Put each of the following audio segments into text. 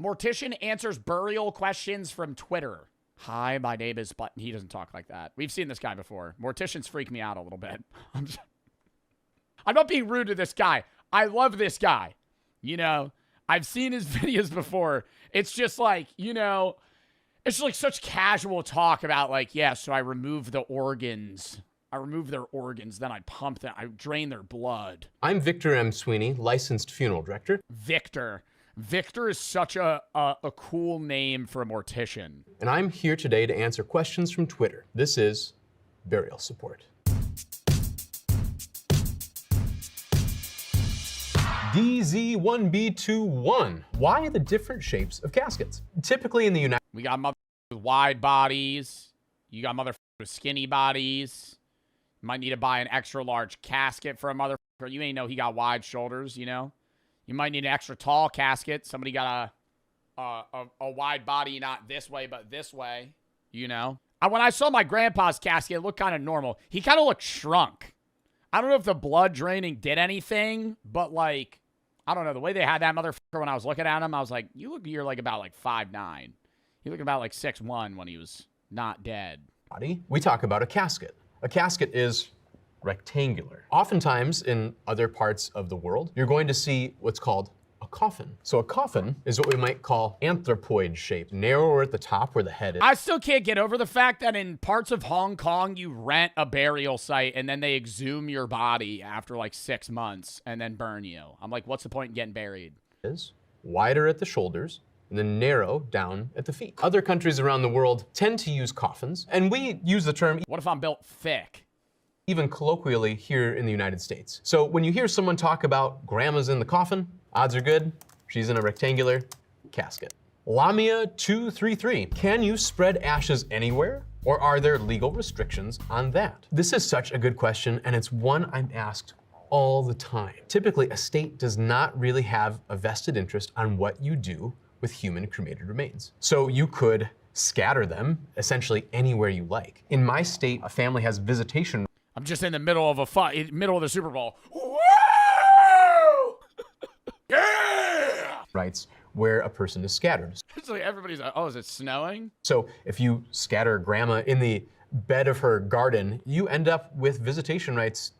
Mortician answers burial questions from Twitter. Hi, my name is Button. He doesn't talk like that. We've seen this guy before. Morticians freak me out a little bit. I'm not being rude to this guy. I love this guy. You know, I've seen his videos before. It's just like, you know, it's just like such casual talk about like, yeah, so I remove the organs. I remove their organs, then I pump them. I drain their blood. I'm Victor M. Sweeney, licensed funeral director. Victor. Victor is such a cool name for a mortician. And I'm here today to answer questions from Twitter. This is Burial Support. DZ1B21. Why the different shapes of caskets? Typically in the United We got mother with wide bodies. You got mother with skinny bodies. You might need to buy an extra large casket for a motherfucker. You ain't know he got wide shoulders, you know? You might need an extra tall casket. Somebody got a wide body, not this way, but this way, you know? When I saw my grandpa's casket, it looked kind of normal. He kind of looked shrunk. I don't know if the blood draining did anything, but like, I don't know. The way they had that motherfucker when I was looking at him, I was like, you're like about like 5'9". You look about like 6'1" when he was not dead. body. We talk about a casket. A casket is rectangular. Oftentimes in other parts of the world, you're going to see what's called a coffin. So a coffin is what we might call anthropoid shaped, narrower at the top where the head is. I still can't get over the fact that in parts of Hong Kong, you rent a burial site and then they exhume your body after like 6 months and then burn you. I'm like, what's the point in getting buried? Is wider at the shoulders and then narrow down at the feet. Other countries around the world tend to use coffins, and we use the term What if I'm built thick? even colloquially here in the United States. So when you hear someone talk about grandma's in the coffin, odds are good she's in a rectangular casket. Lamia233, can you spread ashes anywhere, or are there legal restrictions on that? This is such a good question, and it's one I'm asked all the time. Typically, a state does not really have a vested interest on what you do with human cremated remains. So you could scatter them essentially anywhere you like. In my state, a family has visitation. I'm just in the middle of middle of the Super Bowl. Woo! Yeah! Rights where a person is scattered. It's like everybody's like, oh, is it snowing? So if you scatter grandma in the bed of her garden, you end up with visitation rights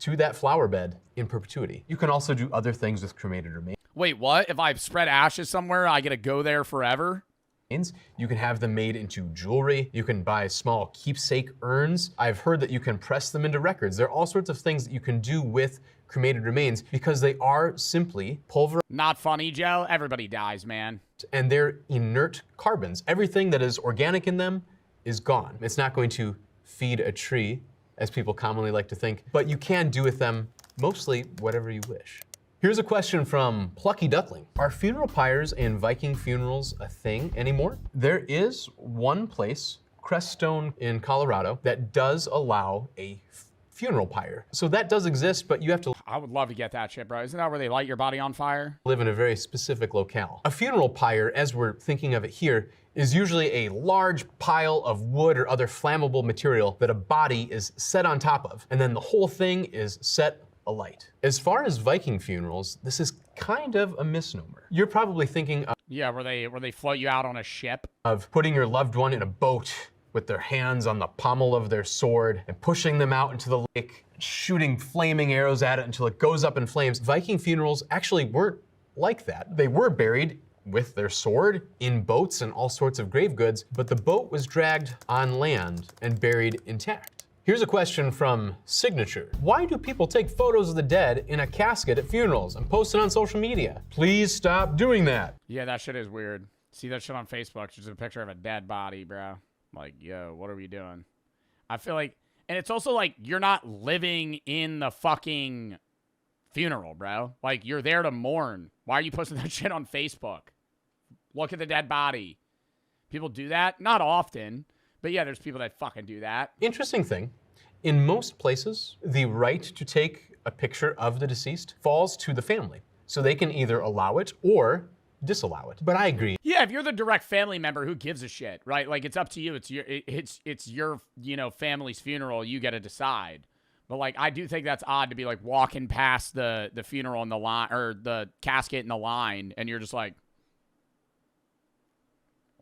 to that flower bed in perpetuity. You can also do other things with cremated remains. Wait, what? If I spread ashes somewhere, I get to go there forever? You can have them made into jewelry. You can buy small keepsake urns. I've heard that you can press them into records. There are all sorts of things that you can do with cremated remains because they are simply pulverized. Not funny, Joe. Everybody dies, man. And they're inert carbons. Everything that is organic in them is gone. It's not going to feed a tree, as people commonly like to think, but you can do with them mostly whatever you wish. Here's a question from Plucky Duckling. Are funeral pyres and Viking funerals a thing anymore? There is one place, Creststone in Colorado, that does allow a funeral pyre. So that does exist, but you have to I would love to get that shit, bro. Isn't that where they light your body on fire? live in a very specific locale. A funeral pyre, as we're thinking of it here, is usually a large pile of wood or other flammable material that a body is set on top of, and then the whole thing is set alight. As far as Viking funerals, this is kind of a misnomer. You're probably thinking Yeah, where they float you out on a ship. of putting your loved one in a boat with their hands on the pommel of their sword and pushing them out into the lake, shooting flaming arrows at it until it goes up in flames. Viking funerals actually weren't like that. They were buried with their sword in boats and all sorts of grave goods, but the boat was dragged on land and buried intact. Here's a question from Signature. Why do people take photos of the dead in a casket at funerals and post it on social media? Please stop doing that. Yeah, that shit is weird. See that shit on Facebook, just a picture of a dead body, bro. Like, yo, what are we doing? I feel like, and it's also like, you're not living in the fucking funeral, bro. Like, you're there to mourn. Why are you posting that shit on Facebook? Look at the dead body. People do that? Not often. But yeah, there's people that fucking do that. Interesting thing, in most places, the right to take a picture of the deceased falls to the family. So they can either allow it or disallow it. But I agree. Yeah, if you're the direct family member, who gives a shit, right? Like, it's up to you. It's your you know, family's funeral. You get to decide. But like, I do think that's odd to be like walking past the funeral in the line, or the casket in the line, and you're just like,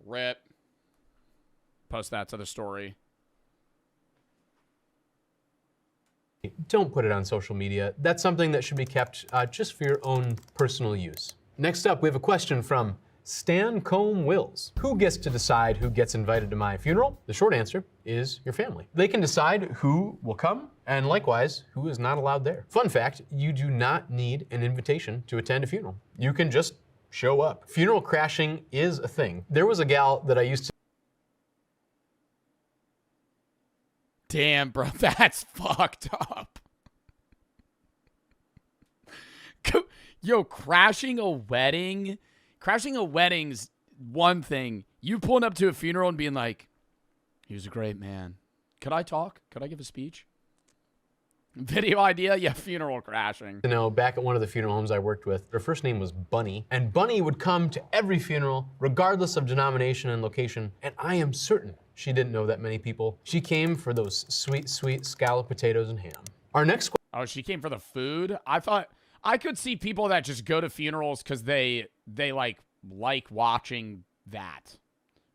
Rip. Post that to the story. Don't put it on social media. That's something that should be kept just for your own personal use. Next up, we have a question from Stan Combe Wills. Who gets to decide who gets invited to my funeral? The short answer is your family. They can decide who will come and likewise who is not allowed there. Fun fact, you do not need an invitation to attend a funeral. You can just show up. Funeral crashing is a thing. There was a gal that I used to Damn, bro, that's fucked up. Yo, crashing a wedding's one thing. You pulling up to a funeral and being like, he was a great man. Could I talk? Could I give a speech? Video idea? Yeah, funeral crashing. You know, back at one of the funeral homes I worked with, her first name was Bunny, and Bunny would come to every funeral, regardless of denomination and location, and I am certain she didn't know that many people. She came for those sweet, sweet scalloped potatoes and ham. Our next question. Oh, she came for the food? I thought I could see people that just go to funerals because they like watching that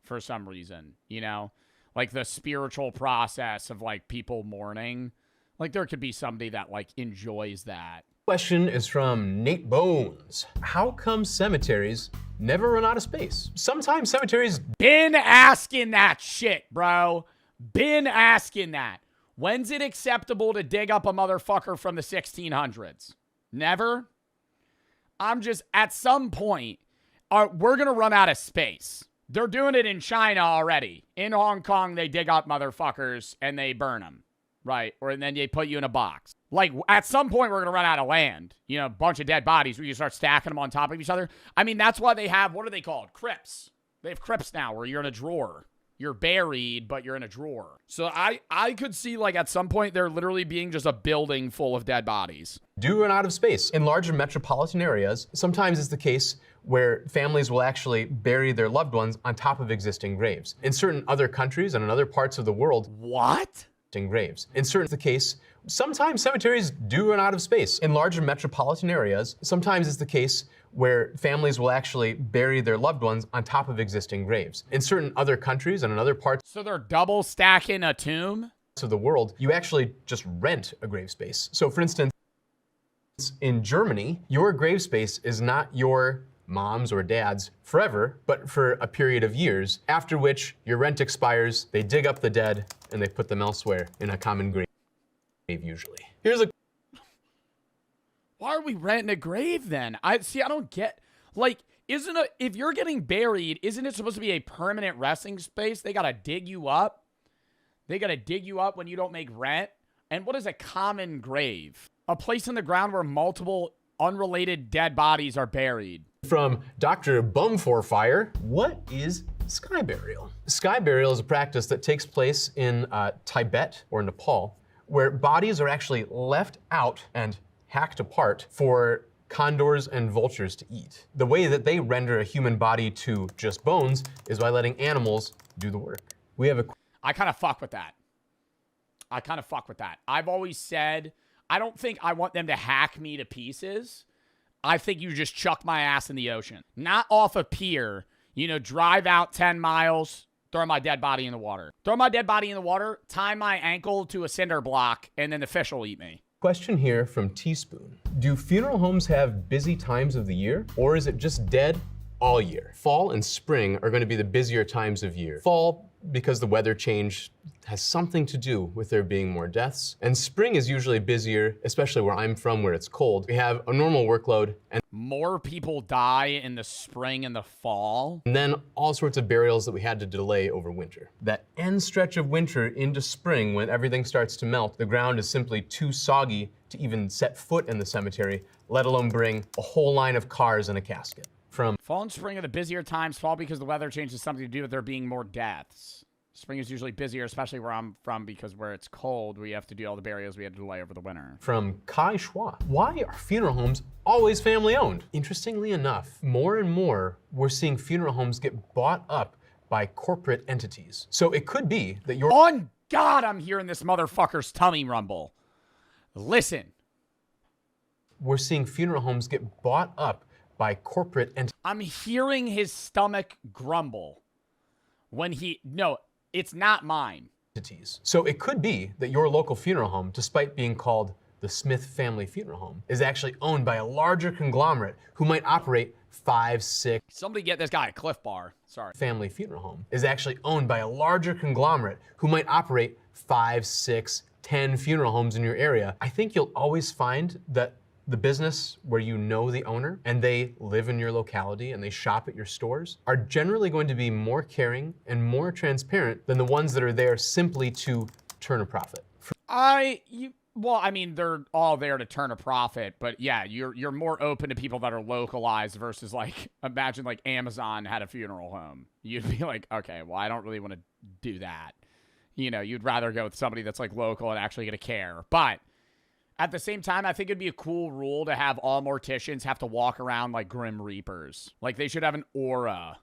for some reason, you know? Like the spiritual process of like people mourning. Like there could be somebody that like enjoys that. Question is from Nate Bones. How come cemeteries never run out of space? Sometimes cemeteries... Been asking that shit, bro. Been asking that. When's it acceptable to dig up a motherfucker from the 1600s? Never? I'm just, at some point, we're going to run out of space. They're doing it in China already. In Hong Kong, they dig up motherfuckers and they burn them. Right? Or then they put you in a box. Like, at some point, we're going to run out of land. You know, a bunch of dead bodies where you start stacking them on top of each other. I mean, that's why they have, what are they called? Crypts. They have crypts now where you're in a drawer. You're buried, but you're in a drawer. So I could see, like, at some point, there literally being just a building full of dead bodies. Do run out of space. In larger metropolitan areas, sometimes it's the case where families will actually bury their loved ones on top of existing graves. In certain other countries and in other parts of the world... What? Graves. In certain the case, sometimes cemeteries do run out of space. In larger metropolitan areas, sometimes it's the case where families will actually bury their loved ones on top of existing graves. In certain other countries and in other parts So they're double stacking a tomb? of the world, you actually just rent a grave space. So for instance, in Germany, your grave space is not your mom's or dad's forever, but for a period of years, after which your rent expires, they dig up the dead, and they put them elsewhere in a common grave, usually. Here's a... Why are we renting a grave then? I don't get, like, if you're getting buried, isn't it supposed to be a permanent resting space? They gotta dig you up. They gotta dig you up when you don't make rent. And what is a common grave? A place in the ground where multiple unrelated dead bodies are buried. From Dr. Bumforfire, what is sky burial? Sky burial is a practice that takes place in Tibet or Nepal, where bodies are actually left out and hacked apart for condors and vultures to eat. The way that they render a human body to just bones is by letting animals do the work. We have a... I kind of fuck with that. I've always said, I don't think I want them to hack me to pieces. I think you just chuck my ass in the ocean. Not off a pier, you know, drive out 10 miles, throw my dead body in the water. Throw my dead body in the water, tie my ankle to a cinder block, and then the fish will eat me. Question here from Teaspoon. Do funeral homes have busy times of the year, or is it just dead all year? Fall and spring are going to be the busier times of year. Fall, because the weather change has something to do with there being more deaths. And spring is usually busier, especially where I'm from, where it's cold. We have a normal workload, and more people die in the spring and the fall. And then all sorts of burials that we had to delay over winter. That end stretch of winter into spring, when everything starts to melt, the ground is simply too soggy to even set foot in the cemetery, let alone bring a whole line of cars and a casket. From fall and spring are the busier times. Fall because the weather change has something to do with there being more deaths. Spring is usually busier, especially where I'm from, because where it's cold, we have to do all the burials we had to delay over the winter. From Kai Schwa. Why are funeral homes always family owned? Interestingly enough, more and more, we're seeing funeral homes get bought up by corporate entities. So it could be that you're... On God, I'm hearing this motherfucker's tummy rumble. Listen. We're seeing funeral homes get bought up by corporate entities. I'm hearing his stomach grumble. No, it's not mine. So it could be that your local funeral home, despite being called the Smith family funeral home, is actually owned by a larger conglomerate who might operate 5, 6 Somebody get this guy a Cliff Bar. Sorry. family funeral home is actually owned by a larger conglomerate who might operate 5, 6, 10 funeral homes in your area. I think you'll always find that the business where you know the owner and they live in your locality and they shop at your stores are generally going to be more caring and more transparent than the ones that are there simply to turn a profit. Well, I mean, they're all there to turn a profit, but yeah, you're more open to people that are localized versus like, imagine like Amazon had a funeral home. You'd be like, okay, well, I don't really want to do that. You know, you'd rather go with somebody that's like local and actually gonna care. But at the same time, I think it'd be a cool rule to have all morticians have to walk around like Grim Reapers. Like they should have an aura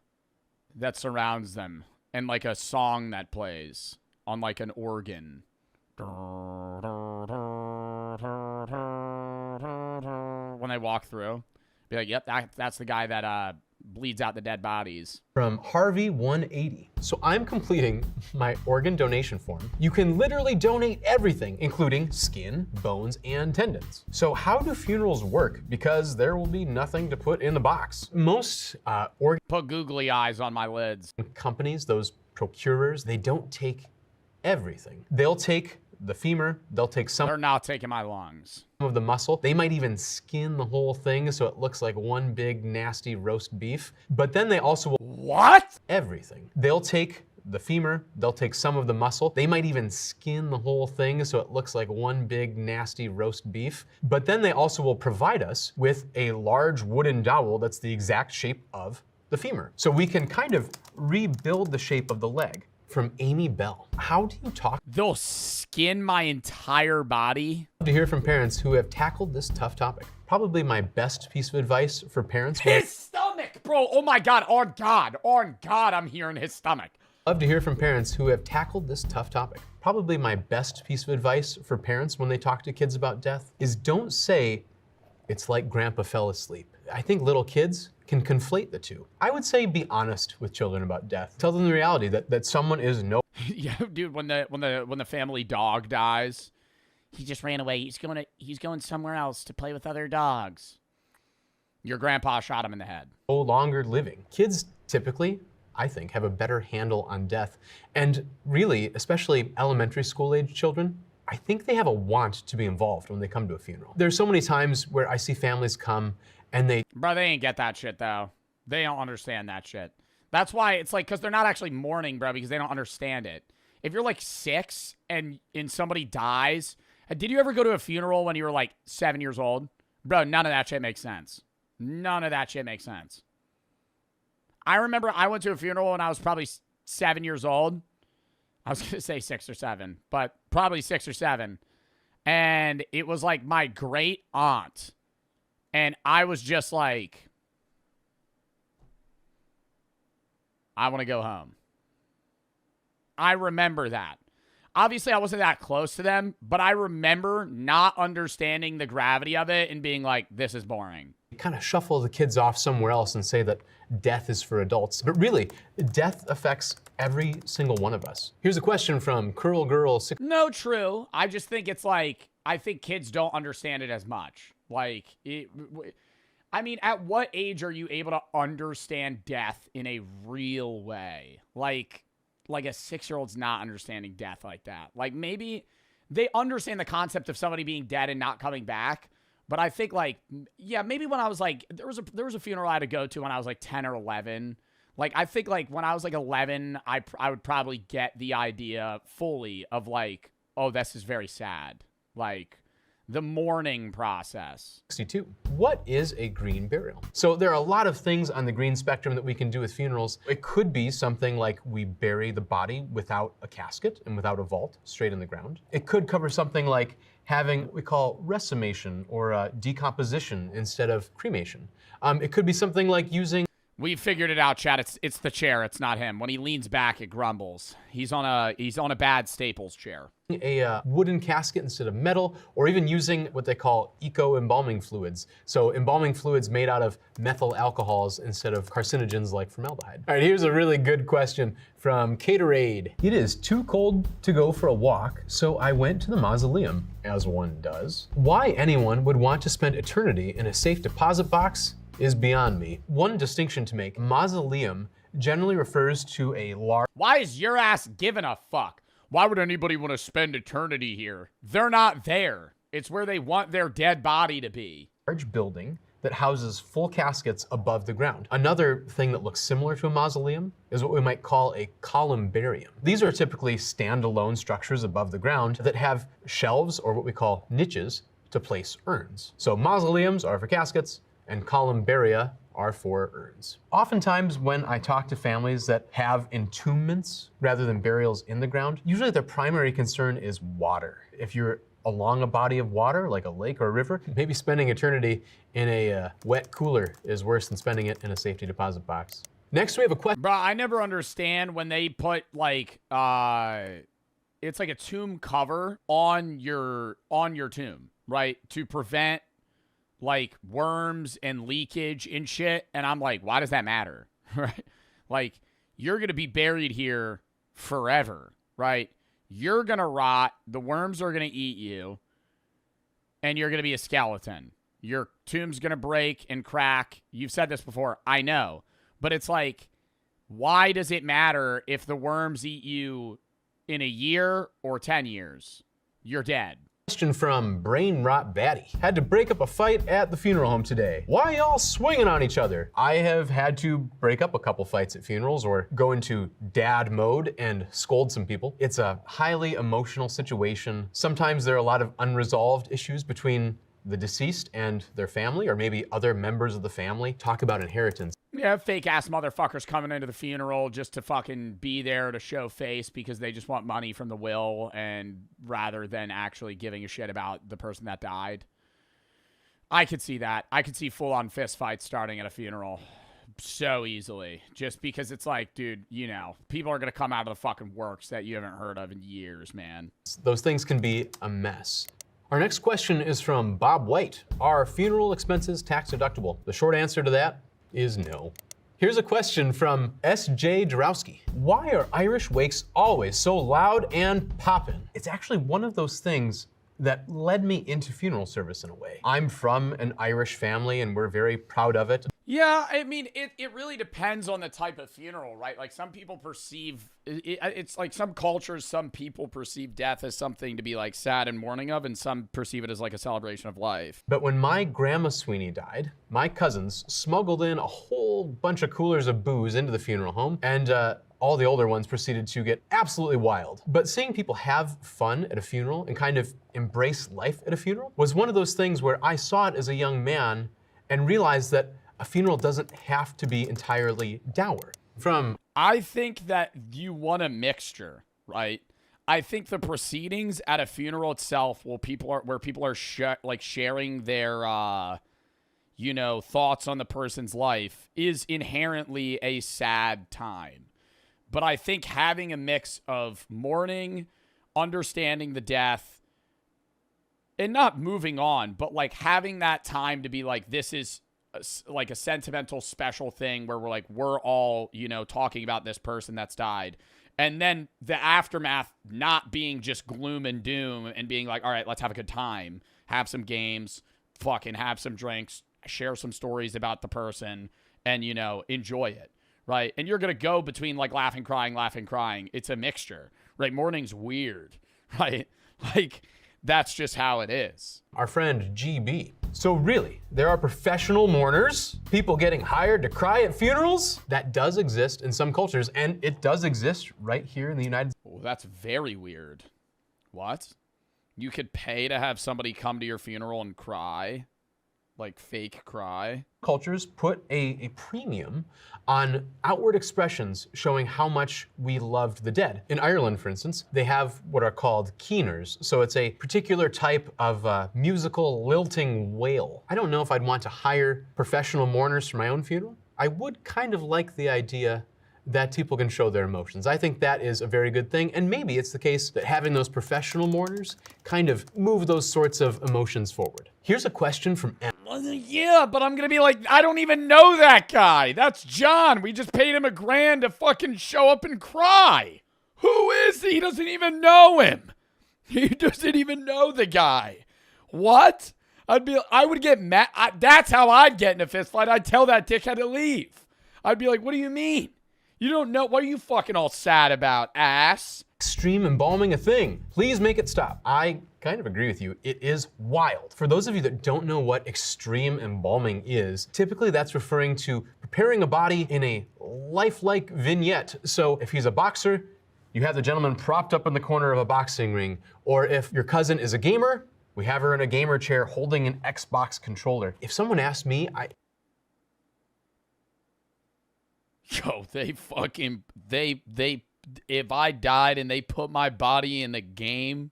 that surrounds them and like a song that plays on like an organ. When they walk through, be like, yep, that's the guy that bleeds out the dead bodies. From Harvey 180. So I'm completing my organ donation form. You can literally donate everything, including skin, bones, and tendons. So how do funerals work? Because there will be nothing to put in the box. Most organ Put googly eyes on my lids. companies, those procurers, they don't take everything. They'll take the femur, they'll take some They're not taking my lungs. of the muscle. They might even skin the whole thing so it looks like one big nasty roast beef. But then they also will What? everything. They'll take the femur, they'll take some of the muscle. They might even skin the whole thing so it looks like one big nasty roast beef. But then they also will provide us with a large wooden dowel that's the exact shape of the femur. So we can kind of rebuild the shape of the leg. From Amy Bell. How do you talk They'll skin my entire body? to hear from parents who have tackled this tough topic? Probably my best piece of advice for parents. His stomach, bro. Oh my God. On God, I'm hearing his stomach. Love to hear from parents who have tackled this tough topic. Probably my best piece of advice for parents when they talk to kids about death is don't say, it's like grandpa fell asleep. I think little kids can conflate the two. I would say be honest with children about death. Tell them the reality that someone is no Yeah, dude, when the family dog dies, he just ran away. He's going somewhere else to play with other dogs. Your grandpa shot him in the head. longer living. Kids typically, I think, have a better handle on death. And really, especially elementary school age children, I think they have a want to be involved when they come to a funeral. There's so many times where I see families come and they Bro, they ain't get that shit, though. They don't understand that shit. That's why it's like, because they're not actually mourning, bro, because they don't understand it. If you're like 6 and somebody dies, did you ever go to a funeral when you were like 7 years old? Bro, none of that shit makes sense. None of that shit makes sense. I remember I went to a funeral when I was probably 7 years old. I was going to say 6 or 7, but probably 6 or 7. And it was like my great aunt. And I was just like, I want to go home. I remember that. Obviously, I wasn't that close to them, but I remember not understanding the gravity of it and being like, this is boring. kind of shuffle the kids off somewhere else and say that death is for adults. But really, death affects every single one of us. Here's a question from Curl Girl 6. No, true. I just think it's like, I think kids don't understand it as much. Like, I mean, at what age are you able to understand death in a real way? Like a 6-year-old's not understanding death like that. Like, maybe they understand the concept of somebody being dead and not coming back. But I think, like, yeah, maybe when I was like, there was a funeral I had to go to when I was like 10 or 11. Like, I think like when I was like 11, I would probably get the idea fully of like, oh, this is very sad. Like, the mourning process. 62. What is a green burial? So there are a lot of things on the green spectrum that we can do with funerals. It could be something like we bury the body without a casket and without a vault, straight in the ground. It could cover something like having what we call recimation or decomposition instead of cremation. It could be something like using We figured it out, Chad. It's the chair. It's not him. When he leans back, it grumbles. He's on a bad Staples chair. A wooden casket instead of metal, or even using what they call eco-embalming fluids. So embalming fluids made out of methyl alcohols instead of carcinogens like formaldehyde. All right, here's a really good question from Caterade. It is too cold to go for a walk, so I went to the mausoleum, as one does. Why anyone would want to spend eternity in a safe deposit box is beyond me. One distinction to make, mausoleum generally refers to a large— Why is your ass giving a fuck? Why would anybody want to spend eternity here? They're not there. It's where they want their dead body to be. Large building that houses full caskets above the ground. Another thing that looks similar to a mausoleum is what we might call a columbarium. These are typically standalone structures above the ground that have shelves, or what we call niches, to place urns. So mausoleums are for caskets, and columbaria are for urns. Oftentimes when I talk to families that have entombments rather than burials in the ground, usually their primary concern is water. If you're along a body of water, like a lake or a river, maybe spending eternity in a wet cooler is worse than spending it in a safety deposit box. Next, we have a question. Bro, I never understand when they put like, it's like a tomb cover on your tomb, right? To prevent like worms and leakage and shit. And I'm like, why does that matter? Right? Like, you're going to be buried here forever, right? You're going to rot. The worms are going to eat you. And you're going to be a skeleton. Your tomb's going to break and crack. You've said this before. I know. But it's like, why does it matter if the worms eat you in a year or 10 years? You're dead. Question from Brain Rot Batty. Had to break up a fight at the funeral home today. Why y'all swinging on each other? I have had to break up a couple fights at funerals or go into dad mode and scold some people. It's a highly emotional situation. Sometimes there are a lot of unresolved issues between the deceased and their family, or maybe other members of the family. Talk about inheritance. Yeah, fake-ass motherfuckers coming into the funeral just to fucking be there to show face because they just want money from the will, and rather than actually giving a shit about the person that died. I could see that. I could see full-on fist fights starting at a funeral so easily. Just because it's like, dude, you know, people are going to come out of the fucking works that you haven't heard of in years, man. Those things can be a mess. Our next question is from Bob White. Are funeral expenses tax deductible? The short answer to that is no. Here's a question from S.J. Jarowski. Why are Irish wakes always so loud and poppin'? It's actually one of those things that led me into funeral service in a way. I'm from an Irish family and we're very proud of it. Yeah, I mean, it really depends on the type of funeral, right? Like, some people perceive, it's like some cultures, some people perceive death as something to be, like, sad and mourning of, and some perceive it as, like, a celebration of life. But when my grandma Sweeney died, my cousins smuggled in a whole bunch of coolers of booze into the funeral home, and all the older ones proceeded to get absolutely wild. But seeing people have fun at a funeral and kind of embrace life at a funeral was one of those things where I saw it as a young man and realized that a funeral doesn't have to be entirely dour. I think that you want a mixture, right? I think the proceedings at a funeral itself, where people are sharing their, you know, thoughts on the person's life, is inherently a sad time. But I think having a mix of mourning, understanding the death, and not moving on, but like having that time to be like, this is like a sentimental special thing where we're all, you know, talking about this person that's died. And then the aftermath not being just gloom and doom and being like, all right, let's have a good time, have some games, fucking have some drinks, share some stories about the person, and, you know, enjoy it, right? And you're going to go between like laughing, crying. It's a mixture, right? Mourning's weird, right? Like, that's just how it is. Our friend GB. So really, there are professional mourners, people getting hired to cry at funerals? That does exist in some cultures, and it does exist right here in the United States. Oh, that's very weird. What? You could pay to have somebody come to your funeral and cry? Like fake cry? Cultures put a premium on outward expressions showing how much we loved the dead. In Ireland, for instance, they have what are called keeners. So it's a particular type of musical lilting wail. I don't know if I'd want to hire professional mourners for my own funeral, I would kind of like the idea that people can show their emotions. I think that is a very good thing, and maybe it's the case that having those professional mourners kind of move those sorts of emotions forward. Here's a question from M. Yeah, but I'm gonna be like, I don't even know that guy. That's John. We just paid him $1,000 to fucking show up and cry. Who is he? He doesn't even know him. He doesn't even know the guy. What? I would get mad. That's how I'd get in a fist fight. I'd tell that dickhead to leave. I'd be like, what do you mean? You don't know. What are you fucking all sad about, ass? Extreme embalming a thing. Please make it stop. I kind of agree with you. It is wild. For those of you that don't know what extreme embalming is, typically that's referring to preparing a body in a lifelike vignette. So if he's a boxer, you have the gentleman propped up in the corner of a boxing ring. Or if your cousin is a gamer, we have her in a gamer chair holding an Xbox controller. If someone asked me, Yo, if I died and they put my body in the game,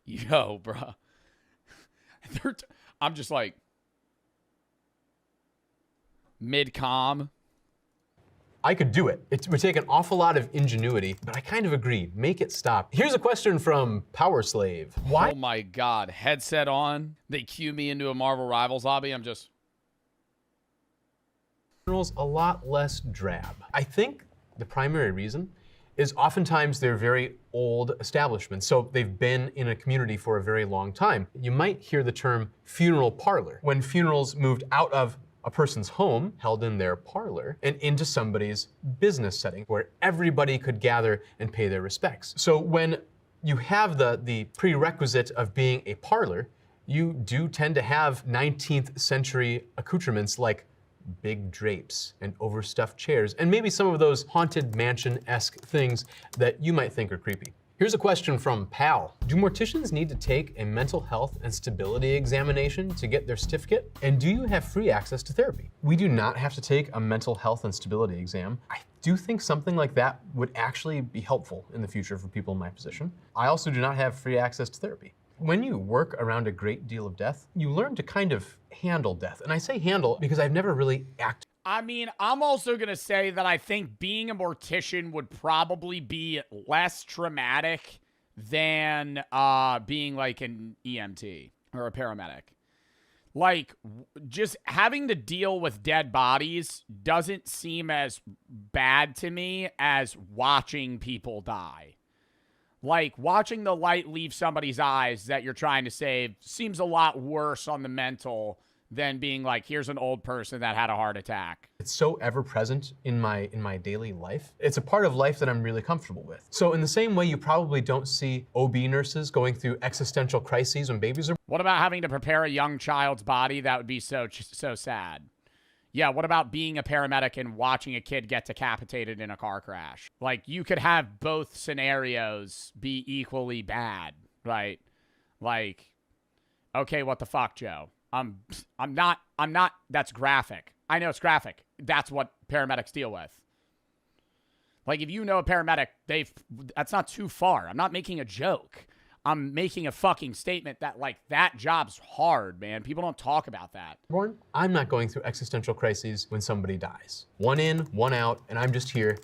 yo, bro. I'm just like, mid-com. I could do it. It would take an awful lot of ingenuity, but I kind of agree. Make it stop. Here's a question from Power Slave. Why? Oh my God, headset on. They cue me into a Marvel Rivals lobby. I'm just... A lot less drab. I think the primary reason is oftentimes they're very old establishments, so they've been in a community for a very long time. You might hear the term funeral parlor when funerals moved out of a person's home, held in their parlor, and into somebody's business setting where everybody could gather and pay their respects. So when you have the prerequisite of being a parlor, you do tend to have 19th century accoutrements like big drapes and overstuffed chairs, and maybe some of those haunted mansion-esque things that you might think are creepy. Here's a question from Pal. Do morticians need to take a mental health and stability examination to get their certificate? And do you have free access to therapy? We do not have to take a mental health and stability exam. I do think something like that would actually be helpful in the future for people in my position. I also do not have free access to therapy. When you work around a great deal of death, you learn to kind of handle death. And I say handle because I've never really acted. I mean, I'm also going to say that I think being a mortician would probably be less traumatic than being like an EMT or a paramedic. Like, just having to deal with dead bodies doesn't seem as bad to me as watching people die. Like, watching the light leave somebody's eyes that you're trying to save seems a lot worse on the mental than being like, here's an old person that had a heart attack. It's so ever present in my daily life. It's a part of life that I'm really comfortable with. So in the same way you probably don't see OB nurses going through existential crises when babies are... What about having to prepare a young child's body? That would be so sad. Yeah, what about being a paramedic and watching a kid get decapitated in a car crash? Like, you could have both scenarios be equally bad, right? Like, okay, what the fuck, Joe? I'm not, that's graphic. I know it's graphic. That's what paramedics deal with. Like, if you know a paramedic, that's not too far. I'm not making a joke. I'm making a fucking statement that, like, that job's hard, man. People don't talk about that. I'm not going through existential crises when somebody dies. One in, one out, and I'm just here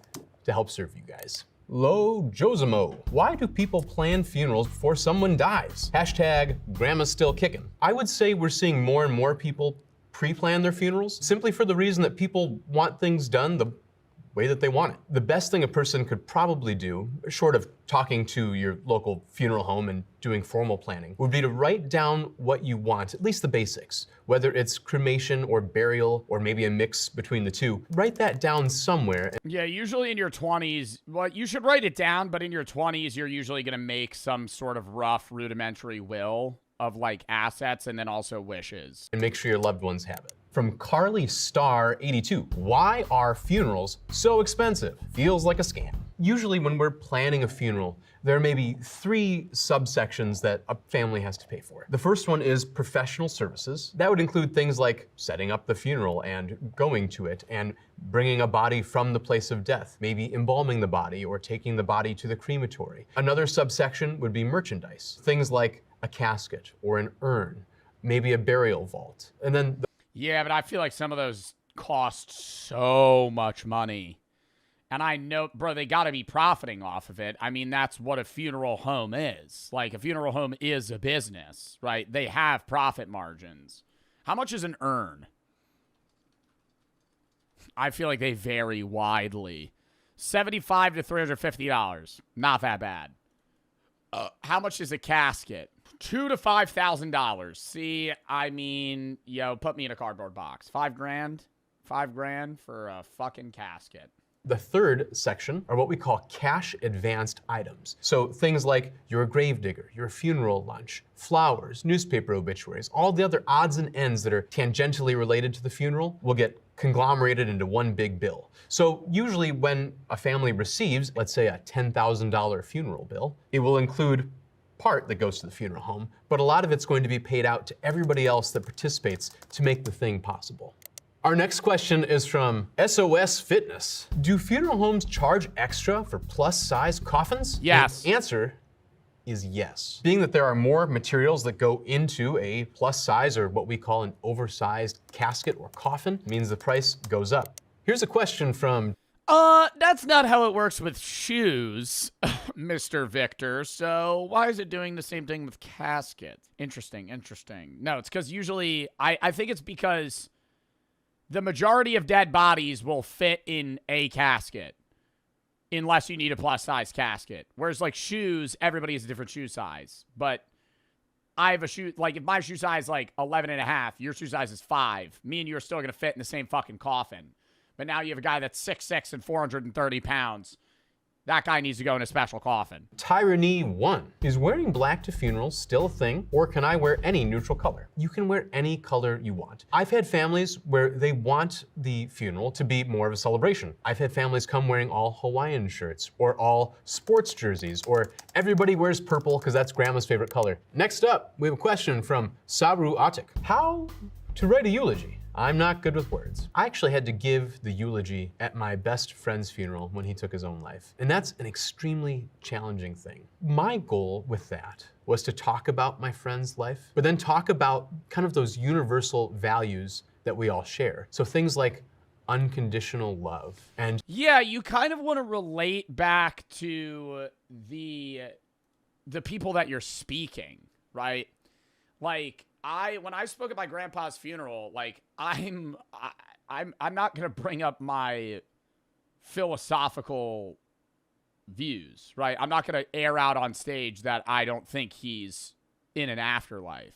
to help serve you guys. Lo Josimo. Why do people plan funerals before someone dies? Hashtag grandma's still kicking. I would say we're seeing more and more people pre-plan their funerals simply for the reason that people want things done the way that they want it. The best thing a person could probably do, short of talking to your local funeral home and doing formal planning, would be to write down what you want, at least the basics, whether it's cremation or burial or maybe a mix between the two. Write that down somewhere. Yeah, usually in your 20s, well, you should write it down, but in your 20s, you're usually gonna make some sort of rough rudimentary will of like assets and then also wishes. And make sure your loved ones have it. From Carly Star 82. Why are funerals so expensive? Feels like a scam. Usually when we're planning a funeral, there may be 3 subsections that a family has to pay for. The first one is professional services. That would include things like setting up the funeral and going to it and bringing a body from the place of death, maybe embalming the body or taking the body to the crematory. Another subsection would be merchandise. Things like a casket or an urn, maybe a burial vault. And then yeah, but I feel like some of those costs so much money. And I know, bro, they got to be profiting off of it. I mean, that's what a funeral home is. Like, a funeral home is a business, right? They have profit margins. How much is an urn? I feel like they vary widely. $75 to $350. Not that bad. How much is a casket? $2,000 to $5,000. See, I mean, yo, put me in a cardboard box. $5,000? $5,000 for a fucking casket. The third section are what we call cash advanced items. So things like your gravedigger, your funeral lunch, flowers, newspaper obituaries, all the other odds and ends that are tangentially related to the funeral will get conglomerated into one big bill. So usually when a family receives, let's say, a $10,000 funeral bill, it will include part that goes to the funeral home, but a lot of it's going to be paid out to everybody else that participates to make the thing possible. Our next question is from SOS Fitness. Do funeral homes charge extra for plus-size coffins? Yes. The answer is yes. Being that there are more materials that go into a plus-size, or what we call an oversized casket or coffin, means the price goes up. Here's a question from... That's not how it works with shoes, Mr. Victor. So why is it doing the same thing with caskets? Interesting. No, it's because usually, I think it's because the majority of dead bodies will fit in a casket unless you need a plus size casket. Whereas like shoes, everybody has a different shoe size. But I have a shoe, like if my shoe size is like 11 and a half, your shoe size is 5. Me and you are still going to fit in the same fucking coffin. But now you have a guy that's 6'6" and 430 pounds. That guy needs to go in a special coffin. Tyranny1. Is wearing black to funerals still a thing, or can I wear any neutral color? You can wear any color you want. I've had families where they want the funeral to be more of a celebration. I've had families come wearing all Hawaiian shirts, or all sports jerseys, or everybody wears purple because that's grandma's favorite color. Next up, we have a question from Sabru Atik. How to write a eulogy? I'm not good with words. I actually had to give the eulogy at my best friend's funeral when he took his own life. And that's an extremely challenging thing. My goal with that was to talk about my friend's life, but then talk about kind of those universal values that we all share. So things like unconditional love and... Yeah, you kind of want to relate back to the people that you're speaking, right? Like, when I spoke at my grandpa's funeral, like I'm not gonna bring up my philosophical views, right? I'm not gonna air out on stage that I don't think he's in an afterlife.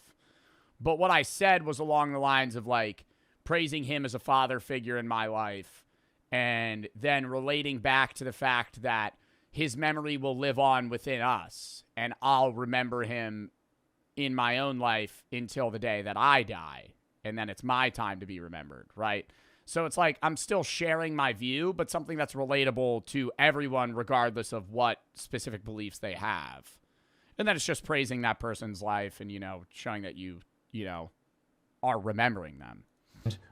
But what I said was along the lines of like praising him as a father figure in my life, and then relating back to the fact that his memory will live on within us, and I'll remember him in my own life until the day that I die. And then it's my time to be remembered, right? So it's like I'm still sharing my view, but something that's relatable to everyone regardless of what specific beliefs they have. And then it's just praising that person's life and, you know, showing that you know, are remembering them.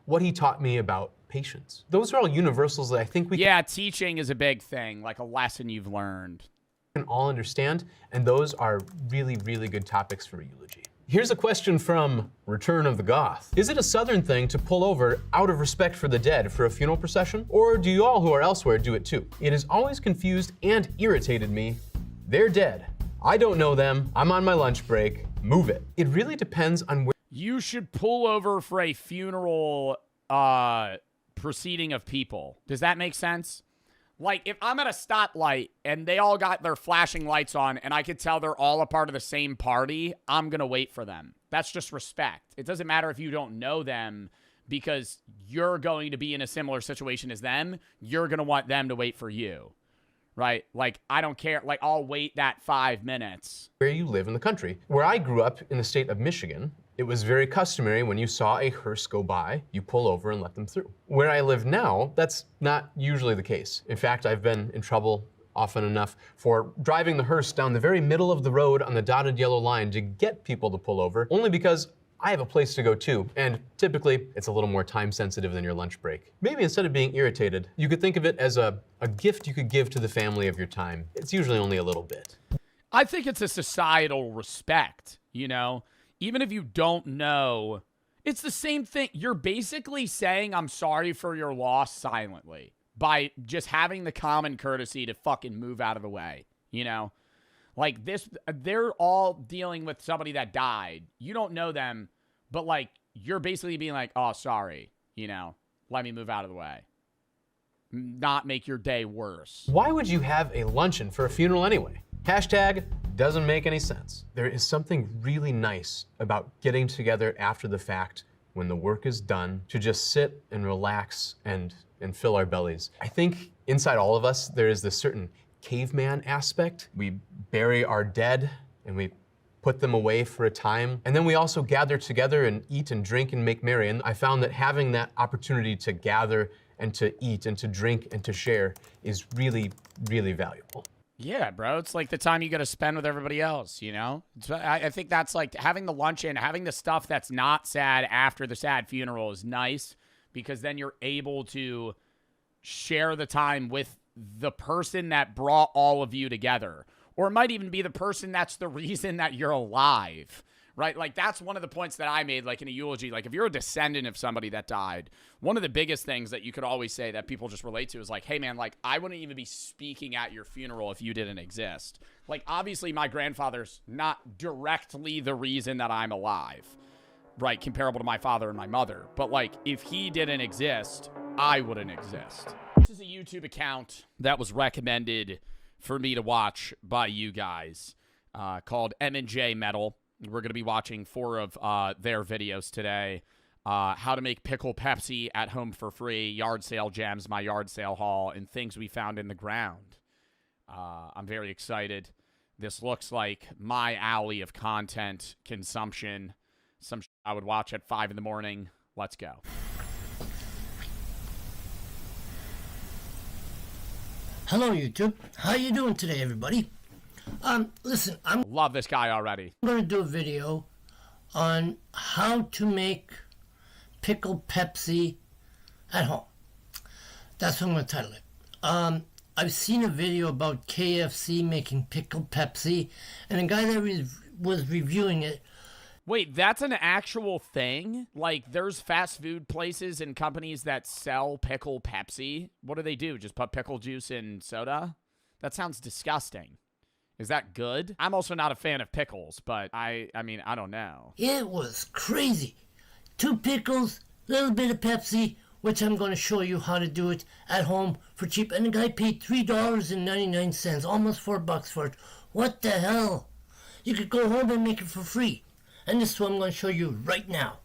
What he taught me about patience. Those are all universals that I think we Yeah, teaching is a big thing, like a lesson you've learned. Can all understand, and those are really, really good topics for eulogy. Here's a question from Return of the Goth. Is it a Southern thing to pull over out of respect for the dead for a funeral procession? Or do you all who are elsewhere do it too? It has always confused and irritated me. They're dead. I don't know them. I'm on my lunch break. Move it. It really depends on where... You should pull over for a funeral proceeding of people. Does that make sense? Like, if I'm at a stoplight and they all got their flashing lights on and I could tell they're all a part of the same party, I'm going to wait for them. That's just respect. It doesn't matter if you don't know them because you're going to be in a similar situation as them. You're going to want them to wait for you, right? Like, I don't care. Like, I'll wait that 5 minutes. Where you live in the country. Where I grew up in the state of Michigan, it was very customary when you saw a hearse go by, you pull over and let them through. Where I live now, that's not usually the case. In fact, I've been in trouble often enough for driving the hearse down the very middle of the road on the dotted yellow line to get people to pull over, only because I have a place to go too, and typically it's a little more time sensitive than your lunch break. Maybe instead of being irritated, you could think of it as a gift you could give to the family of your time. It's usually only a little bit. I think it's a societal respect, you know? Even if you don't know, It's the same thing. You're basically saying I'm sorry for your loss silently by just having the common courtesy to fucking move out of the way, you know? Like this, they're all dealing with somebody that died. You don't know them, but like you're basically being like, oh, sorry, you know, let me move out of the way. Not make your day worse. Why would you have a luncheon for a funeral anyway? Hashtag doesn't make any sense. There is something really nice about getting together after the fact when the work is done to just sit and relax and fill our bellies. I think inside all of us, there is this certain caveman aspect. We bury our dead and we put them away for a time. And then we also gather together and eat and drink and make merry. And I found that having that opportunity to gather and to eat and to drink and to share is really, really valuable. Yeah, bro. It's like the time you got to spend with everybody else, you know? I think that's like having the luncheon, having the stuff that's not sad after the sad funeral is nice because then you're able to share the time with the person that brought all of you together. Or it might even be the person that's the reason that you're alive, right? Like that's one of the points that I made, like in a eulogy. Like if you're a descendant of somebody that died, one of the biggest things that you could always say that people just relate to is like, hey man, like I wouldn't even be speaking at your funeral if you didn't exist. Like obviously my grandfather's not directly the reason that I'm alive, right? Comparable to my father and my mother. But like if he didn't exist, I wouldn't exist. This is a YouTube account that was recommended for me to watch by you guys called M&J Metal. We're going to be watching 4 of their videos today. How to make pickle Pepsi at home for free, yard sale gems, my yard sale haul, and things we found in the ground. I'm very excited. This looks like my alley of content consumption. Some I would watch at 5 in the morning. Let's go. Hello, YouTube. How you doing today, everybody? Listen, I'm Love this guy already. going to do a video on how to make pickled Pepsi at home. That's what I'm going to title it. I've seen a video about KFC making pickled Pepsi, and the guy that was reviewing it. Wait, that's an actual thing? Like, there's fast food places and companies that sell pickle Pepsi? What do? Just put pickle juice in soda? That sounds disgusting. Is that good? I'm also not a fan of pickles, but I mean, I don't know. It was crazy. 2 pickles, little bit of Pepsi, which I'm going to show you how to do it at home for cheap. And the guy paid $3.99, almost $4 for it. What the hell? You could go home and make it for free. And this is what I'm going to show you right now.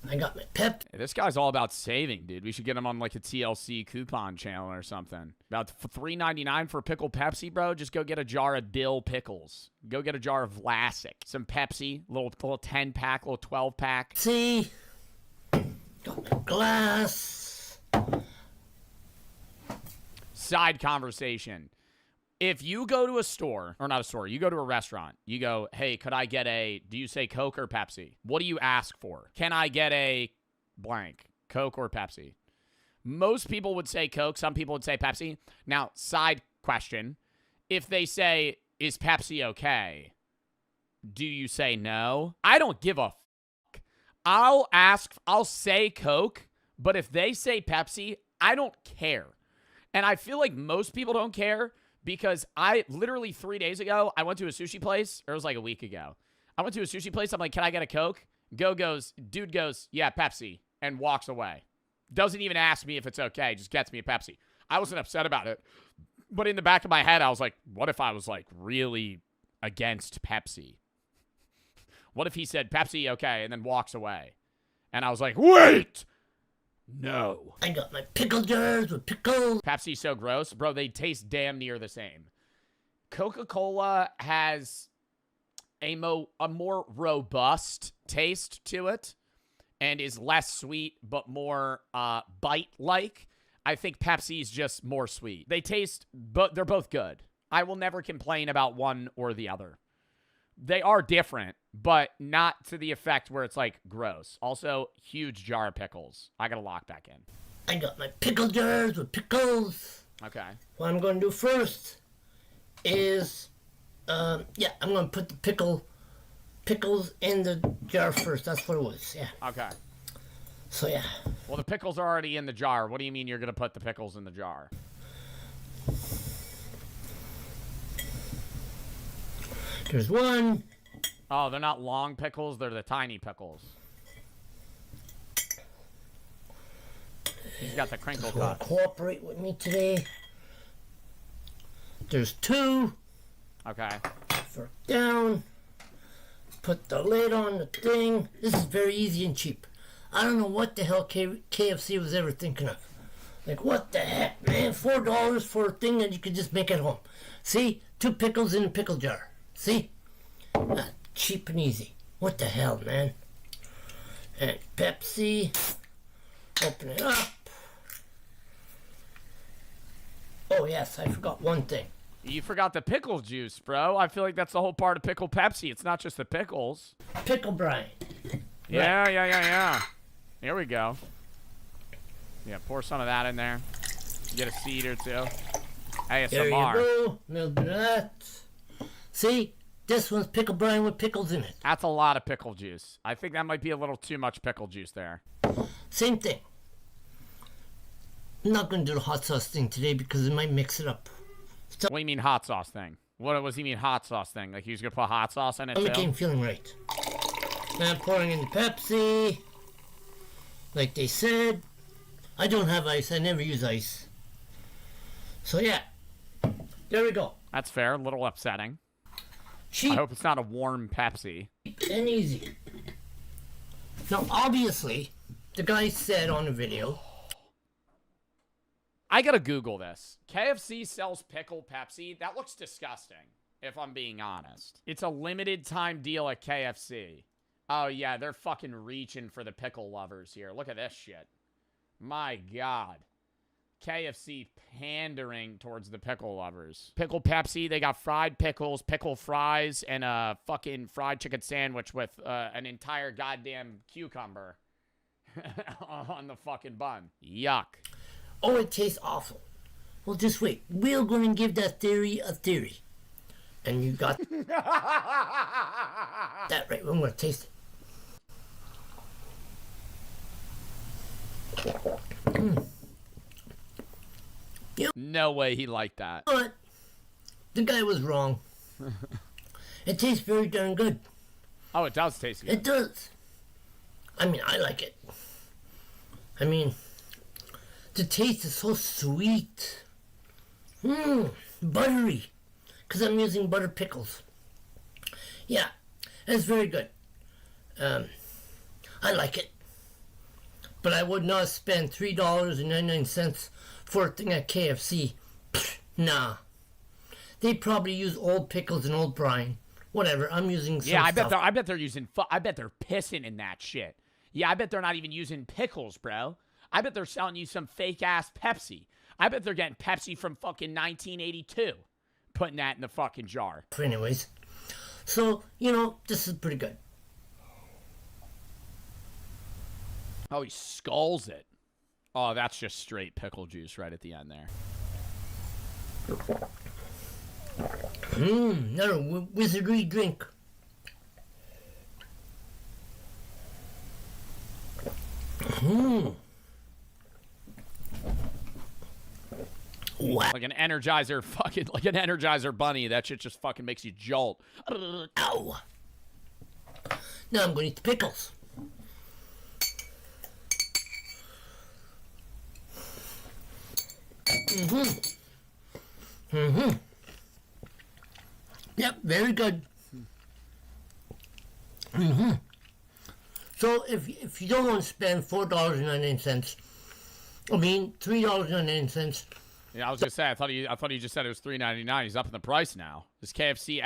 I got my Pep. Hey, this guy's all about saving, dude. We should get him on like a TLC coupon channel or something. About $3.99 for pickle Pepsi, bro. Just go get a jar of dill pickles. Go get a jar of Vlasic. Some Pepsi, little 10-pack, little 12-pack. See? Got my glass. Side conversation. If you go to a store, or not a store, you go to a restaurant, you go, hey, could I get do you say Coke or Pepsi? What do you ask for? Can I get a blank, Coke or Pepsi? Most people would say Coke. Some people would say Pepsi. Now, side question. If they say, is Pepsi okay? Do you say no? I don't give a fuck. I'll say Coke, but if they say Pepsi, I don't care. And I feel like most people don't care. Because I literally 3 days ago, I went to a sushi place, or it was like a week ago. I went to a sushi place. I'm like, can I get a Coke? Dude goes, yeah, Pepsi, and walks away. Doesn't even ask me if it's okay, just gets me a Pepsi. I wasn't upset about it. But in the back of my head, I was like, what if I was like really against Pepsi? What if he said Pepsi, okay, and then walks away? And I was like, wait! No. I got my pickle jars with pickles. Pepsi's so gross. Bro, they taste damn near the same. Coca-Cola has a more robust taste to it and is less sweet but more bite-like. I think Pepsi's just more sweet. They taste, but they're both good. I will never complain about one or the other. They are different, but not to the effect where it's like gross. Also, huge jar of pickles. I gotta lock back in. I got my pickle jars with pickles. Okay. What I'm going to do first is, I'm going to put the pickle pickles in the jar first. That's what it was. Yeah. Okay. So yeah. Well, the pickles are already in the jar. What do you mean you're going to put the pickles in the jar? There's one. Oh, they're not long pickles. They're the tiny pickles. He's got the crinkle cut. Cooperate with me today. There's two. Okay. Fork down. Put the lid on the thing. This is very easy and cheap. I don't know what the hell KFC was ever thinking of. Like, what the heck, man? $4 for a thing that you could just make at home. See? 2 pickles in a pickle jar. See? Cheap and easy. What the hell, man? And Pepsi. Open it up. Oh, yes, I forgot one thing. You forgot the pickle juice, bro. I feel like that's the whole part of pickle Pepsi. It's not just the pickles. Pickle brine. Yeah. Here we go. Yeah, pour some of that in there. Get a seed or two. ASMR. There you go. A little bit of that. See? This one's pickle brine with pickles in it. That's a lot of pickle juice. I think that might be a little too much pickle juice there. Same thing. I'm not going to do the hot sauce thing today because it might mix it up. What do you mean hot sauce thing? What does he mean hot sauce thing? Like he's going to put hot sauce in it I'm too? making feeling right. Now I'm pouring in the Pepsi. Like they said. I don't have ice. I never use ice. So yeah. There we go. That's fair. A little upsetting. Cheap I hope it's not a warm Pepsi. and easy. Now obviously, the guy said on the video, I gotta Google this. KFC sells pickle Pepsi. That looks disgusting, if I'm being honest. It's a limited time deal at KFC. Oh, yeah, they're fucking reaching for the pickle lovers here. Look at this shit. My God. KFC pandering towards the pickle lovers. Pickle Pepsi, they got fried pickles, pickle fries, and a fucking fried chicken sandwich with an entire goddamn cucumber on the fucking bun. Yuck. oh, it tastes awful. Well, just wait. We're going to give that theory a theory. And you got that right. I'm going to taste it. No way he liked that. But the guy was wrong. It tastes very darn good. Oh, it does taste good. It does. I mean, I like it. I mean, the taste is so sweet. Buttery. Because I'm using butter pickles. Yeah, it's very good. I like it. But I would not spend $3.99 for a thing at KFC. Nah. They probably use old pickles and old brine. Whatever, I'm using some Yeah, stuff. I bet they're using. I bet they're pissing in that shit. Yeah, I bet they're not even using pickles, bro. I bet they're selling you some fake ass Pepsi. I bet they're getting Pepsi from fucking 1982, putting that in the fucking jar. Anyways, so this is pretty good. Oh, he skulls it. Oh, that's just straight pickle juice right at the end there. Another wizardry drink. Wow. Like an Energizer fucking, like an Energizer bunny. That shit just fucking makes you jolt. Ow. Now I'm going to eat the pickles. Yep, very good. So if you don't want to spend $4.99, I mean $3.99. Yeah, I was gonna say. I thought he just said it was $3.99. He's up in the price now. Is KFC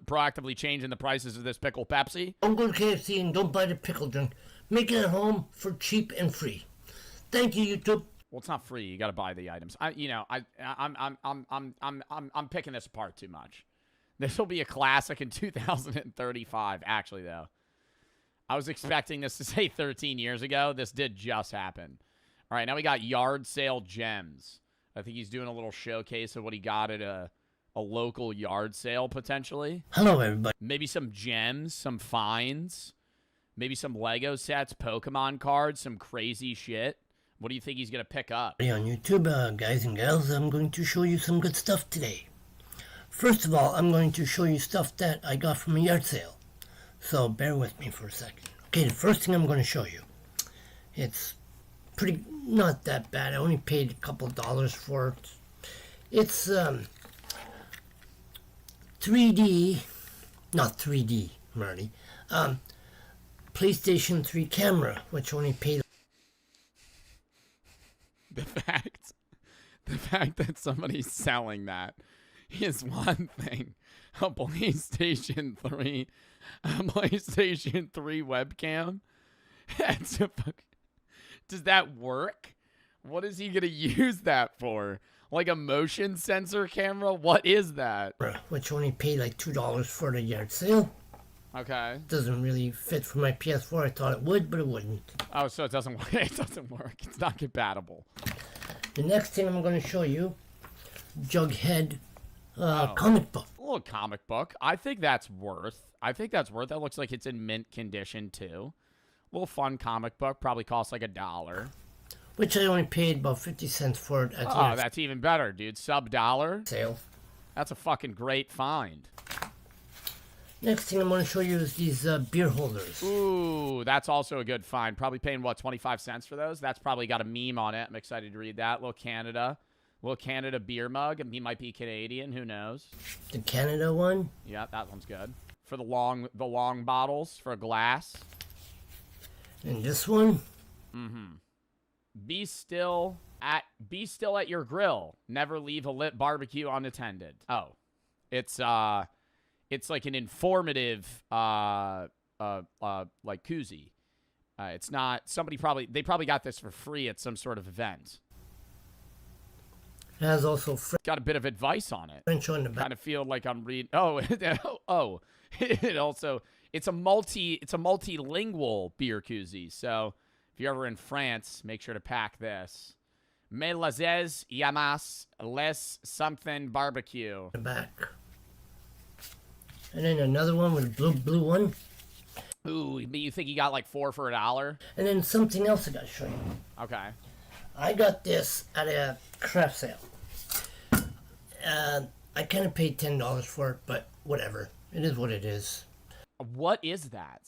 proactively changing the prices of this pickle Pepsi? Don't go to KFC and don't buy the pickle drink. Make it at home for cheap and free. Thank you, YouTube. Well, it's not free. You got to buy the items. I'm picking this apart too much. This will be a classic in 2035. Actually, though, I was expecting this to say 13 years ago. This did just happen. All right, now we got yard sale gems. I think he's doing a little showcase of what he got at a a local yard sale potentially. Hello, everybody. Maybe some gems, some finds, maybe some Lego sets, Pokemon cards, some crazy shit. What do you think he's going to pick up? On YouTube, guys and gals, I'm going to show you some good stuff today. First of all, I'm going to show you stuff that I got from a yard sale. So bear with me for a second. Okay, the first thing I'm going to show you. It's pretty, not that bad. I only paid a couple dollars for it. It's 3D, not 3D, Marty. PlayStation 3 camera, which only paid. The fact that somebody's selling that is one thing. A PlayStation 3 webcam. That's a Does that work? What is he gonna use that for? Like a motion sensor camera? What is that? Which only paid like $2 for the yard sale. Okay. Doesn't really fit for my PS4. I thought it would, but it wouldn't. Oh, so it doesn't work. It doesn't work. It's not compatible. The next thing I'm going to show you, Jughead comic book. A little comic book. I think that's worth. That looks like it's in mint condition too. A little fun comic book. Probably costs like $1. Which I only paid about 50 cents for it at the Oh, that's even better, dude. Sub-$1. sale. That's a fucking great find. Next thing I'm going to show you is these beer holders. Ooh, that's also a good find. Probably paying, what, 25 cents for those? That's probably got a meme on it. I'm excited to read that. Little Canada beer mug. And he might be Canadian. Who knows? The Canada one. Yeah, that one's good. For the long bottles for a glass. And this one. Be still at your grill. Never leave a lit barbecue unattended. Oh, it's like an informative like koozie. It's not they probably got this for free at some sort of event. It has also Got a bit of advice on it. French on the back. Kind of feel like I'm reading. Oh, oh. It's a multilingual beer koozie. So if you're ever in France, make sure to pack this. Me lazes llamas les something barbecue. The back. And then another one with blue one. Ooh, you think you got like 4 for $1? And then something else I got to show you. Okay. I got this at a craft sale. I kind of paid $10 for it, but whatever. It is what it is. What is that?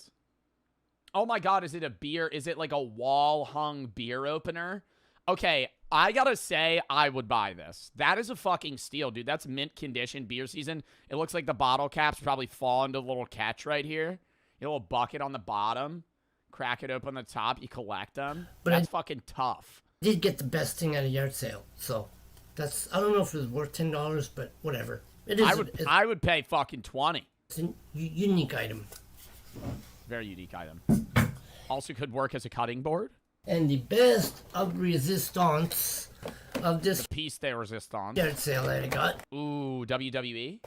Oh my God, is it a beer? Is it like a wall-hung beer opener? Okay, I gotta say, I would buy this. That is a fucking steal, dude. That's mint condition beer season. It looks like the bottle caps probably fall into a little catch right here. A little bucket on the bottom. Crack it open on the top. You collect them. But that's fucking tough. I did get the best thing at a yard sale, so that's, I don't know if it was worth $10, but whatever. It is. I would pay fucking 20. It's a unique item. Very unique item. Also could work as a cutting board. And the best of resistance of this Piece de resistance. yard sale that I got Ooh, WWE.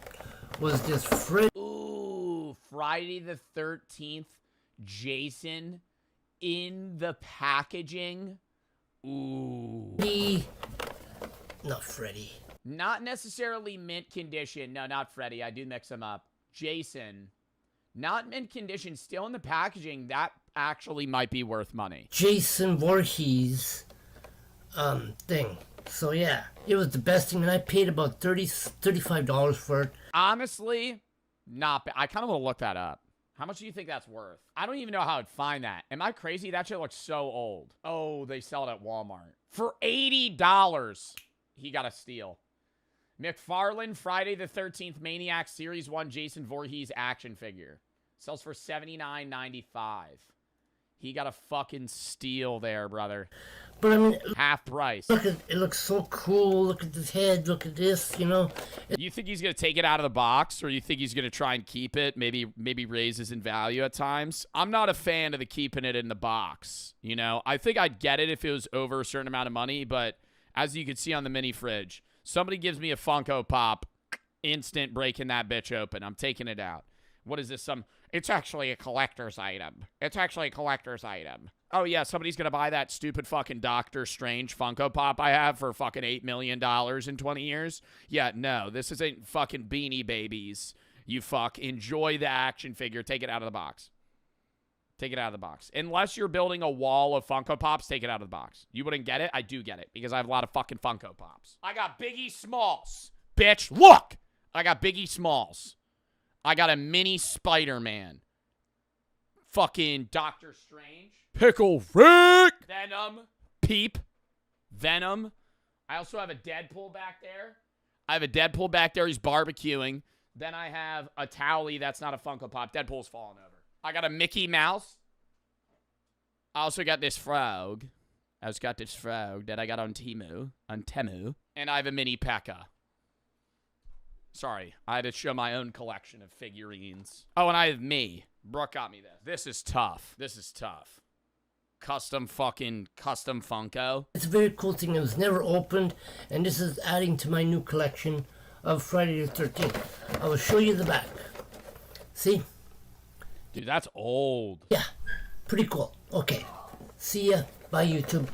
was this Fred. Ooh, Friday the 13th. Jason in the packaging. Ooh. Not Freddy. Not necessarily mint condition. No, not Freddy. I do mix them up. Jason. Not mint condition. Still in the packaging. That actually might be worth money. Jason Voorhees thing. So yeah, it was the best thing, and I paid about $35 for it. Honestly, not bad. I kind of want to look that up. How much do you think that's worth? I don't even know how I'd find that. Am I crazy? That shit looks so old. Oh, they sell it at Walmart. For $80. He got a steal. McFarlane, Friday the 13th, Maniac Series 1 Jason Voorhees action figure. Sells for $79.95. He got a fucking steal there, brother. But I mean, Half price. look at it, looks so cool. Look at his head. Look at this. You know, You think he's going to take it out of the box, or you think he's going to try and keep it, maybe raises in value at times? I'm not a fan of the keeping it in the box, you know? I think I'd get it if it was over a certain amount of money, but as you can see on the mini fridge, somebody gives me a Funko Pop, instant breaking that bitch open. I'm taking it out. What is this? It's actually a collector's item. Oh, yeah, somebody's gonna buy that stupid fucking Doctor Strange Funko Pop I have for fucking $8 million in 20 years? Yeah, no, this isn't fucking Beanie Babies. You fuck. Enjoy the action figure. Take it out of the box. Take it out of the box. Unless you're building a wall of Funko Pops, take it out of the box. You wouldn't get it? I do get it, because I have a lot of fucking Funko Pops. I got Biggie Smalls. Bitch, look! I got Biggie Smalls. I got a mini Spider-Man. Fucking Doctor Strange. Pickle Rick! Venom. Peep. Venom. I also have a Deadpool back there. He's barbecuing. Then I have a Towley that's not a Funko Pop. Deadpool's falling over. I got a Mickey Mouse. I also got this frog. That I got on Temu. And I have a mini P.E.K.K.A. Sorry, I had to show my own collection of figurines. Oh, and I have me. Brooke got me this. This is tough. Custom Funko. It's a very cool thing. It was never opened, and this is adding to my new collection of Friday the 13th. I will show you the back. See? Dude, that's old. Yeah, pretty cool. Okay, see ya. Bye, YouTube.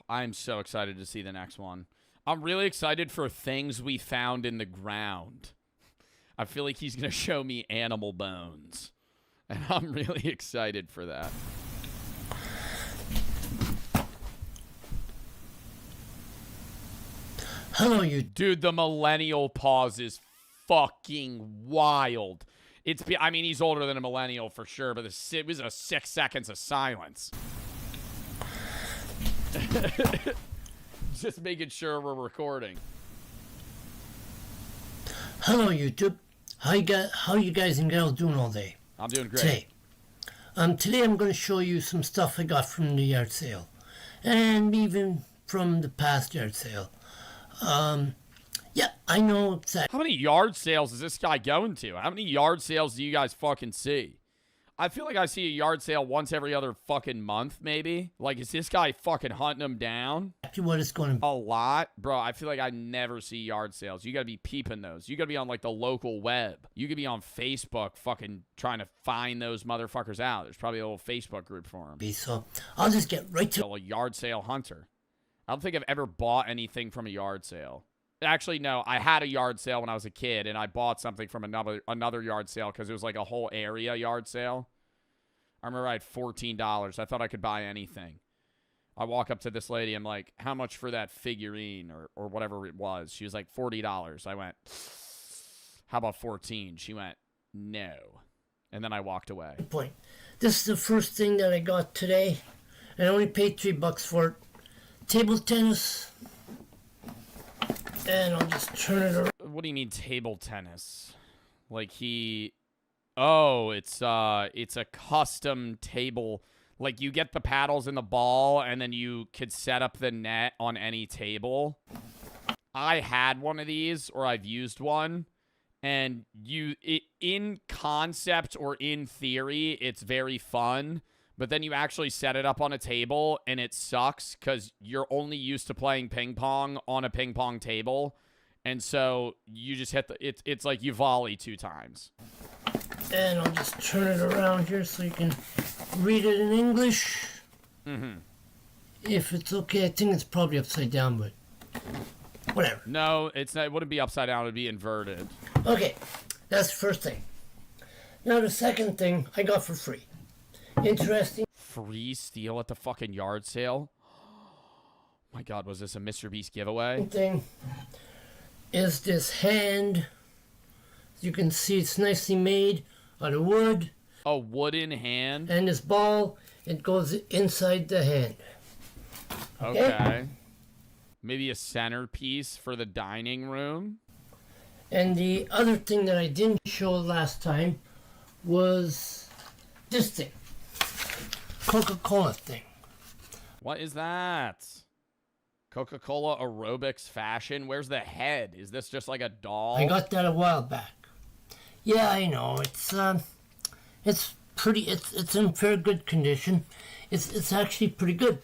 I'm so excited to see the next one. I'm really excited for things we found in the ground. I feel like he's going to show me animal bones. And I'm really excited for that. Hello, you. Dude, the millennial pause is fucking wild. I mean, he's older than a millennial for sure, but it was a 6 seconds of silence. Just making sure we're recording. Hello, YouTube. How you guys and girls doing all day? I'm doing great. Today I'm going to show you some stuff I got from the yard sale, and even from the past yard sale. Yeah, I know exactly. How many yard sales is this guy going to? How many yard sales do you guys fucking see? I feel like I see a yard sale once every other fucking month, maybe. Like, is this guy fucking hunting them down? What it's going to be. A lot? Bro, I feel like I never see yard sales. You gotta be peeping those. You gotta be on, like, the local web. You could be on Facebook fucking trying to find those motherfuckers out. There's probably a little Facebook group for them. So, I'll just get right to a yard sale hunter. I don't think I've ever bought anything from a yard sale. Actually, no. I had a yard sale when I was a kid, and I bought something from another yard sale because it was like a whole area yard sale. I remember I had $14. I thought I could buy anything. I walk up to this lady. I'm like, how much for that figurine or whatever it was? She was like, $40. I went, how about 14? She went, no. And then I walked away. Point. This is the first thing that I got today, and I only paid $3 for it. Table tennis. And I'll just turn it around. What do you mean table tennis? Like oh, it's a custom table. Like you get the paddles and the ball, and then you could set up the net on any table. I had one of these, or I've used one, and in concept or in theory, it's very fun. But then you actually set it up on a table, and it sucks because you're only used to playing ping pong on a ping pong table. And so you just hit it's like you volley 2 times. And I'll just turn it around here so you can read it in English. Mm-hmm. If it's okay, I think it's probably upside down, but whatever. No, it's not. It wouldn't be upside down. It would be inverted. Okay, that's the first thing. Now the second thing I got for free. Interesting. Free steal at the fucking yard sale? My God, was this a Mr. Beast giveaway? Thing is this hand. As you can see, it's nicely made out of wood. A wooden hand? And this ball, it goes inside the hand. Okay. Maybe a centerpiece for the dining room? And the other thing that I didn't show last time was this thing. Coca-Cola thing. What is that? Coca-Cola aerobics fashion? Where's the head? Is this just like a doll? I got that a while back. Yeah, I know. It's pretty. It's in fair good condition. It's actually pretty good.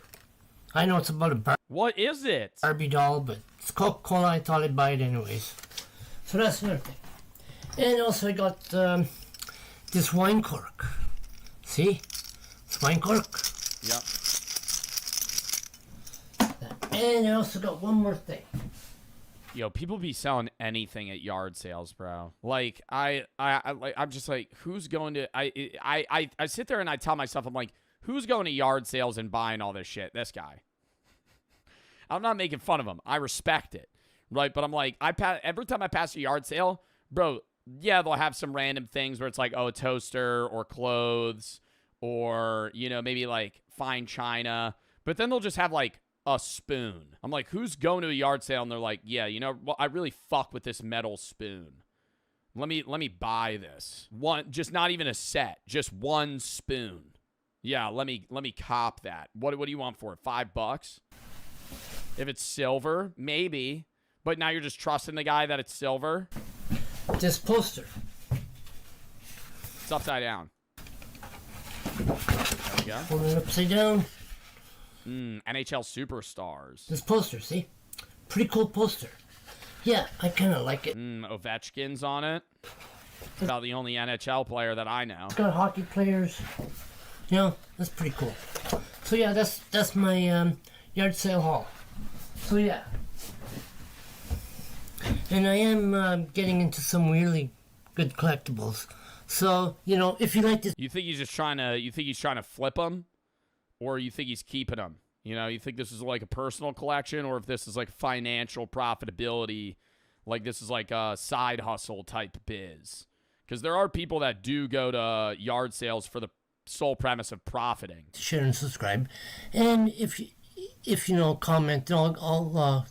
I know it's about a What is it? Barbie doll, but it's Coca-Cola. I thought I'd buy it anyways. So that's another thing. And also I got this wine cork. See? It's wine cork. Yep. And I also got one more thing. Yo, people be selling anything at yard sales, bro. Like, I'm just like, who's going to? I sit there and I tell myself, I'm like, who's going to yard sales and buying all this shit? This guy. I'm not making fun of him. I respect it, right? But I'm like, every time I pass a yard sale, bro. Yeah, they'll have some random things where it's like, oh, a toaster or clothes or, you know, maybe like fine china. But then they'll just have like a spoon. I'm like, who's going to a yard sale? And they're like, yeah, you know, well, I really fuck with this metal spoon. Let me buy this. One, just not even a set, just one spoon. Yeah, let me cop that. What do you want for it? $5? If it's silver, maybe. But now you're just trusting the guy that it's silver. This poster. It's upside down. There we go. Hold it upside down. NHL Superstars. This poster, see? Pretty cool poster. Yeah, I kind of like it. Ovechkin's on it. It's about the only NHL player that I know. It's got hockey players. You know, that's pretty cool. So yeah, that's my yard sale haul. So yeah. And I am getting into some really good collectibles. So, you know, if you like this... You think he's just trying to flip them? Or you think he's keeping them? You know, you think this is like a personal collection, or if this is like financial profitability, like this is like a side hustle type biz? Because there are people that do go to yard sales for the sole premise of profiting. Share and subscribe. And if you know, comment, I'll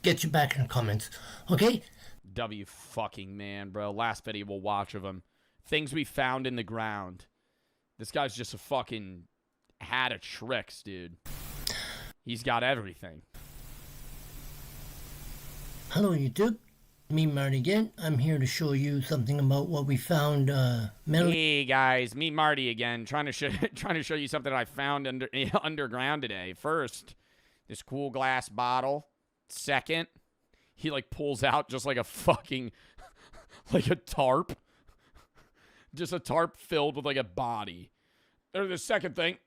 get you back in the comments. Okay? W fucking man, bro. Last video we'll watch of him. Things we found in the ground. This guy's just a fucking hat of tricks, dude. He's got everything. Hello, YouTube. Me, Marty again. I'm here to show you something about what we found. Hey guys, me Marty again. Trying to show you something I found underground today. First, this cool glass bottle. Second, he like pulls out just like a fucking like a tarp. Just a tarp filled with like a body. There's the second thing.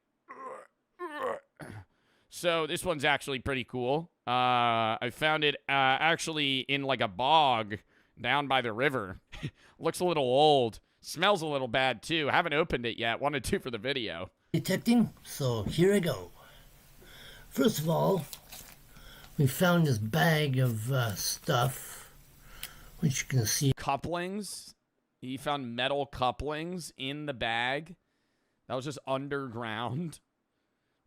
So this one's actually pretty cool. I found it actually in like a bog down by the river. Looks a little old. Smells a little bad too. Haven't opened it yet. Wanted to for the video. Detecting. So here I go. First of all, we found this bag of stuff, which you can see. Couplings. He found metal couplings in the bag. That was just underground.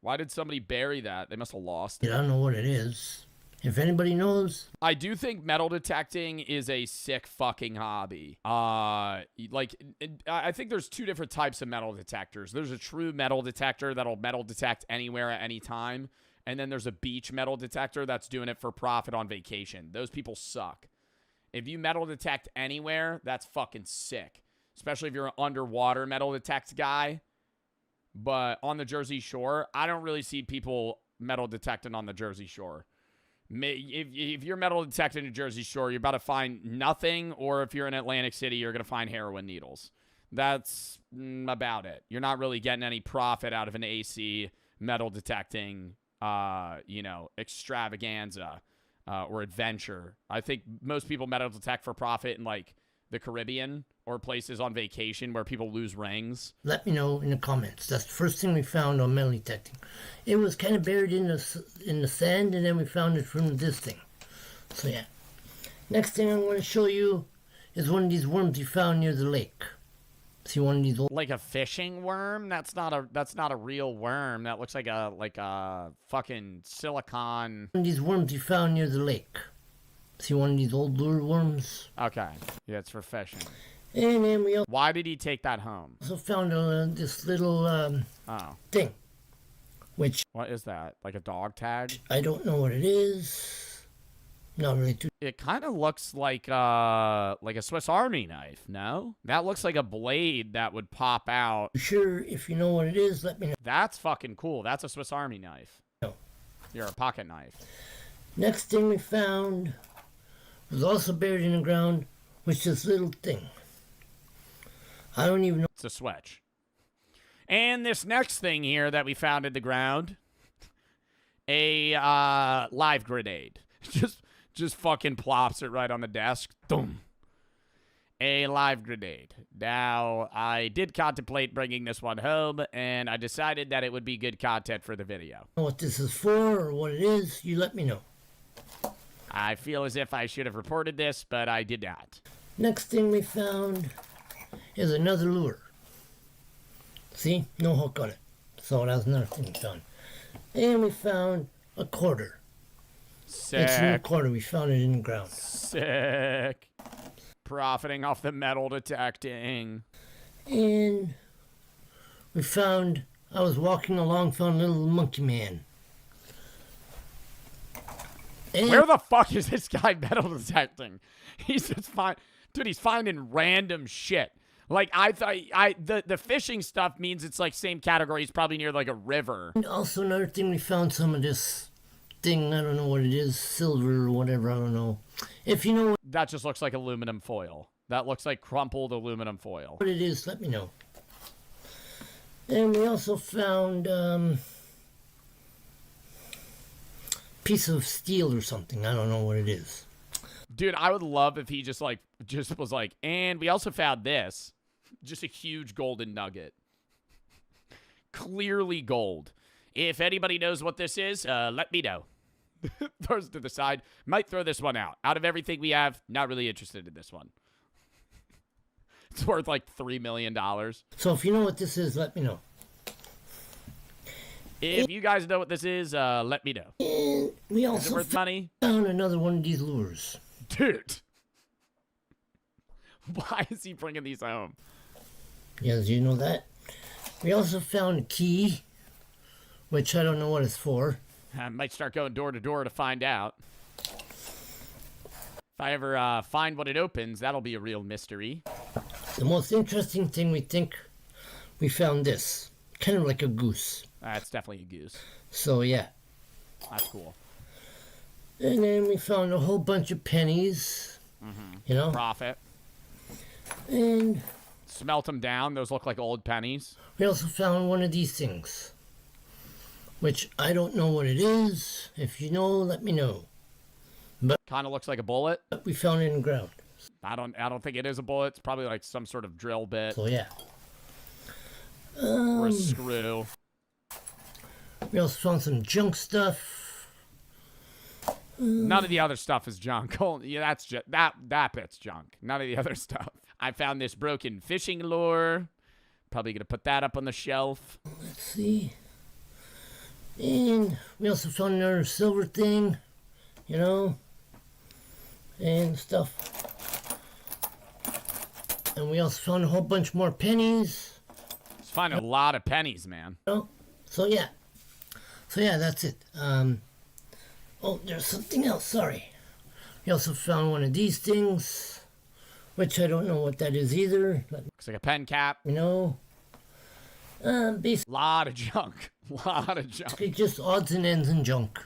Why did somebody bury that? They must have lost it. I don't know what it is. If anybody knows. I do think metal detecting is a sick fucking hobby. I think there's two different types of metal detectors. There's a true metal detector that'll metal detect anywhere at any time. And then there's a beach metal detector that's doing it for profit on vacation. Those people suck. If you metal detect anywhere, that's fucking sick. Especially if you're an underwater metal detect guy. But on the Jersey Shore, I don't really see people metal detecting on the Jersey Shore. If you're metal detecting in Jersey Shore, you're about to find nothing. Or if you're in Atlantic City, you're going to find heroin needles. That's about it. You're not really getting any profit out of an AC metal detecting, extravaganza or adventure. I think most people metal detect for profit in like the Caribbean or places on vacation where people lose rings. Let me know in the comments. That's the first thing we found on metal detecting. It was kind of buried in the sand, and then we found it from this thing. So yeah. Next thing I'm going to show you is one of these worms we found near the lake. See one of these old... Like a fishing worm? That's not a real worm. That looks like a fucking silicon. One of these worms we found near the lake. See one of these old lure worms? Okay. Yeah, it's for fishing. And then we also... Why did he take that home? Also found this little thing. Which... What is that? Like a dog tag? I don't know what it is. Not really too... It kind of looks like a Swiss Army knife, no? That looks like a blade that would pop out. Sure, if you know what it is, let me know. That's fucking cool. That's a Swiss Army knife. No. You're a pocket knife. Next thing we found was also buried in the ground, which is this little thing. I don't even know. It's a switch. And this next thing here that we found in the ground, a live grenade. Just fucking plops it right on the desk. Boom. A live grenade. Now, I did contemplate bringing this one home, and I decided that it would be good content for the video. What this is for or what it is, you let me know. I feel as if I should have reported this, but I did not. Next thing we found is another lure. See? No hook on it. So that was another thing we found. And we found a quarter. Sick. It's a new quarter. We found it in the ground. Sick. Profiting off the metal detecting. And we found, I was walking along, found a little monkey man. And Where the fuck is this guy metal detecting? He's just dude, he's finding random shit. Like, I thought, the fishing stuff means it's like same category. He's probably near like a river. also another thing, we found some of this thing, I don't know what it is, silver or whatever, I don't know. If you know That just looks like aluminum foil. That looks like crumpled aluminum foil. what it is, let me know. And we also found piece of steel or something, I don't know what it is. Dude, I would love if he just was like, and we also found this. Just a huge golden nugget. Clearly gold. If anybody knows what this is, let me know. Throws to the side. Might throw this one out. Out of everything we have, not really interested in this one. It's worth like $3 million. So if you know what this is, let me know. If you guys know what this is, let me know. And we Is it also worth money? found another one of these lures. Dude. Why is he bringing these home? Yes, you know that. We also found a key, which I don't know what it's for. I might start going door to door to find out. If I ever find what it opens, that'll be a real mystery. The most interesting thing we think, we found this. Kind of like a goose. That's definitely a goose. So yeah. That's cool. And then we found a whole bunch of pennies. You know? Profit. And Smelt them down. Those look like old pennies. we also found one of these things. Which I don't know what it is. If you know, let me know. Kind of looks like a bullet. But we found it in the ground. I don't think it is a bullet. It's probably like some sort of drill bit So yeah. or a screw. We also found some junk stuff. None of the other stuff is junk. Yeah, that's just that bit's junk. None of the other stuff. I found this broken fishing lure. Probably gonna put that up on the shelf. Let's see. And we also found another silver thing, you know, and stuff. And we also found a whole bunch more pennies. Just find a lot of pennies, man. You know? So yeah, that's it. Oh, there's something else. Sorry. We also found one of these things, which I don't know what that is either. Looks like a pen cap. You know, basically Lot of junk. Lot of junk. just odds and ends and junk.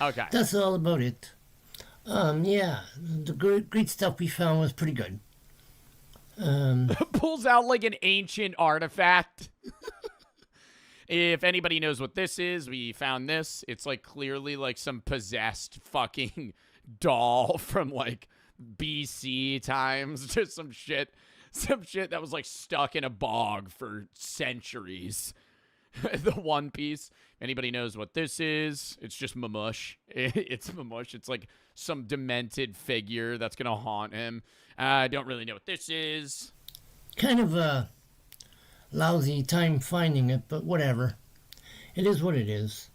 Okay. That's all about it. Yeah, the great stuff we found was pretty good. Pulls out like an ancient artifact. If anybody knows what this is, we found this. It's like clearly like some possessed fucking doll from like BC times. Just some shit that was like stuck in a bog for centuries. The One Piece. Anybody knows what this is? It's just Mamush. It's Mamush. It's like some demented figure that's gonna haunt him. I don't really know what this is. Kind of a lousy time finding it, but whatever. It is what it is.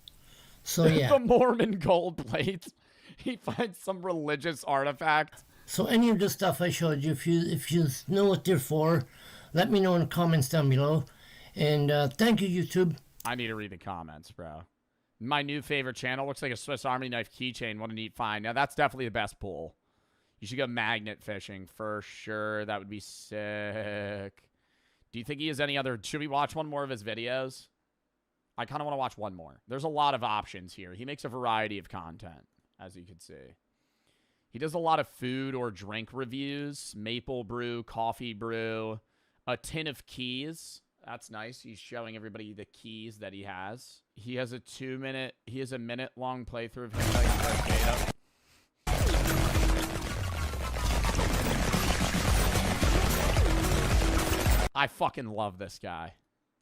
So yeah. The Mormon gold plate. He finds some religious artifact. So any of the stuff I showed you, if you know what they're for, let me know in the comments down below. And thank you, YouTube. I need to read the comments, bro. My new favorite channel looks like a Swiss Army knife keychain. What a neat find. Now, that's definitely the best pull. You should go magnet fishing for sure. That would be sick. Do you think he has any other... Should we watch one more of his videos? I kind of want to watch one more. There's a lot of options here. He makes a variety of content, as you can see. He does a lot of food or drink reviews. Maple brew, coffee brew. A tin of keys. That's nice. He's showing everybody the keys that he has. He has a 2-minute. He has a minute-long playthrough of him playing Arcade. I fucking love this guy.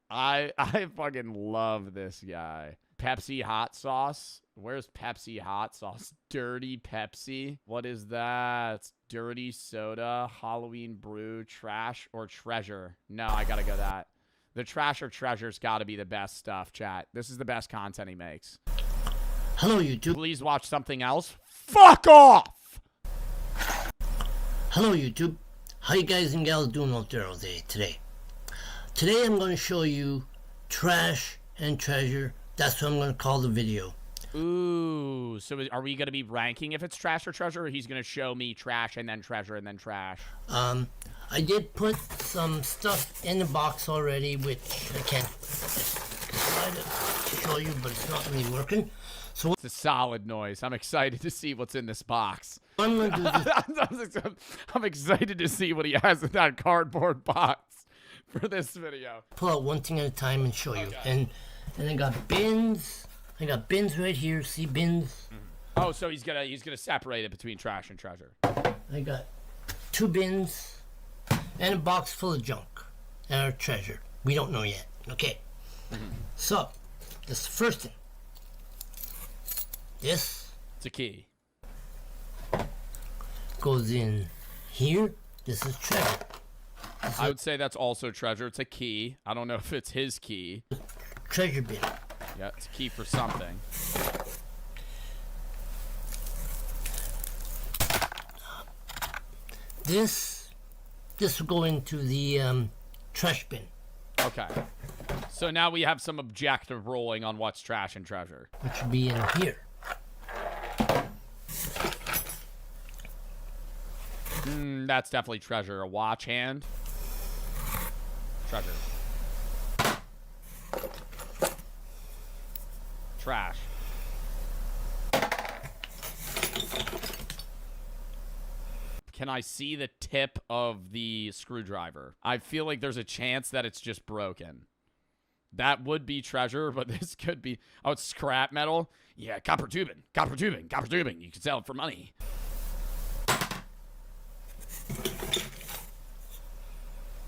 I fucking love this guy. Pepsi hot sauce. Where's Pepsi hot sauce? Dirty Pepsi. What is that? Dirty soda, Halloween brew, trash, or treasure? No, I gotta go that. The trash or treasure's gotta be the best stuff, chat. This is the best content he makes. Hello, YouTube. Please watch something else. Fuck off! Hello, YouTube. How you guys and gals doing out there all day today? Today I'm going to show you trash and treasure. That's what I'm going to call the video. Ooh, so are we going to be ranking if it's trash or treasure, or he's going to show me trash and then treasure and then trash? I did put some stuff in the box already, which I can't try to show you, but it's not really working. So It's a solid noise. I'm excited to see what's in this box. what I'm going to do is I'm excited to see what he has in that cardboard box for this video. pull out one thing at a time and show you. Okay. And I got bins. I got bins right here. See bins? Oh, so he's gonna separate it between trash and treasure. I got 2 bins and a box full of junk and our treasure. We don't know yet. Okay. So, this is the first thing. This It's a key. goes in here. This is treasure. I would say that's also treasure. It's a key. I don't know if it's his key. Treasure bin. Yeah, it's a key for something. This will go into the trash bin, Okay. So now we have some objective ruling on what's trash and treasure. which will be in here. That's definitely treasure. A watch hand. Treasure. Trash. Can I see the tip of the screwdriver? I feel like there's a chance that it's just broken. That would be treasure, but this could be... Oh, it's scrap metal? Yeah, copper tubing. Copper tubing. Copper tubing. You can sell it for money.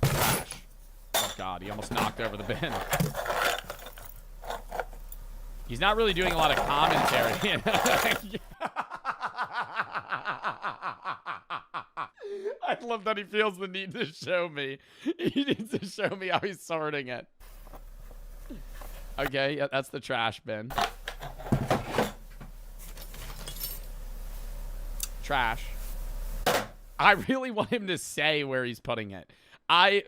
Trash. Oh, God. He almost knocked over the bin. He's not really doing a lot of commentary. I love that he feels the need to show me. He needs to show me how he's sorting it. Okay, yeah, that's the trash bin. Trash. I really want him to say where he's putting it.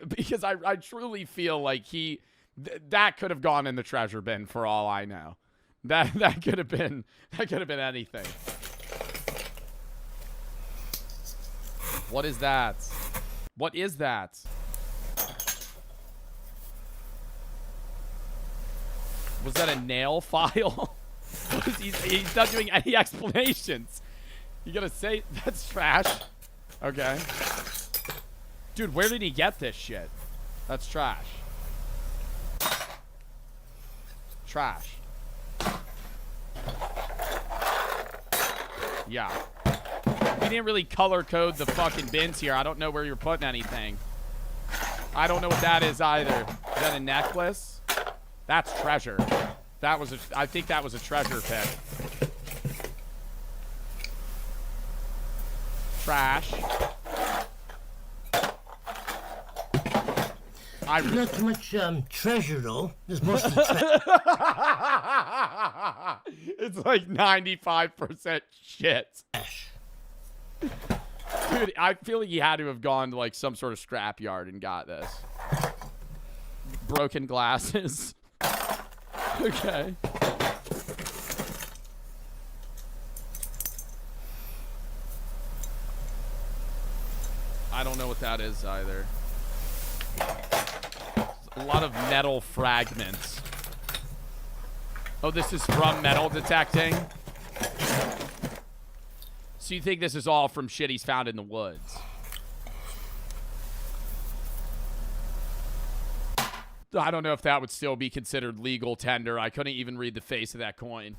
Because I truly feel like that could have gone in the treasure bin for all I know. That could have been anything. What is that? What is that? Was that a nail file? He's not doing any explanations. You gotta say that's trash. Okay. Dude, where did he get this shit? That's trash. Trash. Yeah. We didn't really color code the fucking bins here. I don't know where you're putting anything. I don't know what that is either. Is that a necklace? That's treasure. I think that was a treasure pick. Trash. Not too much treasure though. There's mostly trash. It's like 95% shit. Dude, I feel like he had to have gone to like some sort of scrap yard and got this. Broken glasses. Okay. I don't know what that is either. A lot of metal fragments. Oh, this is from metal detecting? So you think this is all from shit he's found in the woods? I don't know if that would still be considered legal tender. I couldn't even read the face of that coin.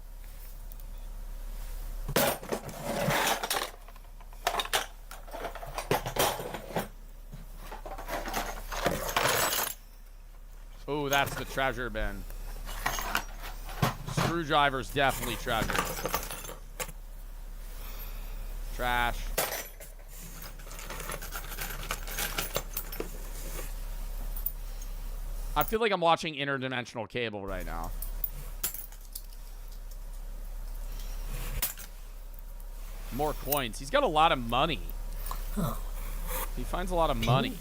Oh, that's the treasure bin. Screwdriver's definitely treasure. Trash. I feel like I'm watching interdimensional cable right now. More coins. He's got a lot of money. Huh. He finds a lot of money.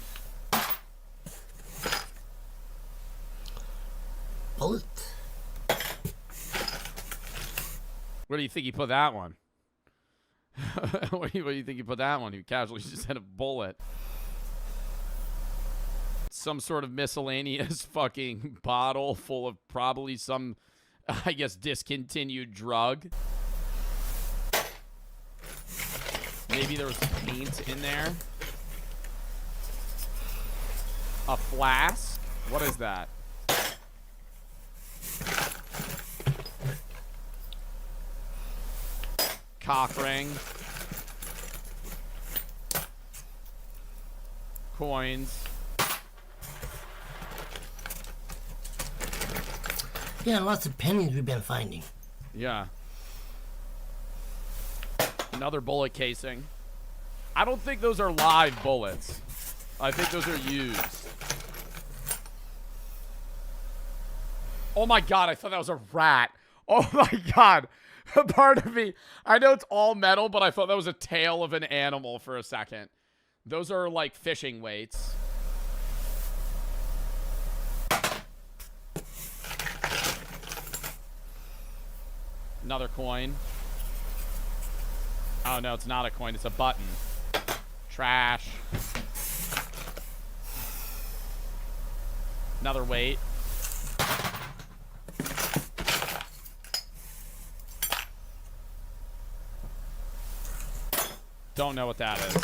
Bullet. Where do you think he put that one? Where do you think he put that one? He casually just had a bullet. Some sort of miscellaneous fucking bottle full of probably some, I guess, discontinued drug. Maybe there was paint in there. A flask? What is that? Cock ring. Coins. Yeah, lots of pennies we've been finding. Yeah. Another bullet casing. I don't think those are live bullets. I think those are used. Oh my god, I thought that was a rat. Oh my god. Part of me, I know it's all metal, but I thought that was a tail of an animal for a second. Those are like fishing weights. Another coin. Oh no, it's not a coin, it's a button. Trash. Another weight. Don't know what that is.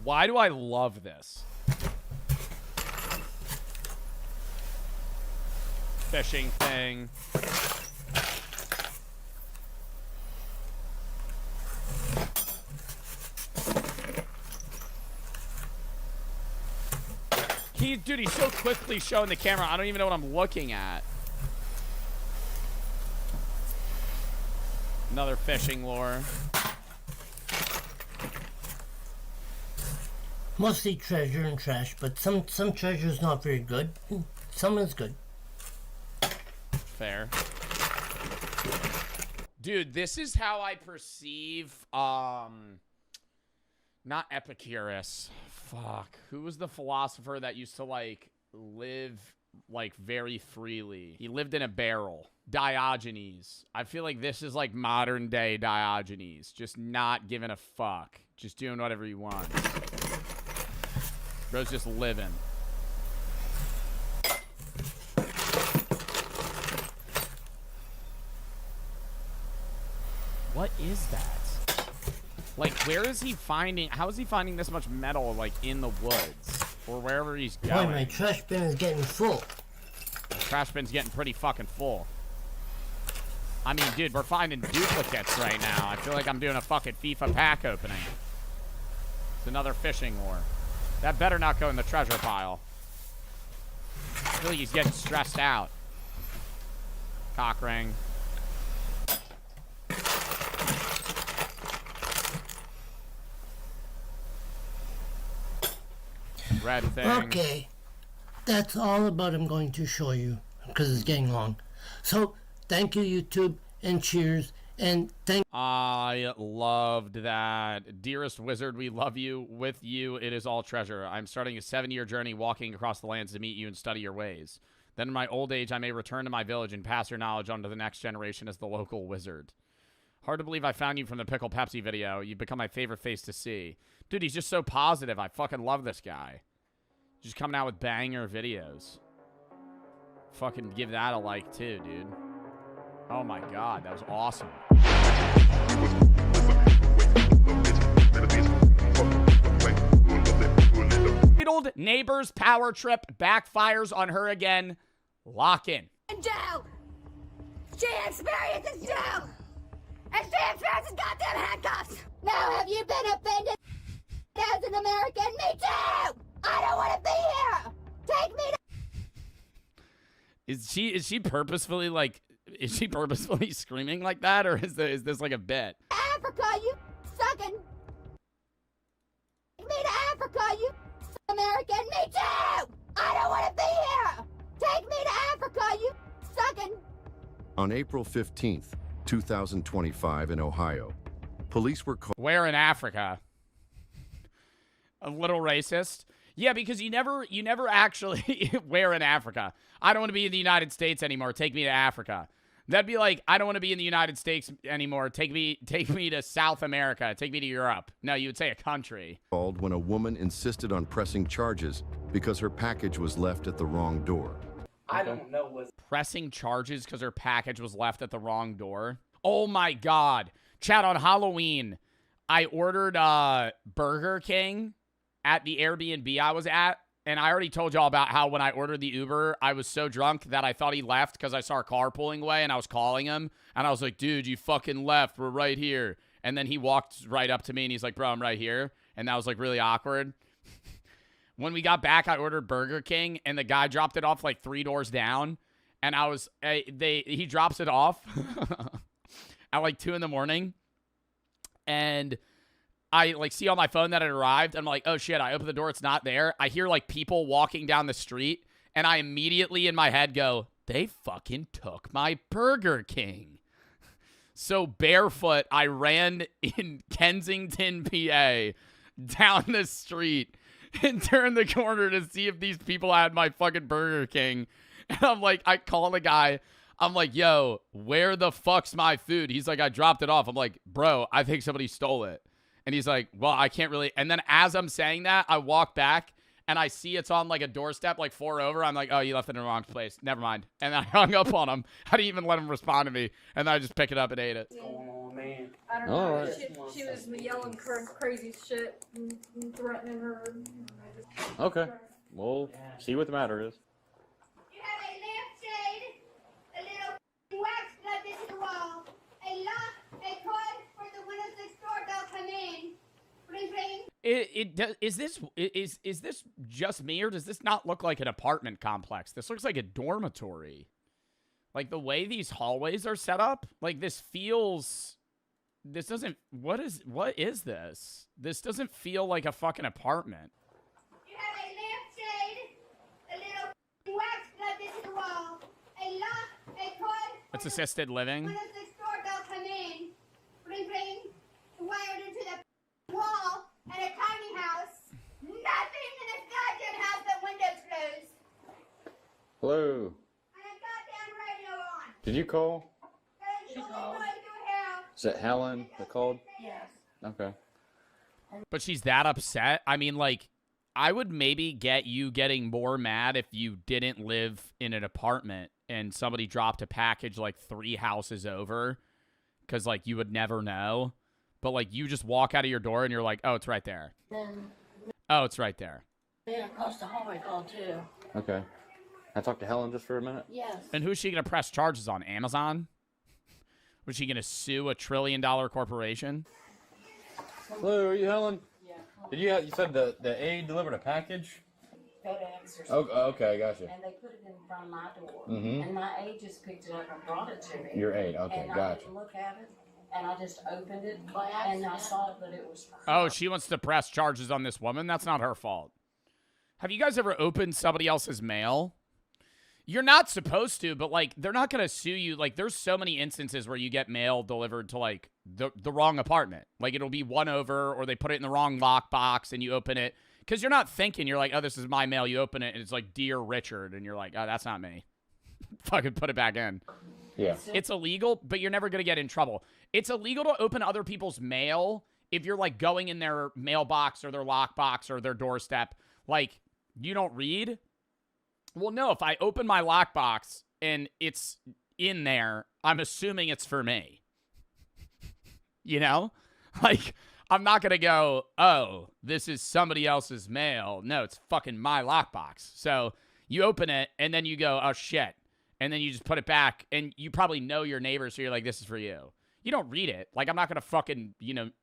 Why do I love this? Fishing thing. Dude, he's so quickly showing the camera, I don't even know what I'm looking at. Another fishing lure. Mostly treasure and trash, but some treasure is not very good. Some is good. Fair. Dude, this is how I perceive, not Epicurus. Fuck. Who was the philosopher that used to, like, live, like, very freely? He lived in a barrel. Diogenes. I feel like this is, like, modern-day Diogenes. Just not giving a fuck. Just doing whatever he wants. Bro's just living. What is that? Like, where is he finding... How is he finding this much metal, like, in the woods? Or wherever he's going? Boy, my trash bin is getting full. The trash bin's getting pretty fucking full. I mean, dude, we're finding duplicates right now. I feel like I'm doing a fucking FIFA pack opening. It's another fishing lure. That better not go in the treasure pile. I feel like he's getting stressed out. Cock ring. Red thing. Okay. That's all about I'm going to show you, because it's getting long. So, thank you, YouTube, and cheers, and thank... I loved that. Dearest wizard, we love you. With you, it is all treasure. I'm starting a 7-year journey walking across the lands to meet you and study your ways. Then in my old age, I may return to my village and pass your knowledge on to the next generation as the local wizard. Hard to believe I found you from the Pickle Pepsi video. You've become my favorite face to see. Dude, he's just so positive. I fucking love this guy. Just coming out with banger videos. Fucking give that a like too, dude. Oh my god, that was awesome. neighbor's power trip backfires on her again. Lock in. Jail. She experiences jail. And she experiences goddamn handcuffs. Now have you been offended as an American? Me too. I don't want to be here. Take me to Is she purposefully like, is she purposefully screaming like that, or is this like a bit? Africa, you sucking. Take me to Africa, you American. Me too. I don't want to be here. Take me to Africa, you sucking. On April 15th, 2025 in Ohio, police were called. Where in Africa? A little racist. Yeah, because you never actually where in Africa. I don't want to be in the United States anymore. Take me to Africa. That'd be like, I don't want to be in the United States anymore. Take me to South America. Take me to Europe. No, you would say a country. Called when a woman insisted on pressing charges because her package was left at the wrong door. I don't know what's Pressing charges because her package was left at the wrong door. Oh my God. Chat, on Halloween, I ordered Burger King at the Airbnb I was at. And I already told y'all about how when I ordered the Uber, I was so drunk that I thought he left because I saw a car pulling away and I was calling him. And I was like, dude, you fucking left. We're right here. And then he walked right up to me and he's like, bro, I'm right here. And that was like really awkward. When we got back, I ordered Burger King and the guy dropped it off like 3 doors down. And I was, he drops it off at like 2 in the morning. And I like see on my phone that it arrived. I'm like, oh shit, I open the door, it's not there. I hear like people walking down the street, and I immediately in my head go, they fucking took my Burger King. So barefoot, I ran in Kensington, PA, down the street and turned the corner to see if these people had my fucking Burger King. And I'm like, I call the guy. I'm like, yo, where the fuck's my food? He's like, I dropped it off. I'm like, bro, I think somebody stole it. And he's like, well, I can't really. And then as I'm saying that, I walk back and I see it's on like a doorstep, like 4 over. I'm like, oh, you left it in the wrong place. Never mind. And then I hung up on him. I didn't even let him respond to me. And then I just pick it up and ate it. going on, man. I don't know. All right. She was yelling crazy shit and threatening her. Okay. We'll see what the matter is. You have a lampshade, a little wax plugged into the wall, a lock, a cord for the windows next door don't come in. Ring, ring. Is this just me, or does this not look like an apartment complex? This looks like a dormitory. Like the way these hallways are set up, like this doesn't, what is this? This doesn't feel like a fucking apartment. You have a lampshade, a little wax plugged into the wall, a lock, a cord. It's assisted living. Windows next door don't come in. Ring, ring. Wired into the wall at a tiny house. Nothing in this goddamn house but windows closed. Hello. And a goddamn radio on. Did you call? That's the only way through hell. Is that Helen that called? Yes. Okay. But she's that upset. I mean, like, I would maybe get you getting more mad if you didn't live in an apartment and somebody dropped a package like 3 houses over, because, like, you would never know. But, like, you just walk out of your door and you're like, oh, it's right there. Then, Oh, it's right there. then across the hallway called too. Okay. I talked to Helen just for a minute. Yes. And who's she going to press charges on? Amazon? Was she going to sue a $1 trillion corporation? Hello, are you Helen? Yeah. Did you said the aide delivered a package? FedEx or Oh, something. okay, I got you. And they put it in front of my door. Mhm. And my aide just picked it up and brought it to me. Your aide, okay, and I got didn't you. look at it. And I just opened it and I saw that it was. Oh, she wants to press charges on this woman? That's not her fault. Have you guys ever opened somebody else's mail? You're not supposed to, but, like, they're not going to sue you. Like, there's so many instances where you get mail delivered to, like, the wrong apartment. Like, it'll be 1 over, or they put it in the wrong lockbox, and you open it. Because you're not thinking, you're like, oh, this is my mail. You open it, and it's like, Dear Richard, and you're like, oh, that's not me. Fucking put it back in. Yeah. It's illegal, but you're never going to get in trouble. It's illegal to open other people's mail if you're, like, going in their mailbox or their lockbox or their doorstep. Like, you don't read. Well, no, if I open my lockbox and it's in there, I'm assuming it's for me. You know? Like, I'm not going to go, oh, this is somebody else's mail. No, it's fucking my lockbox. So you open it, and then you go, oh, shit. And then you just put it back, and you probably know your neighbors, so you're like, this is for you. You don't read it. Like, I'm not going to fucking,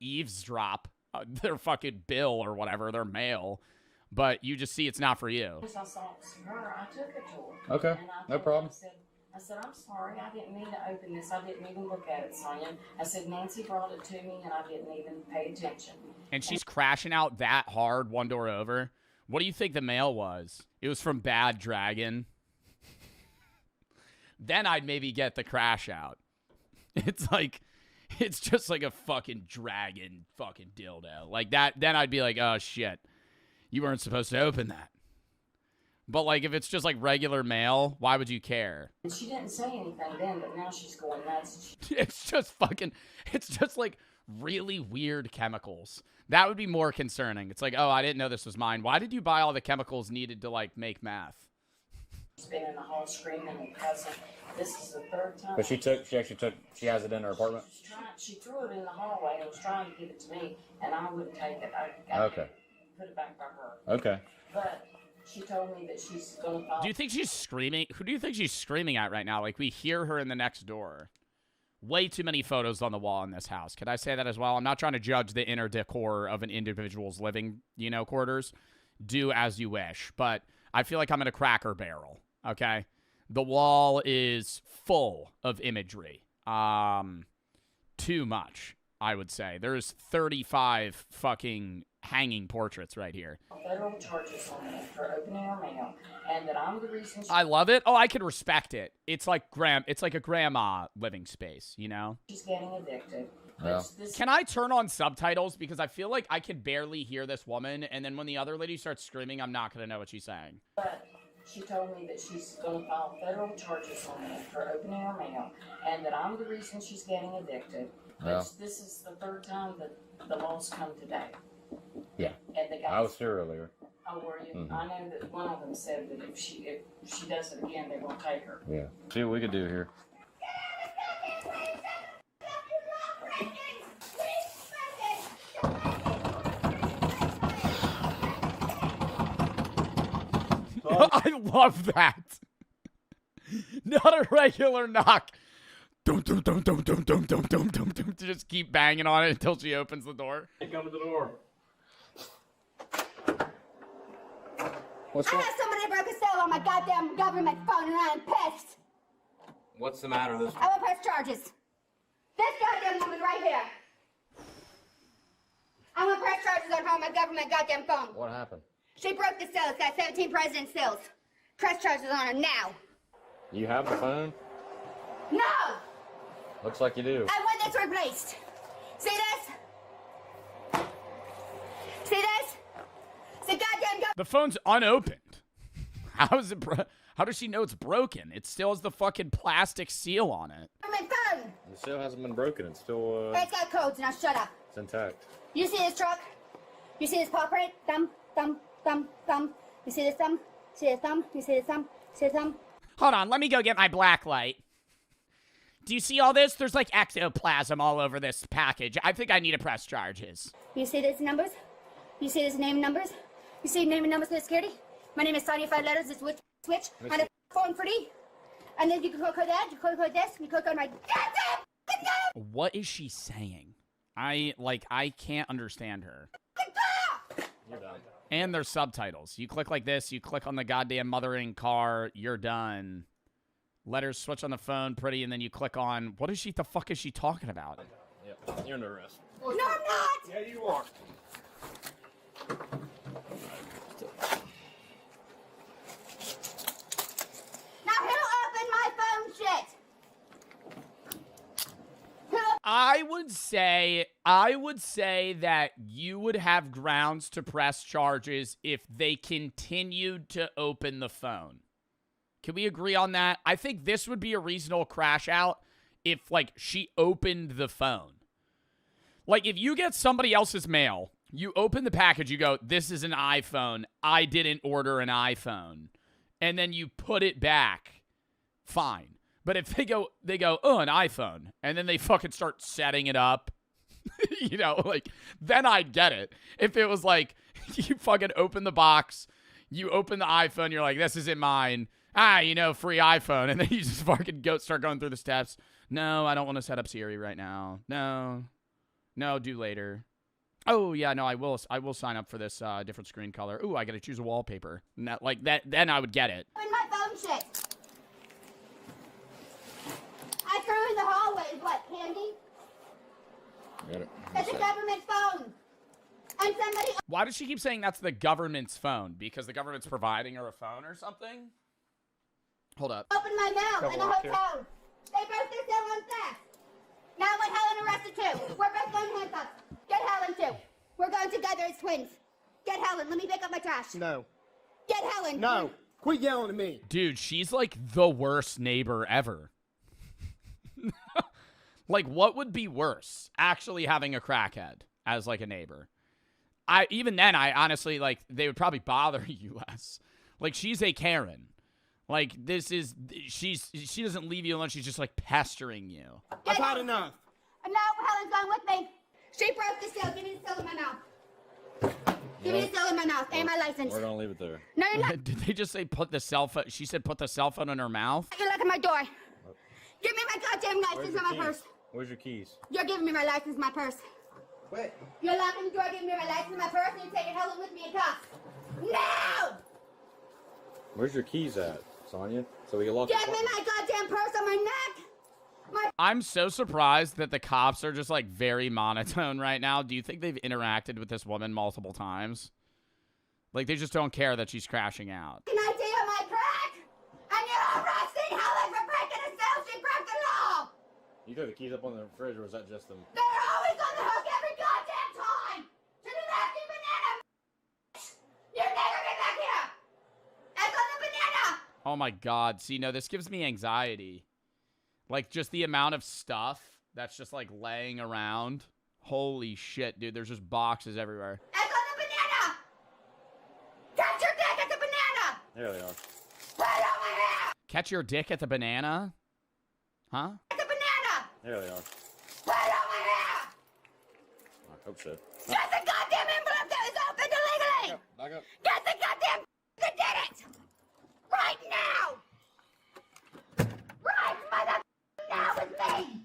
eavesdrop their fucking bill or whatever, their mail. But you just see it's not for you. I saw her, I took it to her. Okay, And I no told her, problem. I said, I'm sorry, I didn't mean to open this. I didn't even look at it, Sonia. I said, Nancy brought it to me, and I didn't even pay attention. And she's crashing out that hard, one door over. What do you think the mail was? It was from Bad Dragon. Then I'd maybe get the crash out. It's just like a fucking dragon fucking dildo. Like that, then I'd be like, oh shit, you weren't supposed to open that. But like if it's just like regular mail, why would you care? And she didn't say anything then, but now she's going nuts. It's just like really weird chemicals. That would be more concerning. It's like, oh, I didn't know this was mine. Why did you buy all the chemicals needed to like make meth? She's been in the hall screaming and cussing. This is the third time. But she has it in her apartment? She threw it in the hallway and was trying to give it to me, and I wouldn't take it. I Okay. put it back by her. Okay. But she told me that she's going to follow. Do you think she's screaming? Who do you think she's screaming at right now? Like we hear her in the next door. Way too many photos on the wall in this house. Could I say that as well? I'm not trying to judge the inner decor of an individual's living, quarters. Do as you wish. But I feel like I'm in a Cracker Barrel. Okay? The wall is full of imagery. Too much, I would say. There's 35 fucking hanging portraits right here. Federal charges on me for opening her mail, and that I'm the reason. I love it. Oh, I can respect it. It's like a grandma living space, She's getting addicted. Yeah. Can I turn on subtitles? Because I feel like I can barely hear this woman, and then when the other lady starts screaming, I'm not going to know what she's saying. But she told me that she's going to file federal charges on me for opening her mail, and that I'm the reason she's getting addicted. Yeah. This is the third time that the law's come today. Yeah. And the guys, I was here earlier. Oh, were you? Mhm. I know that one of them said that if she does it again, they're going to take her. Yeah. See what we could do here. I love that. Not a regular knock. Dum, dum, dum, dum, dum, dum, dum, dum, dum, dum, to just keep banging on it until she opens the door. Hey, come to the door. What's I wrong? know somebody broke a cell on my goddamn government phone and I'm pissed. What's the matter this I will press charges. This goddamn woman right here. I will press charges on her on my government goddamn phone. What happened? She broke the cell. It's got 17 president seals. Press charges on her now. You have the phone? No! Looks like you do. I want this replaced. See this? See this? It's a goddamn The phone's unopened. How does she know it's broken? It still has the fucking plastic seal on it. government phone. It still hasn't been broken. It's still It's got codes. Now shut up. it's intact. You see this truck? You see this paw print? Thumb, thumb, thumb, thumb. You see this thumb? See this thumb? You see this thumb? See this thumb? Hold on, let me go get my black light. Do you see all this? There's like ectoplasm all over this package. I think I need to press charges. You see these numbers? You see this name and numbers? You see name and numbers for the security? My name is Sonia, 5 letters. It's switch on a phone for D. And then you can click on that, you click on this, you click on my goddamn name. What is she saying? I can't understand her. You're done. And there's subtitles. You click like this, you click on the goddamn mothering car, you're done. Letters switch on the phone, pretty, and then you click on, the fuck is she talking about? Yep. You're under arrest. No, I'm not. Yeah, you are. Now who opened my phone shit? I would say that you would have grounds to press charges if they continued to open the phone. Can we agree on that? I think this would be a reasonable crash out if, like, she opened the phone. Like, if you get somebody else's mail, you open the package, you go, this is an iPhone. I didn't order an iPhone. And then you put it back. Fine. But if they go, oh, an iPhone. And then they fucking start setting it up. You know, like, then I'd get it. If it was like, you fucking open the box, you open the iPhone, you're like, this isn't mine. You know, free iPhone. And then you just fucking start going through the steps. No, I don't want to set up Siri right now. No, do later. Oh, yeah, no, I will sign up for this different screen color. Ooh, I got to choose a wallpaper. Like that, then I would get it. In my phone shit. I threw in the hallway. What, candy? Got it. That's a government phone. And somebody. Why does she keep saying that's the government's phone? Because the government's providing her a phone or something? Hold up. Opened my mail in a hotel. They broke their cell on theft. Now I want Helen arrested too. We're both going handcuffs. Get Helen too. We're going together as twins. Get Helen. Let me pick up my trash. No. Get Helen. No. Quit yelling at me. Dude, she's like the worst neighbor ever. Like, what would be worse? Actually having a crackhead as like a neighbor. Even then, I honestly, like, they would probably bother you less. Like, she's a Karen. Like, she doesn't leave you alone. She's just like pestering you. I've had enough. No, Helen's going with me. She broke the seal. Give me the seal in my mouth. Give me the seal in my mouth and my license. We're gonna leave it there. No, you're not. Did they just say put the cell phone? She said put the cell phone in her mouth. You're locking my door. Give me my goddamn license and my purse. Where's your keys? You're giving me my license and my purse. Wait. You're locking the door, giving me my license and my purse, and you're taking Helen with me in cuffs. No! Where's your keys at, Sonya? So we can lock Give me my goddamn purse on my neck! I'm so surprised that the cops are just like very monotone right now. Do you think they've interacted with this woman multiple times? Like, they just don't care that she's crashing out. Can I deal my crack? And you're arresting Helen for breaking a cell. She broke the law! You threw the keys up on the fridge, or was that just them? They're always on the hook every goddamn time! To the left, you banana! You'll never get back here! It's on the banana! Oh my God. See, no, this gives me anxiety. Like, just the amount of stuff that's just like laying around. Holy shit, dude. There's just boxes everywhere. It's on the banana! Catch your dick at the banana! There they are. Put it on my hair! Catch your dick at the banana? Huh? At the banana! There they are. Put it on my hair! I hope so. Get the goddamn envelope that was opened illegally! Back up. Get the goddamn that did it! Right now! Right, mother now with me!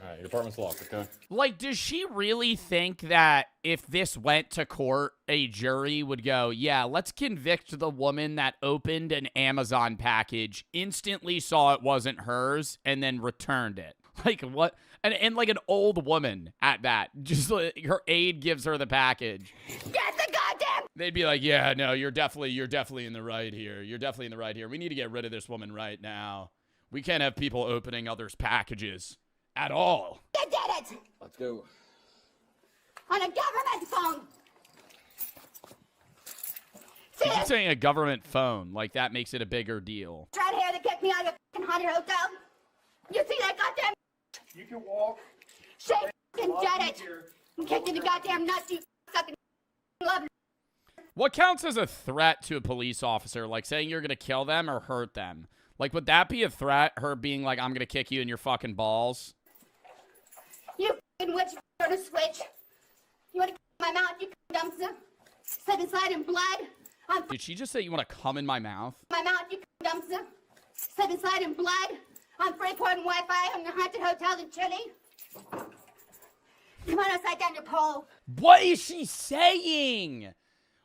Alright, your apartment's locked, okay? Like, does she really think that if this went to court, a jury would go, yeah, let's convict the woman that opened an Amazon package, instantly saw it wasn't hers, and then returned it? Like, what? And like an old woman at that. Just like, her aide gives her the package. Get the goddamn... They'd be like, yeah, no, you're definitely in the right here. You're definitely in the right here. We need to get rid of this woman right now. We can't have people opening others' packages at all. You did it! Let's go. On a government phone! See You keep this saying a government phone, like that makes it a bigger deal. right here that kicked me out of your f***ing haunted hotel? You see that goddamn... You can walk. She f***ing did it! And kicked in the goddamn nuts, you fucking love. What counts as a threat to a police officer? Like saying you're going to kill them or hurt them? Like, would that be a threat? Her being like, I'm going to kick you in your fucking balls? You f***ing witch, on a switch. You want to my mouth, you dumpster? Slip and slide in blood. Did she just say you want to come in my mouth? My mouth, you dumpster. Slip and slide in blood. On Freeport and Wi-Fi on the haunted hotel in Chile. Come on, upside down your pole. What is she saying?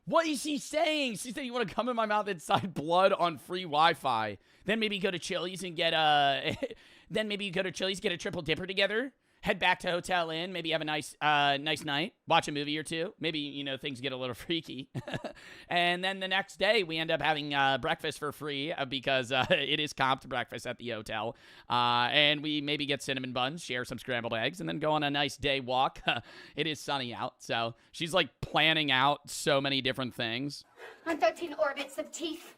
What is she saying? She said you want to come in my mouth inside blood on free Wi-Fi. Then maybe go to Chili's and get a... then maybe you go to Chili's, get a triple dipper together. Head back to Hotel Inn. Maybe have a nice night. Watch a movie or two. Maybe, you know, things get a little freaky. And then the next day, we end up having breakfast for free because it is comped breakfast at the hotel. And we maybe get cinnamon buns, share some scrambled eggs, and then go on a nice day walk. It is sunny out, so she's, like, planning out so many different things. On 13 orbits of teeth.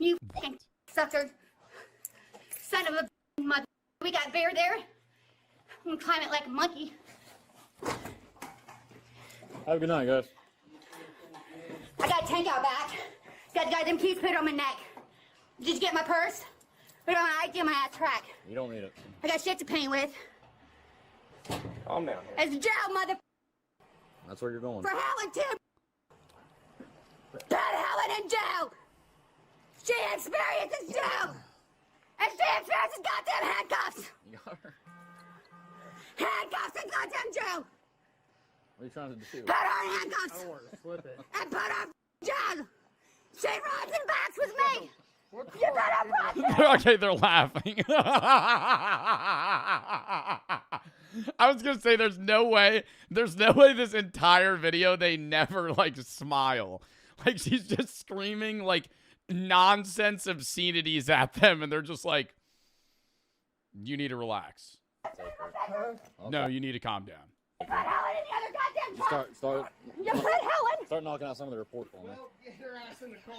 You f***ing sucker. Son of a mother. We got bear there. I'm gonna climb it like a monkey. Have a good night, guys. I got a tank out back. Got the goddamn keys, put it on my neck. Did you get my purse? Put it on my ID on my ass crack. You don't need it. I got shit to paint with. Calm down. It's jail, mother. That's where you're going. For Helen, too. Put Helen in jail. She experiences jail. And she experiences goddamn handcuffs. You got her. Handcuffs in goddamn jail. What are you trying to do? Put her in handcuffs. I don't want to slip it. And put her in jail. She rides and backs with me. You better watch it. Okay, they're laughing. I was gonna say there's no way this entire video they never like smile. Like she's just screaming like nonsense obscenities at them and they're just like, you need to relax. No, you need to calm down. Put Helen in the other goddamn truck. Start You put Helen. start knocking out some of the reports for me. Well, get your ass in the car.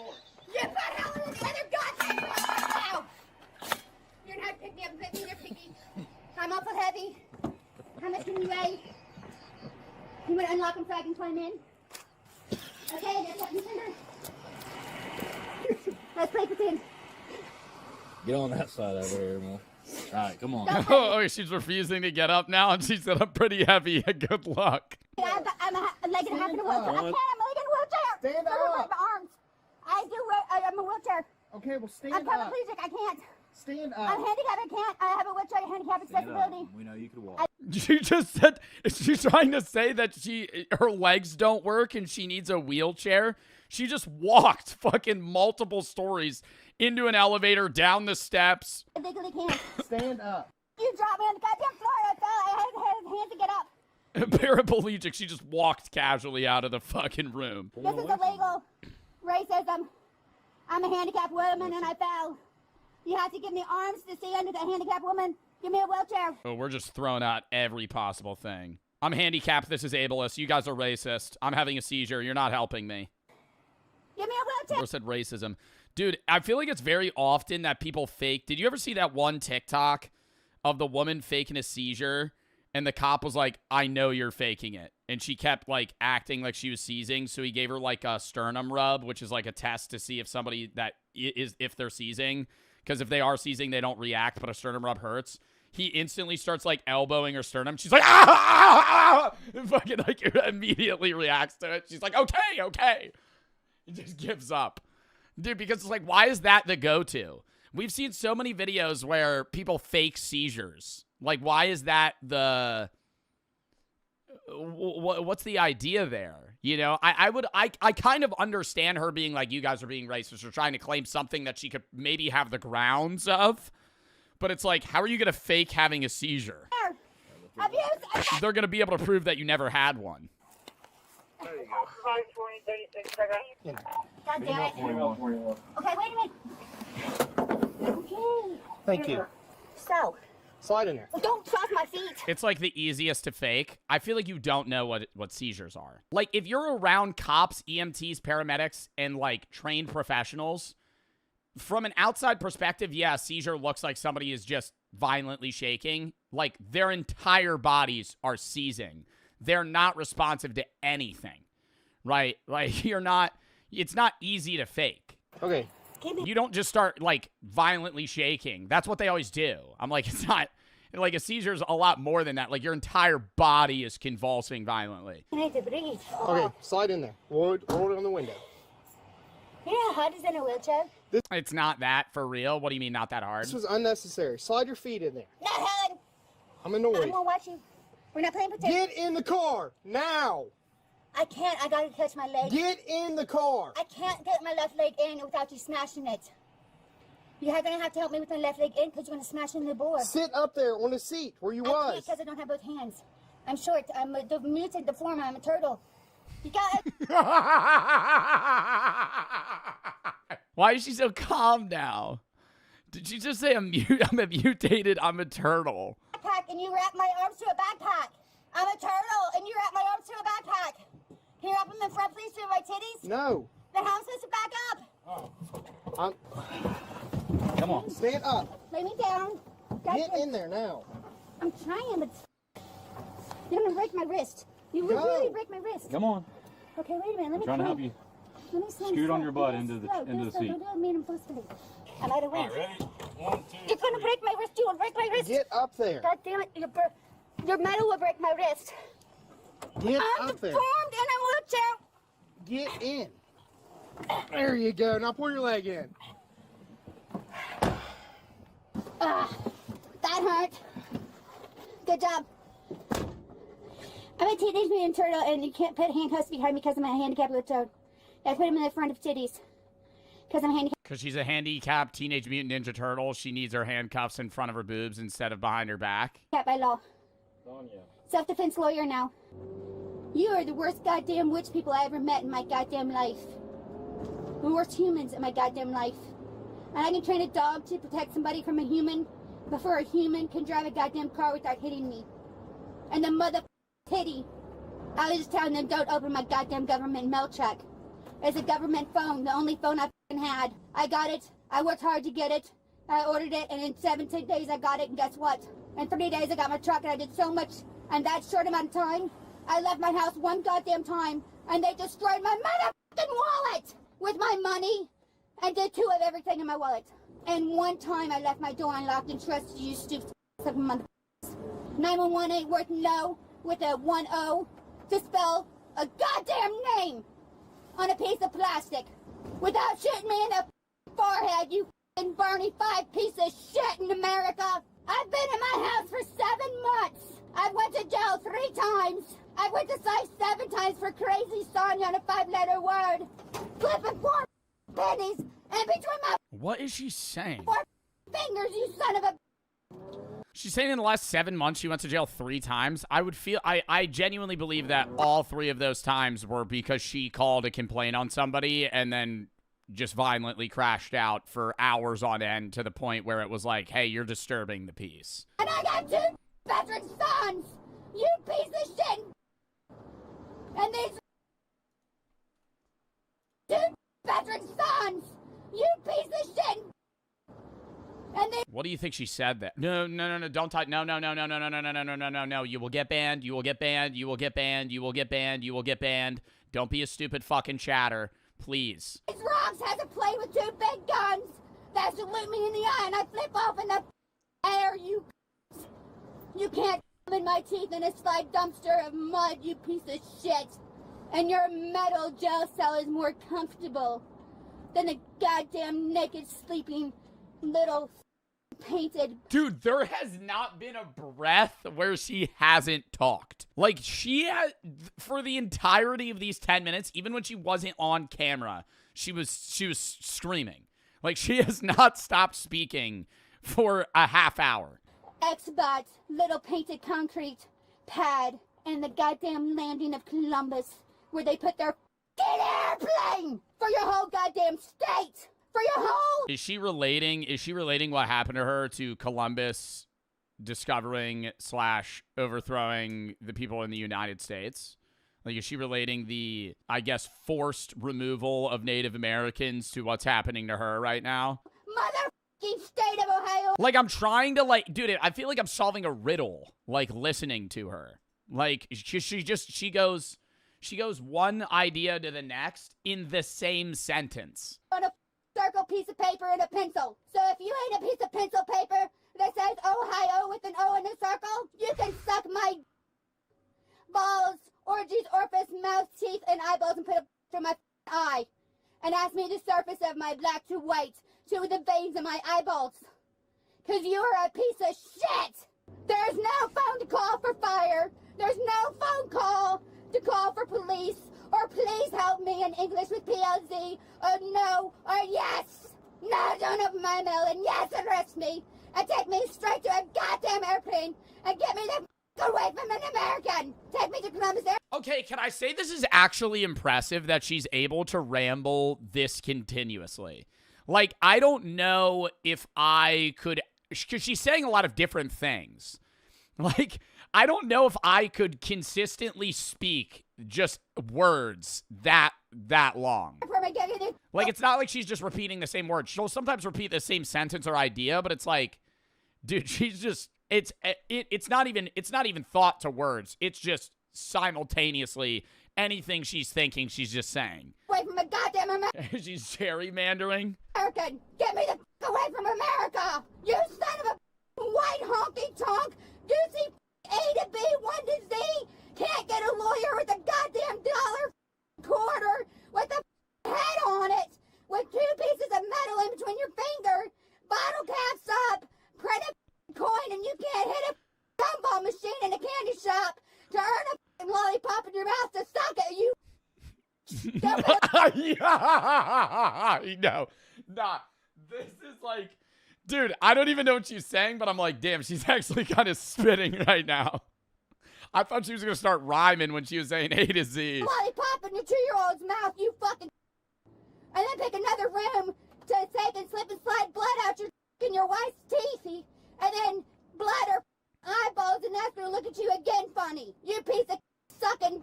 You put Helen in the other goddamn truck now. You're not picking up 50, you're picking. I'm awful heavy. How much can you weigh? You want to unlock them so I can climb in? Okay, that's what you Let's play pretend. Get on that side over here, man. All right, come on. Oh, she's refusing to get up now and she said I'm pretty heavy. Good luck. I'm a leg and a half in a wheelchair. I can't, I'm a leg in a wheelchair. Stand I don't up. have my arms. I do, I'm a wheelchair. Okay, well, stand I'm up. paraplegic, I can't. Stand I'm up. handicapped, I can't. I have a wheelchair, handicap accessibility. We know you could walk. She just said, is she trying to say that her legs don't work and she needs a wheelchair? She just walked fucking multiple stories into an elevator, down the steps. I legally can't. Stand up. You dropped me on the goddamn floor, I fell. I had hands to get up. Paraplegic, she just walked casually out of the fucking room. This is illegal racism. I'm a handicapped woman and I fell. You have to give me arms to see under the handicapped woman. Give me a wheelchair. Oh, we're just throwing out every possible thing. I'm handicapped, this is ableist, you guys are racist. I'm having a seizure, you're not helping me. Give me a wheelchair. Or said racism. Dude, I feel like it's very often that people fake. Did you ever see that one TikTok of the woman faking a seizure? And the cop was like, I know you're faking it. And she kept like acting like she was seizing. So he gave her like a sternum rub, which is like a test to see if somebody that is, if they're seizing. Because if they are seizing, they don't react, but a sternum rub hurts. He instantly starts like elbowing her sternum. She's like, ah! And fucking like immediately reacts to it. She's like, okay. He just gives up. Dude, because it's like, why is that the go-to? We've seen so many videos where people fake seizures. Like, why is that the... What's the idea there? You know, I kind of understand her being like, you guys are being racist or trying to claim something that she could maybe have the grounds of. But it's like, how are you going to fake having a seizure? They're going to be able to prove that you never had one. There you go. 520, 36, God damn it. Okay, wait a minute. Okay. Thank you. So, Slide in there. don't cross my feet. It's like the easiest to fake. I feel like you don't know what seizures are. Like, if you're around cops, EMTs, paramedics, and like trained professionals, from an outside perspective, yeah, seizure looks like somebody is just violently shaking. Like, their entire bodies are seizing. They're not responsive to anything, right? Like, it's not easy to fake. Okay. You don't just start, like, violently shaking. That's what they always do. I'm like, it's not, like, a seizure's a lot more than that. Like, your entire body is convulsing violently. I need to breathe. Okay, slide in there. Roll it on the window. You know how hard is in a wheelchair? It's not that for real. What do you mean not that hard? This was unnecessary. Slide your feet in there. Not Helen. I'm annoyed. I'm gonna watch you. We're not playing pretend. Get in the car now. I can't. I gotta catch my leg. Get in the car. I can't get my left leg in without you smashing it. You're gonna have to help me with my left leg in because you're gonna smash in the board. Sit up there on the seat where you I was. can't because I don't have both hands. I'm short. I'm a mutant deformer. I'm a turtle. You got it. Why is she so calm now? Did she just say I'm a mutated, I'm a turtle? Backpack and you wrap my arms to a backpack. I'm a turtle and you wrap my arms to a backpack. Can you wrap them in front, please, to my titties? No. Then how am I supposed to back up? Come on. Stand up. Lay me down. Get in there now. I'm trying, but you're gonna break my wrist. You would Go. really break my wrist. Come on. Okay, wait a minute. Let me Trying to try. help you. Let me stand Scoot on slow. your butt Do into this the- slow. into Do the this slow. seat. Don't do it mean I'm supposed to be. I might have win. Ready? 1, 2. You're gonna break my wrist. You will break my wrist. Get up there. God damn it. Your metal will break my wrist. Get I'm up there. deformed and I'm wheelchair. Get in. There you go. Now pull your leg in. That hurt. Good job. I'm a Teenage Mutant Turtle, and you can't put handcuffs behind me because I'm a handicapped little toad. I put them in the front of titties because I'm handicapped. Because she's a handicapped Teenage Mutant Ninja Turtle, she needs her handcuffs in front of her boobs instead of behind her back. By law. On you. Self-defense lawyer now. You are the worst goddamn witch people I ever met in my goddamn life. The worst humans in my goddamn life. And I can train a dog to protect somebody from a human before a human can drive a goddamn car without hitting me. And the mother titty. I was just telling them don't open my goddamn government mail check. It's a government phone, the only phone I had. I got it. I worked hard to get it. I ordered it, and in 17 days I got it, and guess what? In 3 days I got my truck, and I did so much in that short amount of time. I left my house one goddamn time, and they destroyed my motherfucking wallet with my money, and did 2 of everything in my wallet. And one time I left my door unlocked and trusted you stupid motherfuckers. 911 ain't worth no with a 1-0 to spell a goddamn name on a piece of plastic without shooting me in the forehead, you f***ing Bernie 5 piece of shit in America. I've been in my house for 7 months. I went to jail 3 times. I went to psych 7 times for crazy Sonya on a 5-letter word. Flipping 4 pennies in between my What is she saying? 4 fingers, you son of a... She's saying in the last 7 months she went to jail 3 times. I genuinely believe that all 3 of those times were because she called a complaint on somebody and then just violently crashed out for hours on end to the point where it was like, hey, you're disturbing the peace. And I got 2 veteran sons, you piece of shit. And these 2 veteran sons, you piece of shit. And they... What do you think she said there? No, don't type. No. You will get banned. You will get banned. You will get banned. You will get banned. You will get banned. Don't be a stupid fucking chatter, please. These rocks has to play with 2 big guns that salute me in the eye, and I flip off in the air, you can't come in my teeth in a slide dumpster of mud, you piece of shit. And your metal jail cell is more comfortable than the goddamn naked sleeping little painted. Dude, there has not been a breath where she hasn't talked. Like, she had, for the entirety of these 10 minutes, even when she wasn't on camera, she was screaming. Like, she has not stopped speaking for a half hour. Xbox, little painted concrete pad, and the goddamn landing of Columbus, where they put their airplane for your whole goddamn state. For your whole... Is she relating what happened to her to Columbus discovering / overthrowing the people in the United States? Like, is she relating the, I guess, forced removal of Native Americans to what's happening to her right now? Motherfucking state of Ohio. Like, I'm trying to, like, dude, I feel like I'm solving a riddle, like, listening to her. Like, she goes one idea to the next in the same sentence. On a circle piece of paper and a pencil. So if you ain't a piece of pencil paper that says Ohio with an O in a circle, you can suck my balls, orgies, orifice, mouth, teeth, and eyeballs and put it through my eye. And ask me the surface of my black to white to the veins of my eyeballs. Cause you're a piece of shit. There's no phone to call for fire. There's no phone call to call for police. Or please help me in English with PLZ, or no, or yes. No, don't open my mail, and yes, arrest me. And take me straight to a goddamn airplane, and get me the f*** away from an American. Take me to Columbus Air. Okay, can I say this is actually impressive that she's able to ramble this continuously? Like, I don't know if I could, because she's saying a lot of different things. Like, I don't know if I could consistently speak just words that long. Like, it's not like she's just repeating the same word. She'll sometimes repeat the same sentence or idea, but it's like, dude, she's just, it's not even thought to words. It's just simultaneously anything she's thinking, she's just saying. Away from a goddamn American. She's gerrymandering. Get me the f*** away from America. You son of a white honky tonk, goosey A to B, 1 to Z. Can't get a lawyer with a goddamn dollar quarter with a head on it, with 2 pieces of metal in between your finger, bottle caps up, print a coin, and you can't hit a gumball machine in a candy shop to earn a lollipop in your mouth to suck it. You no, nah. This is like, dude, I don't even know what she's saying, but I'm like, damn, she's actually kind of spitting right now. I thought she was gonna start rhyming when she was saying A to Z. lollipop in your 2-year-old's mouth, you fucking. And then pick another room to take and slip and slide blood out your wife's teeth, and then blood or eyeballs, and that's gonna look at you again funny. You piece of sucking.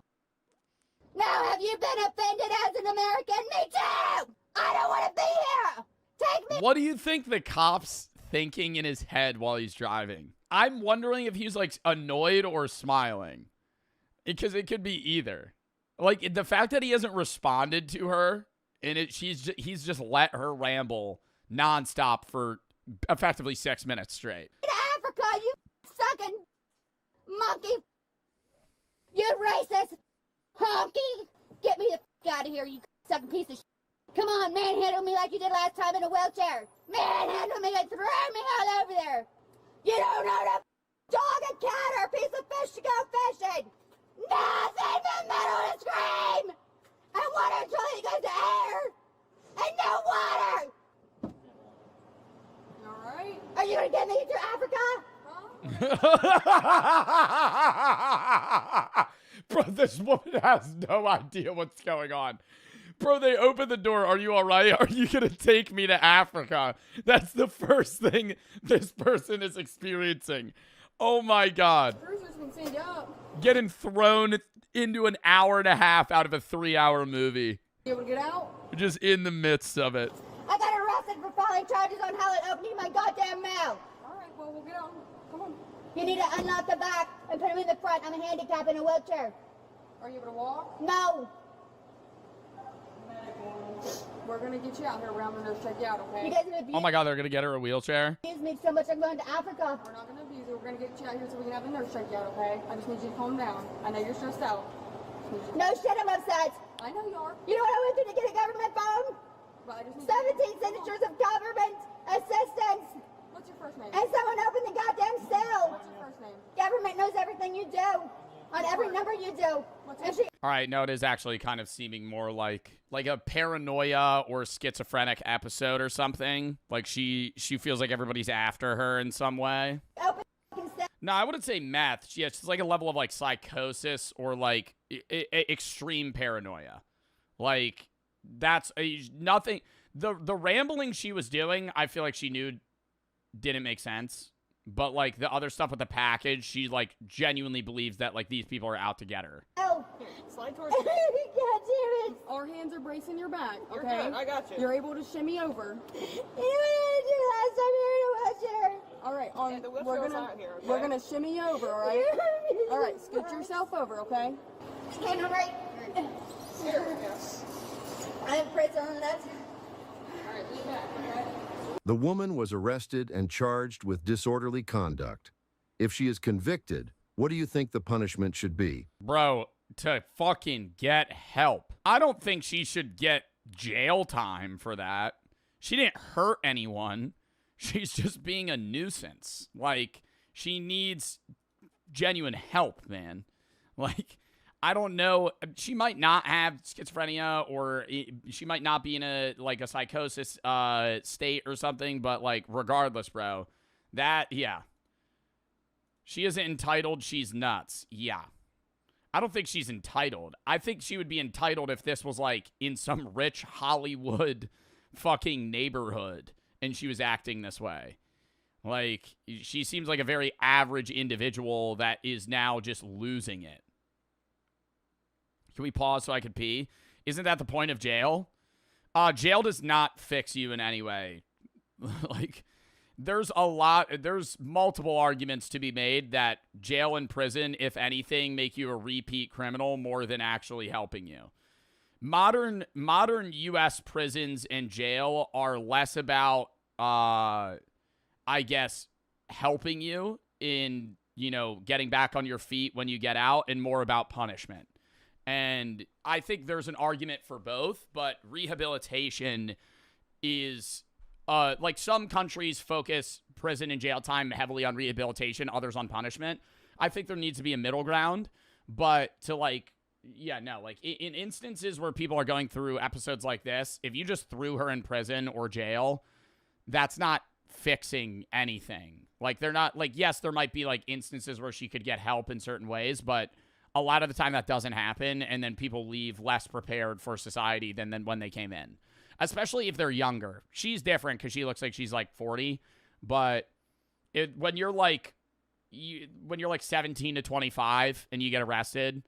Now, have you been offended as an American? Me too! I don't want to be here! Take me. What do you think the cop's thinking in his head while he's driving? I'm wondering if he's like annoyed or smiling. Because it could be either. Like the fact that he hasn't responded to her and he's just let her ramble nonstop for effectively 6 minutes straight. To Africa, you sucking monkey. You racist honky. Get me the out of here, you sucking piece of shit. Come on, manhandle me like you did last time in a wheelchair. Manhandle me and throw me all over there. You don't know to dog a cat or a piece of fish to go fishing. Nothing but metal to scream. And water until it goes to air. And no water. Alright. Are you going to get me to Africa? Bro, this woman has no idea what's going on. Bro, they open the door. Are you all right? Are you going to take me to Africa? That's the first thing this person is experiencing. Oh, my God. Cruisers can send you up. Getting thrown into an hour and a half out of a 3-hour movie. You able to get out? Just in the midst of it. I got arrested for filing charges on Howlett opening my goddamn mouth. Alright, well, we'll get on. Come on. You need to unlock the back and put him in the front. I'm a handicap in a wheelchair. Are you able to walk? No. We're gonna get you out here around the nurse, check you out, okay? You guys have abused Oh, my God, they're going to get her a wheelchair? me so much I'm going to Africa. We're not gonna abuse you. We're gonna get you out here so we can have the nurse check you out, okay? I just need you to calm down. I know you're stressed out. No shit, I'm upset. I know you are. You know what I went through to get a government phone? But I just need 17 signatures of government assistance. What's your first name? And someone opened the goddamn cell. What's your first name? Government knows everything you do. On every number you do. And she All right, no, it is actually kind of seeming more like a paranoia or schizophrenic episode or something. Like she feels like everybody's after her in some way. opened the fucking cell. No, I wouldn't say meth. She has like a level of like psychosis or like extreme paranoia. Like that's nothing. The rambling she was doing, I feel like she knew didn't make sense. But like the other stuff with the package, she like genuinely believes that like these people are out to get her. Oh. Here, slide towards God me. damn it. Our hands are bracing your back, You're okay? good. I got you. You're able to shimmy over. You know what I did last time you were in a wheelchair? All right, Yeah, the wheelchair's out here, okay? we're gonna shimmy over, all right? All right, scoot yourself over, okay? Stand on right. Here, yes. I'm pressing on that. All right, lean back, okay? The woman was arrested and charged with disorderly conduct. If she is convicted, what do you think the punishment should be? Bro, to fucking get help. I don't think she should get jail time for that. She didn't hurt anyone. She's just being a nuisance. Like, she needs genuine help, man. Like, I don't know. She might not have schizophrenia or she might not be in a psychosis state or something, but like regardless, bro, yeah. She isn't entitled. She's nuts. Yeah. I don't think she's entitled. I think she would be entitled if this was like in some rich Hollywood fucking neighborhood and she was acting this way. Like, she seems like a very average individual that is now just losing it. Can we pause so I can pee? Isn't that the point of jail? Jail does not fix you in any way. Like, there's multiple arguments to be made that jail and prison, if anything, make you a repeat criminal more than actually helping you. Modern U.S. prisons and jail are less about, I guess, helping you in you know, getting back on your feet when you get out and more about punishment. And I think there's an argument for both, but rehabilitation is like some countries focus prison and jail time heavily on rehabilitation, others on punishment. I think there needs to be a middle ground, but to like, yeah, no, like in instances where people are going through episodes like this, if you just threw her in prison or jail, that's not fixing anything. Like they're not like, yes, there might be like instances where she could get help in certain ways, but a lot of the time that doesn't happen, and then people leave less prepared for society than when they came in. Especially if they're younger. She's different because she looks like she's like 40, but when you're like 17 to 25 and you get arrested,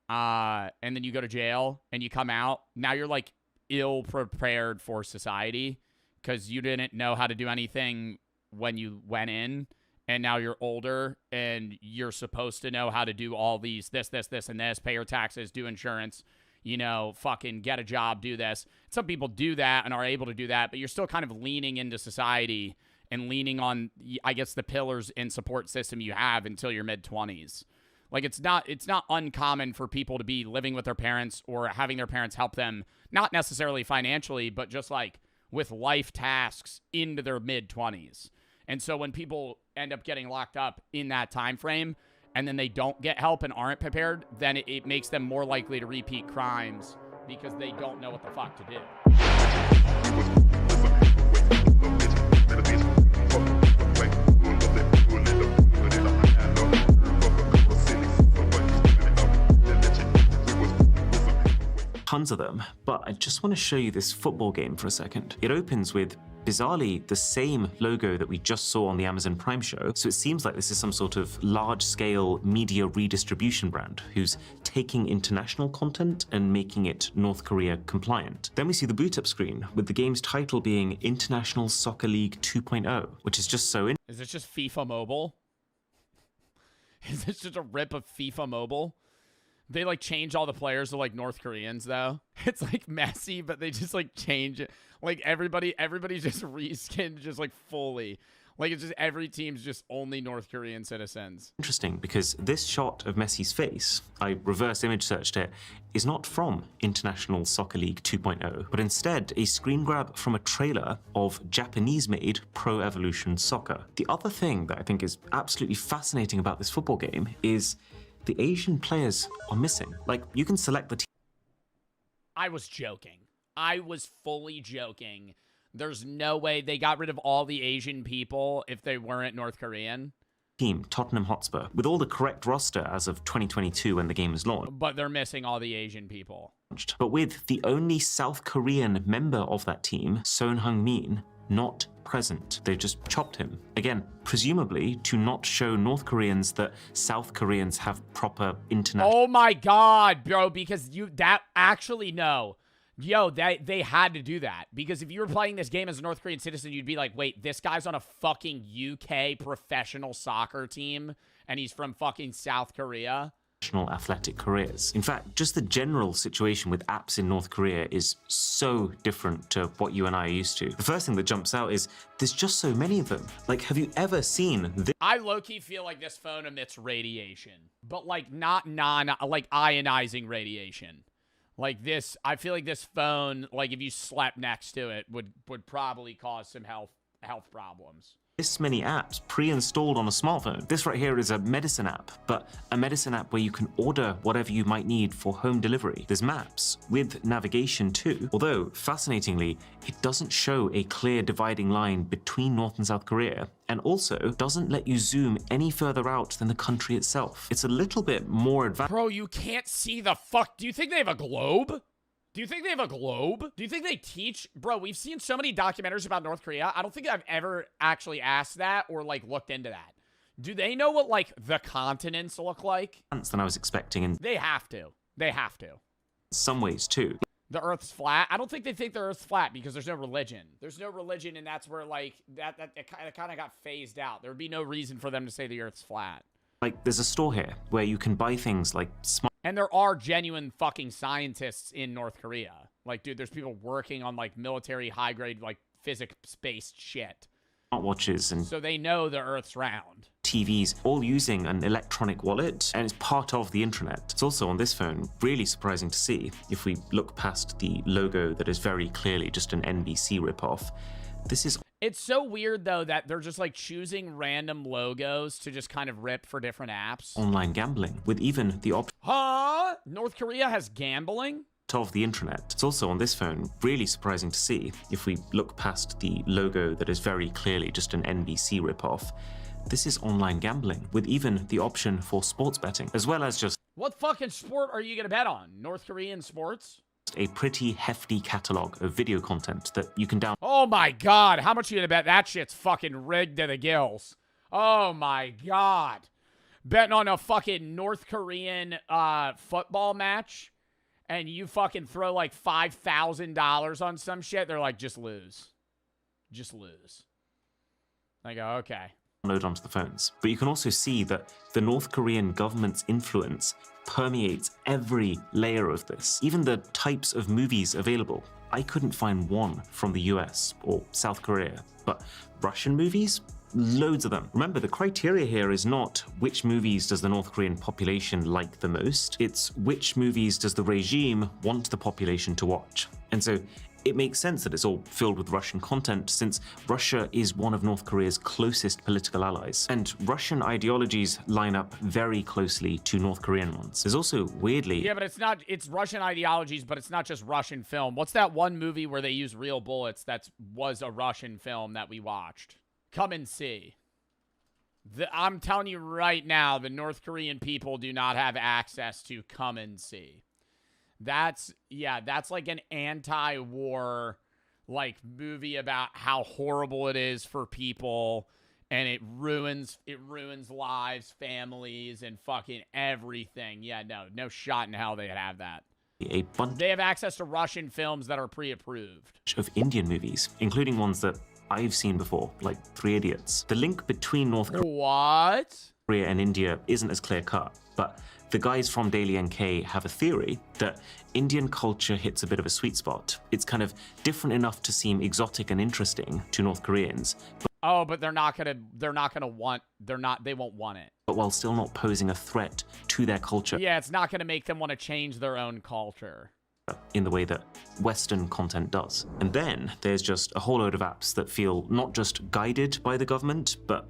and then you go to jail and you come out, now you're like ill prepared for society because you didn't know how to do anything when you went in, and now you're older and you're supposed to know how to do all these this, and this, pay your taxes, do insurance, you know, fucking get a job, do this. Some people do that and are able to do that, but you're still kind of leaning into society and leaning on, I guess, the pillars and support system you have until your mid-20s. Like, it's not uncommon for people to be living with their parents or having their parents help them, not necessarily financially, but just like with life tasks into their mid-20s. And so when people end up getting locked up in that time frame, and then they don't get help and aren't prepared, then it makes them more likely to repeat crimes because they don't know what the fuck to do. Tons of them, but I just want to show you this football game for a second. It opens with, bizarrely, the same logo that we just saw on the Amazon Prime show, so it seems like this is some sort of large-scale media redistribution brand who's taking international content and making it North Korea compliant. Then we see the boot-up screen, with the game's title being International Soccer League 2.0, which is just so Is this just FIFA Mobile? Is this just a rip of FIFA Mobile? They like change all the players to like North Koreans though. It's like messy, but they just like change it. Like everybody's just reskinned just like fully. Like it's just every team's just only North Korean citizens. interesting because this shot of Messi's face, I reverse image searched it, is not from International Soccer League 2.0, but instead a screen grab from a trailer of Japanese-made Pro Evolution Soccer. The other thing that I think is absolutely fascinating about this football game is the Asian players are missing. Like, you can select the team. I was joking. I was fully joking. There's no way they got rid of all the Asian people if they weren't North Korean. Team, Tottenham Hotspur, with all the correct roster as of 2022 when the game was launched. But they're missing all the Asian people. But with the only South Korean member of that team, Son Heung-min, not present. They just chopped him. Again, presumably to not show North Koreans that South Koreans have proper international... Oh my god, bro, because no. Yo, they had to do that. Because if you were playing this game as a North Korean citizen, you'd be like, wait, this guy's on a fucking UK professional soccer team, and he's from fucking South Korea? athletic careers. In fact, just the general situation with apps in North Korea is so different to what you and I are used to. The first thing that jumps out is there's just so many of them. Like, have you ever seen this? I low-key feel like this phone emits radiation, but like not like ionizing radiation. Like this, I feel like this phone, like if you slept next to it, would probably cause some health problems. This many apps pre-installed on a smartphone. This right here is a medicine app, but a medicine app where you can order whatever you might need for home delivery. There's maps with navigation too, although fascinatingly, it doesn't show a clear dividing line between North and South Korea, and also doesn't let you zoom any further out than the country itself. It's a little bit more advanced. Bro, you can't see the fuck. Do you think they have a globe? Do you think they have a globe? Do you think they teach? Bro, we've seen so many documentaries about North Korea. I don't think I've ever actually asked that or, like, looked into that. Do they know what, like, the continents look like? Than I was expecting in They have to. They have to. some ways too. The Earth's flat? I don't think they think the Earth's flat because there's no religion. There's no religion, and that's where, like, it kind of got phased out. There would be no reason for them to say the Earth's flat. Like, there's a store here where you can buy things like And there are genuine fucking scientists in North Korea. Like, dude, there's people working on, like, military high-grade, like, physics-based shit. smartwatches and So they know the Earth's round. TVs, all using an electronic wallet, and it's part of the intranet. It's also on this phone, really surprising to see, if we look past the logo that is very clearly just an NBC ripoff. This is... It's so weird, though, that they're just, like, choosing random logos to just kind of rip for different apps. Online gambling, with even the option Huh? North Korea has gambling? of the intranet. It's also on this phone, really surprising to see, if we look past the logo that is very clearly just an NBC ripoff. This is online gambling, with even the option for sports betting, as well as just What fucking sport are you gonna bet on? North Korean sports? a pretty hefty catalog of video content that you can download. Oh my god, how much are you gonna bet that shit's fucking rigged to the gills? Oh my god. Betting on a fucking North Korean football match, and you fucking throw like $5,000 on some shit, they're like, just lose. Just lose. I go, okay. Onto the phones. But you can also see that the North Korean government's influence permeates every layer of this, even the types of movies available. I couldn't find one from the US or South Korea, but Russian movies? Loads of them. Remember, the criteria here is not which movies does the North Korean population like the most, it's which movies does the regime want the population to watch. And so it makes sense that it's all filled with Russian content, since Russia is one of North Korea's closest political allies. And Russian ideologies line up very closely to North Korean ones. There's also, weirdly... Yeah, but it's Russian ideologies, but it's not just Russian film. What's that one movie where they use real bullets that was a Russian film that we watched? Come and see. I'm telling you right now, the North Korean people do not have access to come and see. That's like an anti-war like movie about how horrible it is for people, and it ruins lives, families, and fucking everything. Yeah, no shot in hell they'd have that. A bunch They have access to Russian films that are pre-approved. of Indian movies, including ones that I've seen before, like Three Idiots. The link between North Korea and India isn't as clear-cut, but the guys from Daily NK have a theory that Indian culture hits a bit of a sweet spot. It's kind of different enough to seem exotic and interesting to North Koreans, but they won't want it. but while still not posing a threat to their culture. Yeah, it's not gonna make them want to change their own culture In the way that Western content does. And then there's just a whole load of apps that feel not just guided by the government, but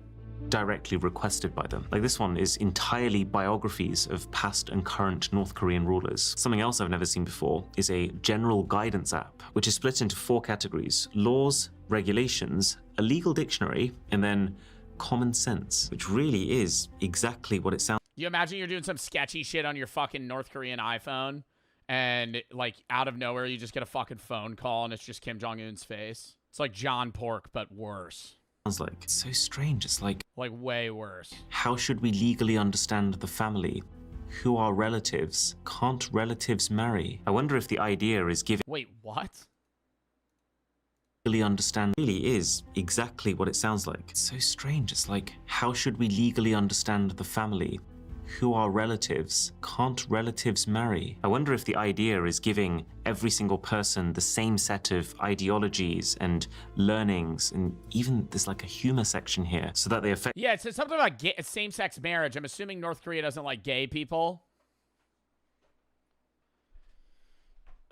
directly requested by them. Like this one is entirely biographies of past and current North Korean rulers. Something else I've never seen before is a general guidance app, which is split into 4 categories: laws, regulations, a legal dictionary, and then common sense, which really is exactly what it sounds. You imagine you're doing some sketchy shit on your fucking North Korean iPhone, and like out of nowhere you just get a fucking phone call and it's just Kim Jong-un's face. It's like John Pork, but worse. Like. It's so strange. It's like way worse. How should we legally understand the family? Who are relatives? Can't relatives marry? I wonder if the idea is giving... Wait, what? Legally understand really is exactly what it sounds like. It's so strange. It's like, how should we legally understand the family? Who are relatives? Can't relatives marry? I wonder if the idea is giving every single person the same set of ideologies and learnings, and even there's like a humor section here, so that they affect... Yeah, it says something about same-sex marriage. I'm assuming North Korea doesn't like gay people.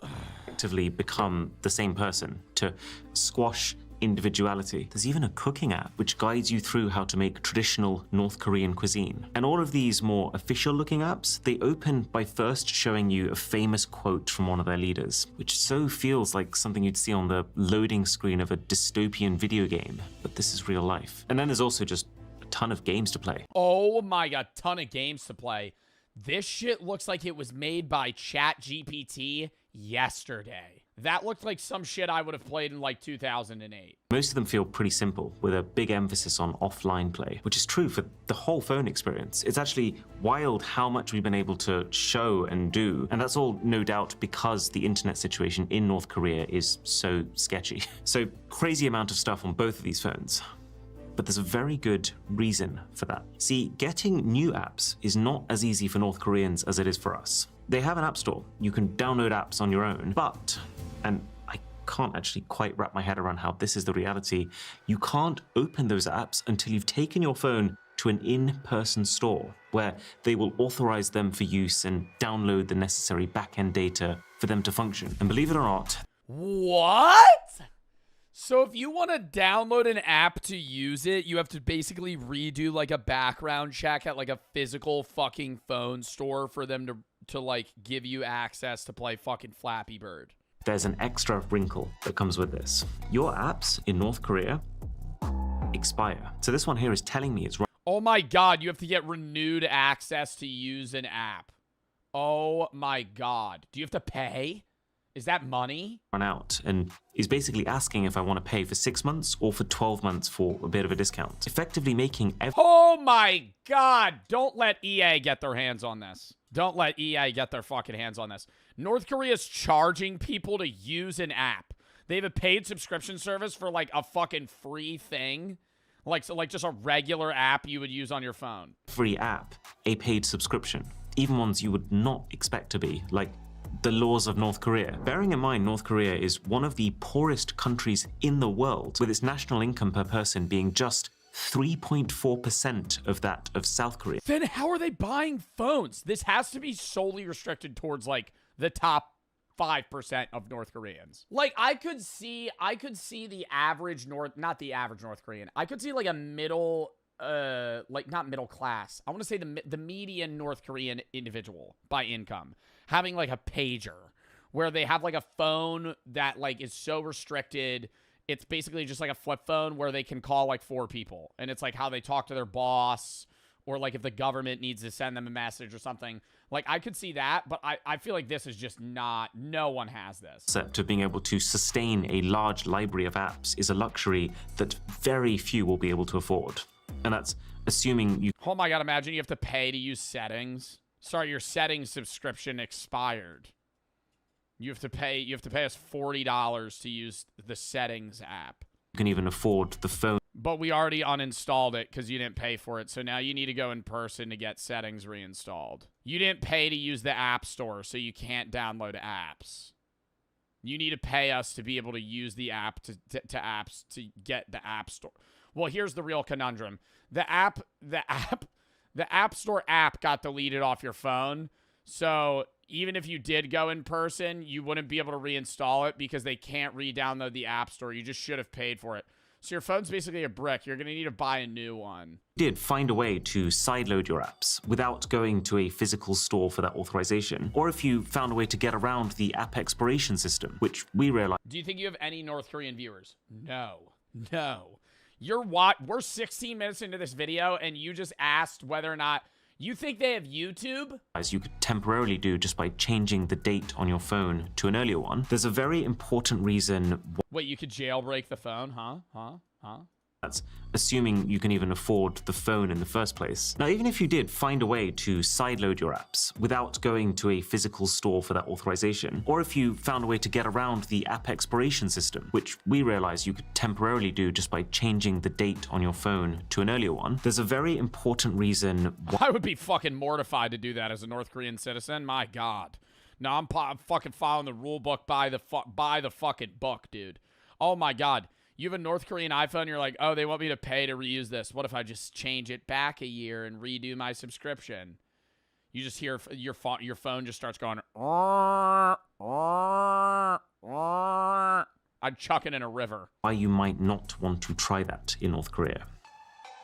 Effectively become the same person, to squash individuality. There's even a cooking app which guides you through how to make traditional North Korean cuisine. And all of these more official looking apps, they open by first showing you a famous quote from one of their leaders, which so feels like something you'd see on the loading screen of a dystopian video game, but this is real life. And then there's also just a ton of games to play. Oh my god, ton of games to play. This shit looks like it was made by ChatGPT yesterday. That looked like some shit I would have played in like 2008. Most of them feel pretty simple, with a big emphasis on offline play, which is true for the whole phone experience. It's actually wild how much we've been able to show and do, and that's all no doubt because the internet situation in North Korea is so sketchy. So crazy amount of stuff on both of these phones. But there's a very good reason for that. See, getting new apps is not as easy for North Koreans as it is for us. They have an app store. You can download apps on your own, but, and I can't actually quite wrap my head around how this is the reality. You can't open those apps until you've taken your phone to an in-person store where they will authorize them for use and download the necessary back-end data for them to function. And believe it or not, what? So if you want to download an app to use it, you have to basically redo like a background check at like a physical fucking phone store for them to like give you access to play fucking Flappy Bird. there's an extra wrinkle that comes with this. Your apps in North Korea expire. So this one here is telling me it's Oh my God, you have to get renewed access to use an app. Oh my God. Do you have to pay? Is that money? run out, and is basically asking if I want to pay for 6 months or for 12 months for a bit of a discount. Effectively making Oh my God. Don't let EA get their hands on this. Don't let EA get their fucking hands on this. North Korea's charging people to use an app. They have a paid subscription service for like a fucking free thing. Like just a regular app you would use on your phone. free app, a paid subscription, even ones you would not expect to be, like the laws of North Korea. Bearing in mind, North Korea is one of the poorest countries in the world, with its national income per person being just 3.4% of that of South Korea. Then how are they buying phones? This has to be solely restricted towards like the top 5% of North Koreans. Like I could see the average not the average North Korean. I could see like a middle like not middle class. I want to say the median North Korean individual by income having like a pager where they have like a phone that like is so restricted. It's basically just like a flip phone where they can call like 4 people, and it's like how they talk to their boss, or like if the government needs to send them a message or something. Like I could see that, but I feel like this is just not, no one has this. Concept of being able to sustain a large library of apps is a luxury that very few will be able to afford. And that's assuming you... Oh my God, imagine you have to pay to use settings. Sorry, your settings subscription expired. You have to pay us $40 to use the settings app. You can even afford the phone. But we already uninstalled it because you didn't pay for it. So now you need to go in person to get settings reinstalled. You didn't pay to use the App Store, so you can't download apps. You need to pay us to be able to use the app to get the App Store. Well, here's the real conundrum. The App Store app got deleted off your phone. So even if you did go in person, you wouldn't be able to reinstall it because they can't re-download the App Store. You just should have paid for it. So your phone's basically a brick. You're going to need to buy a new one. Did find a way to sideload your apps without going to a physical store for that authorization, or if you found a way to get around the app expiration system, which we realized... Do you think you have any North Korean viewers? No. We're 16 minutes into this video, and you just asked whether or not you think they have YouTube? As you could temporarily do just by changing the date on your phone to an earlier one. There's a very important reason... Wait, you could jailbreak the phone? Huh? That's assuming you can even afford the phone in the first place. Now, even if you did find a way to sideload your apps without going to a physical store for that authorization, or if you found a way to get around the app expiration system, which we realize you could temporarily do just by changing the date on your phone to an earlier one, there's a very important reason I would be fucking mortified to do that as a North Korean citizen. My God. No, I'm fucking following the rule book by the fucking book, dude. Oh my God. You have a North Korean iPhone, you're like, oh, they want me to pay to reuse this. What if I just change it back a year and redo my subscription? You just hear your phone just starts going, I'd chuck it in a river. Why you might not want to try that in North Korea.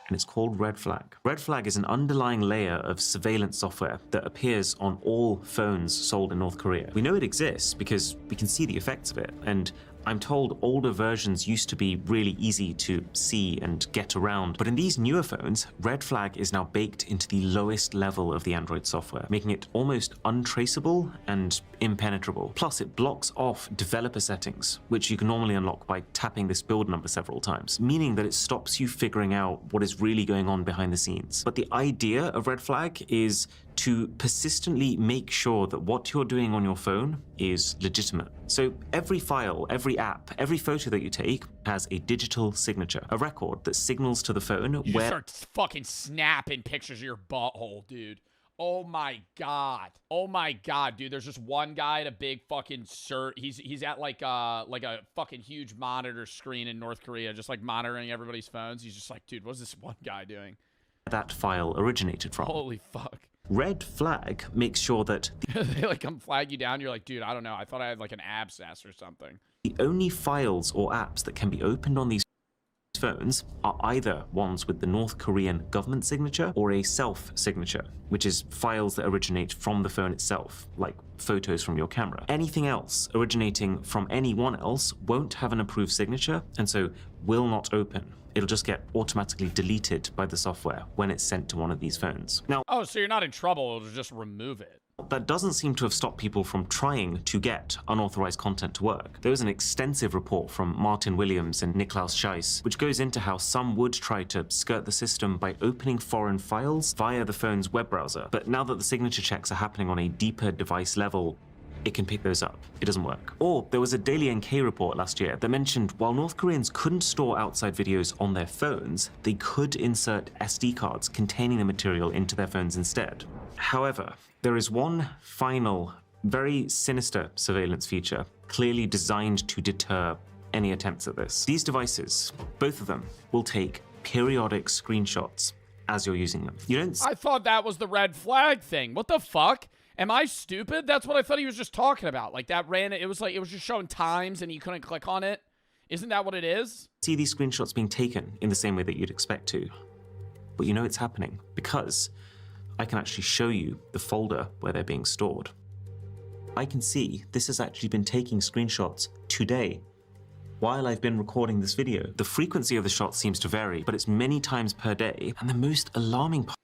And it's called Red Flag. Red Flag is an underlying layer of surveillance software that appears on all phones sold in North Korea. We know it exists because we can see the effects of it, and I'm told older versions used to be really easy to see and get around, but in these newer phones, Red Flag is now baked into the lowest level of the Android software, making it almost untraceable and impenetrable. Plus, it blocks off developer settings, which you can normally unlock by tapping this build number several times, meaning that it stops you figuring out what is really going on behind the scenes. But the idea of Red Flag is to persistently make sure that what you're doing on your phone is legitimate. So every file, every app, every photo that you take has a digital signature, a record that signals to the phone You where... start fucking snapping pictures of your butthole, dude. Oh my god. Oh my god, dude. There's just one guy at a big fucking he's at like a fucking huge monitor screen in North Korea, just like monitoring everybody's phones. He's just like, dude, what's this one guy doing? That file originated from. Holy fuck. Red flag makes sure that They like come flag you down. You're like, dude, I don't know. I thought I had like an abscess or something. the only files or apps that can be opened on these phones are either ones with the North Korean government signature or a self-signature, which is files that originate from the phone itself, like photos from your camera. Anything else originating from anyone else won't have an approved signature, and so will not open. It'll just get automatically deleted by the software when it's sent to one of these phones. Now, Oh, so you're not in trouble. It'll just remove it. that doesn't seem to have stopped people from trying to get unauthorized content to work. There was an extensive report from Martin Williams and Niklaus Scheiss, which goes into how some would try to skirt the system by opening foreign files via the phone's web browser. But now that the signature checks are happening on a deeper device level, it can pick those up. It doesn't work. Or there was a Daily NK report last year that mentioned while North Koreans couldn't store outside videos on their phones, they could insert SD cards containing the material into their phones instead. However, there is one final, very sinister surveillance feature, clearly designed to deter any attempts at this. These devices, both of them, will take periodic screenshots as you're using them. I thought that was the red flag thing. What the fuck? Am I stupid? That's what I thought he was just talking about. Like that it was just showing times and you couldn't click on it. Isn't that what it is? See these screenshots being taken in the same way that you'd expect to. But you know it's happening because I can actually show you the folder where they're being stored. I can see this has actually been taking screenshots today while I've been recording this video. The frequency of the shots seems to vary, but it's many times per day. And the most alarming part.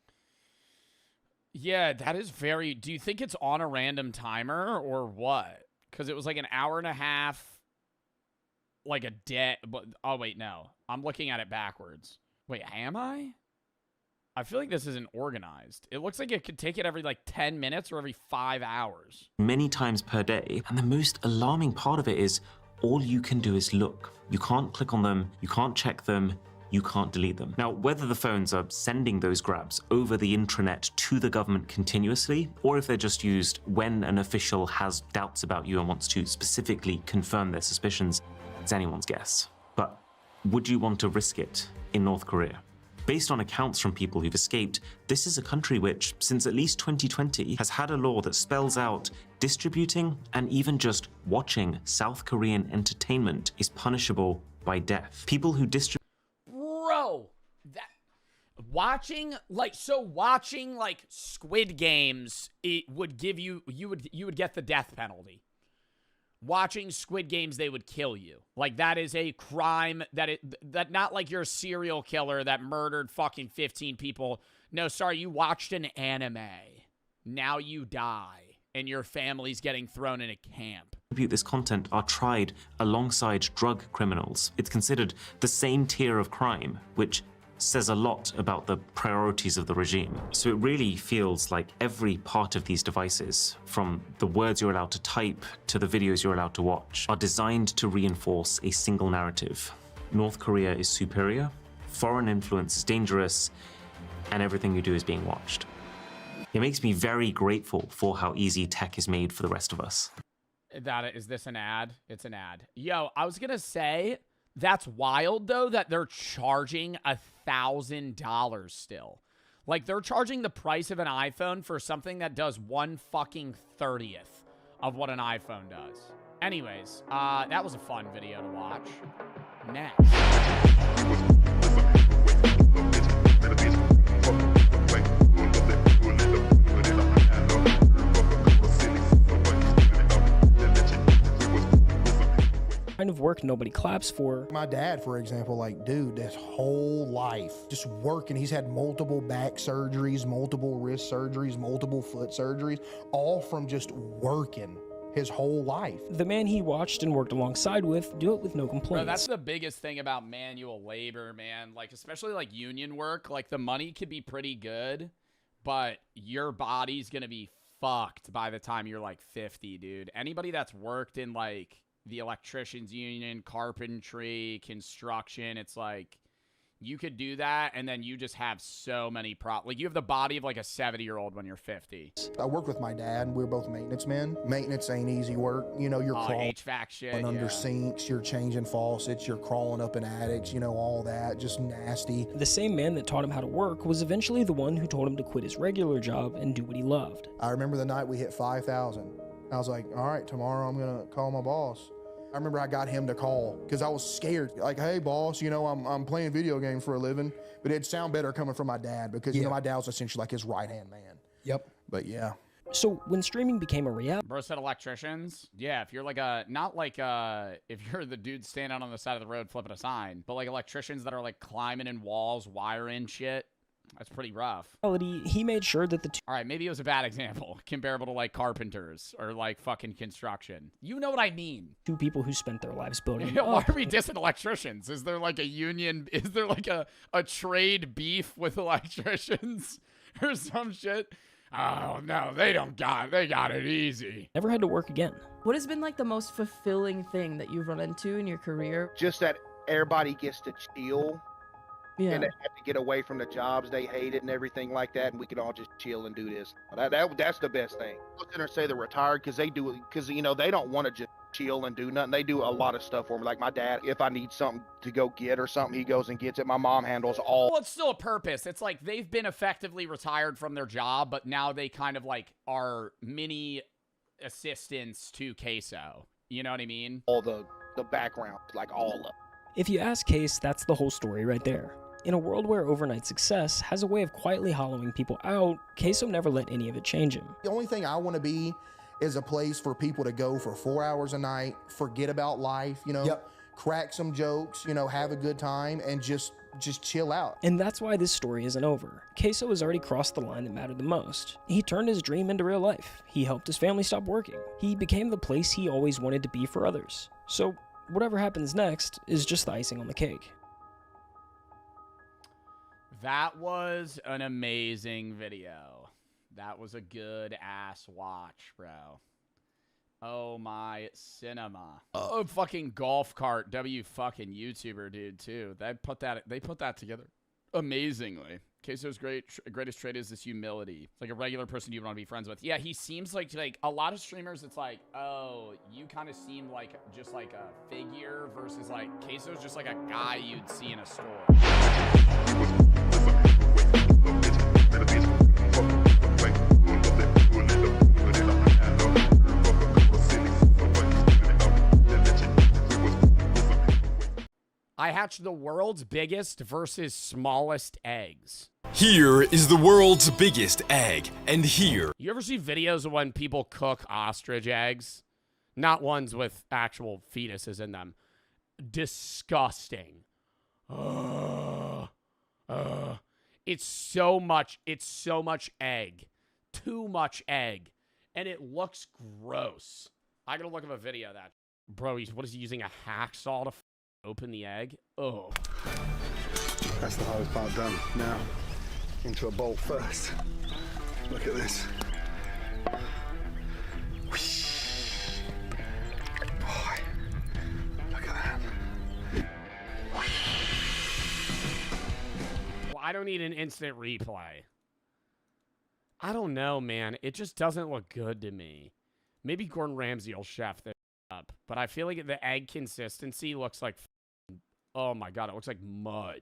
Yeah, that is very... Do you think it's on a random timer or what? Because it was like an hour and a half, like a day. Oh, wait, no. I'm looking at it backwards. Wait, am I? I feel like this isn't organized. It looks like it could take it every like 10 minutes or every 5 hours. Many times per day. And the most alarming part of it is all you can do is look. You can't click on them. You can't check them. You can't delete them. Now, whether the phones are sending those grabs over the intranet to the government continuously, or if they're just used when an official has doubts about you and wants to specifically confirm their suspicions, it's anyone's guess. But would you want to risk it in North Korea? Based on accounts from people who've escaped, this is a country which, since at least 2020, has had a law that spells out distributing and even just watching South Korean entertainment is punishable by death. People who distribute Bro, watching like Squid Games, it would give you would get the death penalty. Watching Squid Games, they would kill you. Like that is a crime that not like you're a serial killer that murdered fucking 15 people. No, sorry, you watched an anime. Now you die and your family's getting thrown in a camp. This content are tried alongside drug criminals. It's considered the same tier of crime, which says a lot about the priorities of the regime. So it really feels like every part of these devices, from the words you're allowed to type to the videos you're allowed to watch, are designed to reinforce a single narrative. North Korea is superior, foreign influence is dangerous, and everything you do is being watched. It makes me very grateful for how easy tech is made for the rest of us. Is this an ad? It's an ad. Yo, I was gonna say, that's wild though that they're charging $1,000 still. Like they're charging the price of an iPhone for something that does 1/30th of what an iPhone does. Anyways, that was a fun video to watch. Next. Kind of work nobody claps for. My dad, for example, like, dude, his whole life just working. He's had multiple back surgeries, multiple wrist surgeries, multiple foot surgeries, all from just working his whole life. The man he watched and worked alongside with do it with no complaints. Bro, that's the biggest thing about manual labor, man. Like, especially like union work, like the money could be pretty good, but your body's gonna be fucked by the time you're like 50, dude. Anybody that's worked in like the electricians union, carpentry, construction, it's like You could do that, and then you just have so many like, you have the body of like a 70-year-old when you're 50. I worked with my dad. We were both maintenance men. Maintenance ain't easy work. You know, you're crawling HVAC shit, under sinks, you're changing faucets, you're crawling up in attics, you know, all that, just nasty. The same man that taught him how to work was eventually the one who told him to quit his regular job and do what he loved. I remember the night we hit 5,000. I was like, all right, tomorrow I'm gonna call my boss. I remember I got him to call because I was scared. Like, hey, boss, you know, I'm playing video games for a living, but it'd sound better coming from my dad because, you know, my dad was essentially like his right-hand man. Yep. But yeah. So when streaming became a reality... Bro said electricians. Yeah, if you're like if you're the dude standing on the side of the road flipping a sign, but like electricians that are like climbing in walls, wiring shit. That's pretty rough. He made sure that the two... All right, maybe it was a bad example comparable to like carpenters or like fucking construction. You know what I mean? Two people who spent their lives building Why are we dissing electricians? Is there like a union? Is there like a trade beef with electricians or some shit? Oh, no, they got it easy. Never had to work again. What has been like the most fulfilling thing that you've run into in your career? Just that everybody gets to chill. Yeah. And they have to get away from the jobs they hated and everything like that, and we can all just chill and do this. That's the best thing. Look at her say they're retired because they do it because, you know, they don't want to just chill and do nothing. They do a lot of stuff for me. Like my dad, if I need something to go get or something, he goes and gets it. My mom handles all. Well, it's still a purpose. It's like they've been effectively retired from their job, but now they kind of like are mini assistants to Queso. You know what I mean? All the background, like all of it. If you ask Case, that's the whole story right there. In a world where overnight success has a way of quietly hollowing people out, Queso never let any of it change him. The only thing I want to be is a place for people to go for 4 hours a night, forget about life, you know, crack some jokes, you know, have a good time, and just chill out. And that's why this story isn't over. Queso has already crossed the line that mattered the most. He turned his dream into real life. He helped his family stop working. He became the place he always wanted to be for others. So whatever happens next is just the icing on the cake. That was an amazing video. That was a good ass watch, bro. Oh my cinema. Oh, fucking golf cart W fucking YouTuber dude too. They put that together amazingly. Queso's greatest trait is this humility. It's like a regular person you want to be friends with. Yeah, he seems like a lot of streamers. It's like, oh, you kind of seem like just like a figure versus like Queso's just like a guy you'd see in a store. I hatched the world's biggest versus smallest eggs. Here is the world's biggest egg, and here. You ever see videos of when people cook ostrich eggs? Not ones with actual fetuses in them. Disgusting. It's so much egg. Too much egg. And it looks gross. I gotta look up a video of that. Bro, what is he using, a hacksaw to open the egg? Oh. That's the hardest part done. Now, into a bowl first. Look at this. Whoosh. Boy, look at that. Well, I don't need an instant replay. I don't know, man. It just doesn't look good to me. Maybe Gordon Ramsay will chef this up, but I feel like the egg consistency looks like, oh my God, it looks like mud.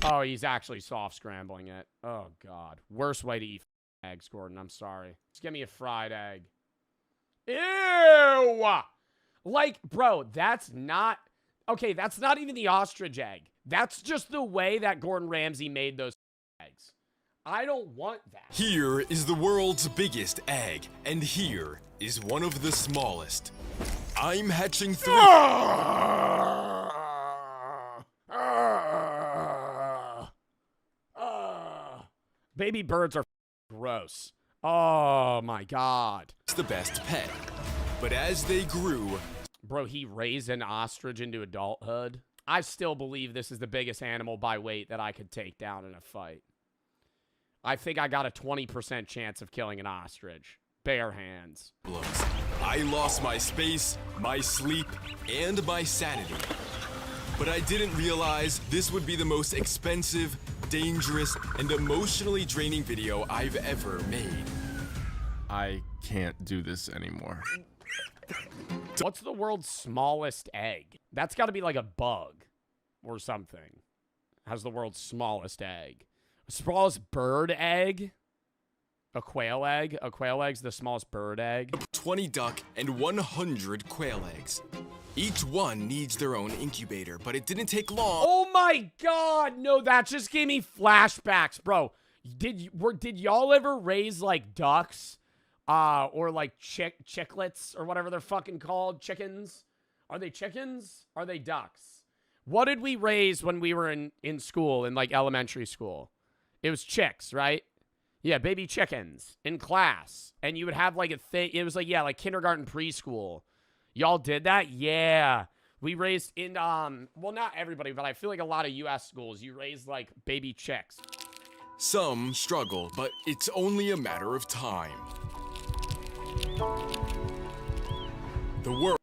Oh, he's actually soft scrambling it. Oh God. Worst way to eat eggs, Gordon. I'm sorry. Just give me a fried egg. Ew! Like, bro, that's not... Okay, that's not even the ostrich egg. That's just the way that Gordon Ramsay made those eggs. I don't want that. Here is the world's biggest egg, and here is one of the smallest. I'm hatching 3... Baby birds are gross. Oh my God. It's the best pet. But as they grew... Bro, he raised an ostrich into adulthood. I still believe this is the biggest animal by weight that I could take down in a fight. I think I got a 20% chance of killing an ostrich. Bare hands. I lost my space, my sleep, and my sanity. But I didn't realize this would be the most expensive, dangerous, and emotionally draining video I've ever made. I can't do this anymore. What's the world's smallest egg? That's got to be like a bug or something. How's the world's smallest egg? Smallest bird egg? A quail egg? A quail egg's the smallest bird egg. 20 duck and 100 quail eggs. Each one needs their own incubator, but it didn't take long. Oh my god, no, that just gave me flashbacks, bro. Did y'all ever raise like ducks? Or like chicklets or whatever they're fucking called? Chickens? Are they chickens? Are they ducks? What did we raise when we were in school, in like elementary school? It was chicks, right? Yeah, baby chickens in class. And you would have like a thing. It was like, yeah, like kindergarten, preschool. Y'all did that? Yeah. We raised in, well, not everybody, but I feel like a lot of U.S. schools, you raise like baby chicks. Some struggle, but it's only a matter of time. The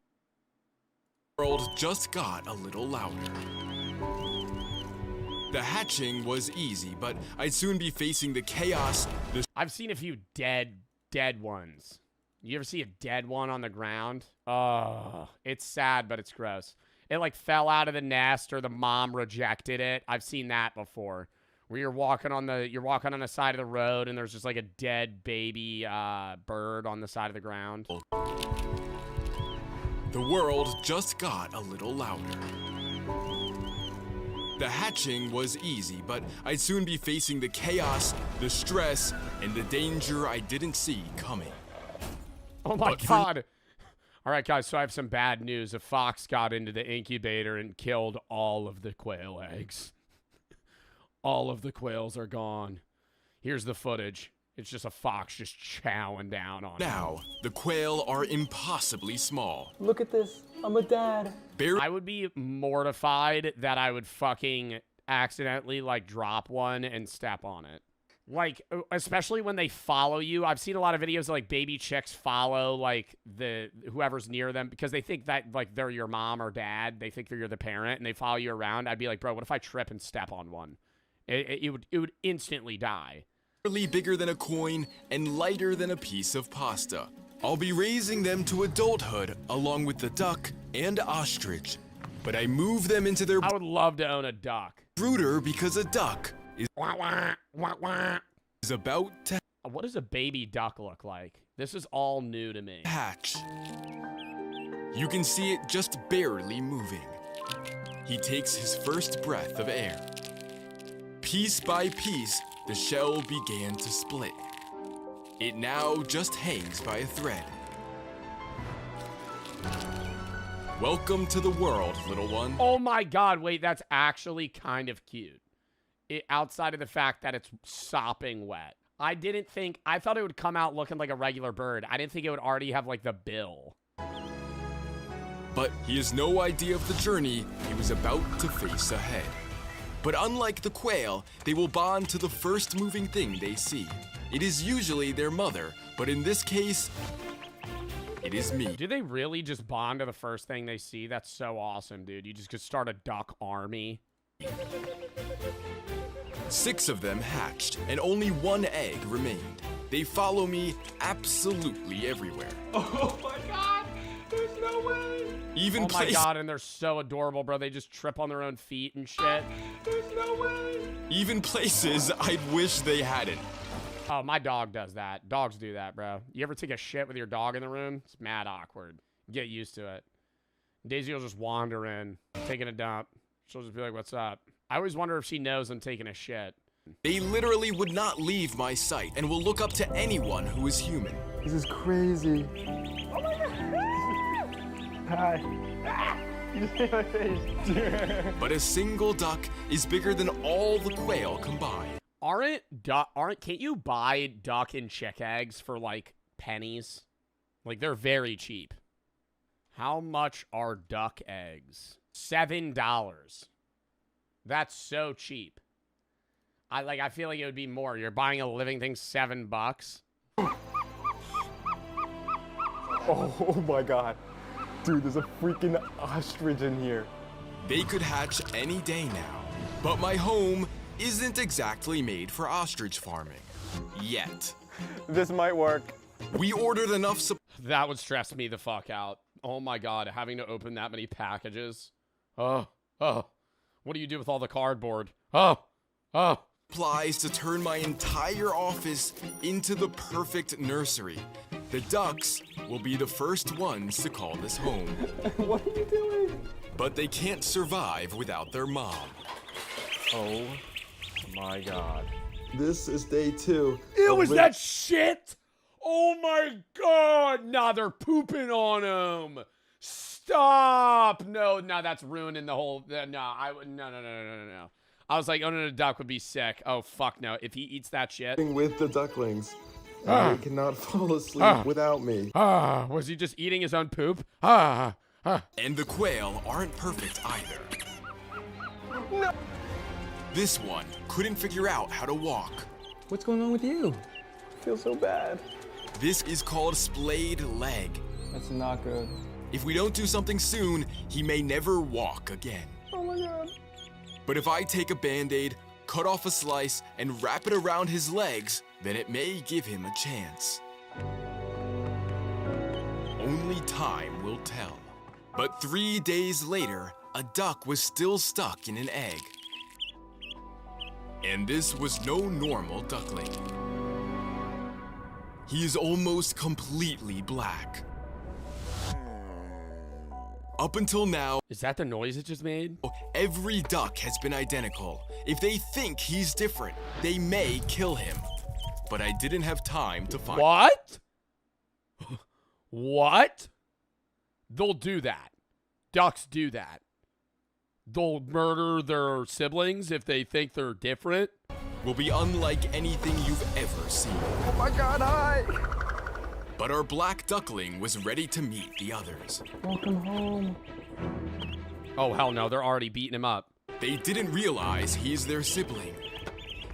world just got a little louder. The hatching was easy, but I'd soon be facing the chaos. I've seen a few dead ones. You ever see a dead one on the ground? It's sad, but it's gross. It like fell out of the nest or the mom rejected it. I've seen that before. Where you're walking on the side of the road and there's just like a dead baby bird on the side of the ground. The world just got a little louder. The hatching was easy, but I'd soon be facing the chaos, the stress, and the danger I didn't see coming. Oh my god. All right, guys, so I have some bad news. A fox got into the incubator and killed all of the quail eggs. All of the quails are gone. Here's the footage. It's just a fox just chowing down on Now, the quail are impossibly small. Look at this. I'm a dad. I would be mortified that I would fucking accidentally, like, drop one and step on it. Like, especially when they follow you. I've seen a lot of videos of, like, baby chicks follow, like, whoever's near them because they think that, like, they're your mom or dad. They think you're the parent, and they follow you around. I'd be like, bro, what if I trip and step on one? It would instantly die. Bigger than a coin and lighter than a piece of pasta. I'll be raising them to adulthood along with the duck and ostrich. But I move them into their... I would love to own a duck. ...brooder because a duck is about to... What does a baby duck look like? This is all new to me. Hatch. You can see it just barely moving. He takes his first breath of air. Piece by piece, the shell began to split. It now just hangs by a thread. Welcome to the world, little one. Oh my god, wait, that's actually kind of cute. Outside of the fact that it's sopping wet. I thought it would come out looking like a regular bird. I didn't think it would already have like the bill. But he has no idea of the journey he was about to face ahead. But unlike the quail, they will bond to the first moving thing they see. It is usually their mother, but in this case, it is me. Do they really just bond to the first thing they see? That's so awesome, dude. You just could start a duck army. 6 of them hatched, and only 1 egg remained. They follow me absolutely everywhere. Oh my god! There's no way! Oh my god, and they're so adorable, bro. They just trip on their own feet and shit. There's no way! Even places I'd wish they hadn't. Oh, my dog does that. Dogs do that, bro. You ever take a shit with your dog in the room? It's mad awkward. Get used to it. Daisy will just wander in, taking a dump. She'll just be like, what's up? I always wonder if she knows I'm taking a shit. They literally would not leave my sight and will look up to anyone who is human. This is crazy. Oh my god! Hi. You just hit my face. But a single duck is bigger than all the quail combined. Can't you buy duck and chick eggs for like pennies? Like they're very cheap. How much are duck eggs? $7. That's so cheap. I feel like it would be more. You're buying a living thing, $7. Oh my god. Dude, there's a freaking ostrich in here. They could hatch any day now. But my home isn't exactly made for ostrich farming. Yet. This might work. We ordered enough That would stress me the fuck out. Oh my god, having to open that many packages. Oh. What do you do with all the cardboard? Oh. supplies to turn my entire office into the perfect nursery. The ducks will be the first ones to call this home. What are you doing? But they can't survive without their mom. Oh my god. This is day 2. Ew, was that shit? Oh my god! Nah, they're pooping on him. Stop! No, that's ruining the whole. No. I was like, oh no, the duck would be sick. Oh fuck no! If he eats that shit. With the ducklings. They cannot fall asleep without me. Was he just eating his own poop? And the quail aren't perfect either. No. This one couldn't figure out how to walk. What's going on with you? I feel so bad. This is called splayed leg. That's not good. If we don't do something soon, he may never walk again. Oh my god. But if I take a Band-Aid, cut off a slice, and wrap it around his legs, then it may give him a chance. Only time will tell. But 3 days later, a duck was still stuck in an egg. And this was no normal duckling. He is almost completely black. Up until now, is that the noise it just made? Every duck has been identical. If they think he's different, they may kill him. But I didn't have time to find. What? What? They'll do that. Ducks do that. They'll murder their siblings if they think they're different. Will be unlike anything you've ever seen. Oh my god, hi! But our black duckling was ready to meet the others. Welcome home. Oh, hell no, they're already beating him up. They didn't realize he's their sibling.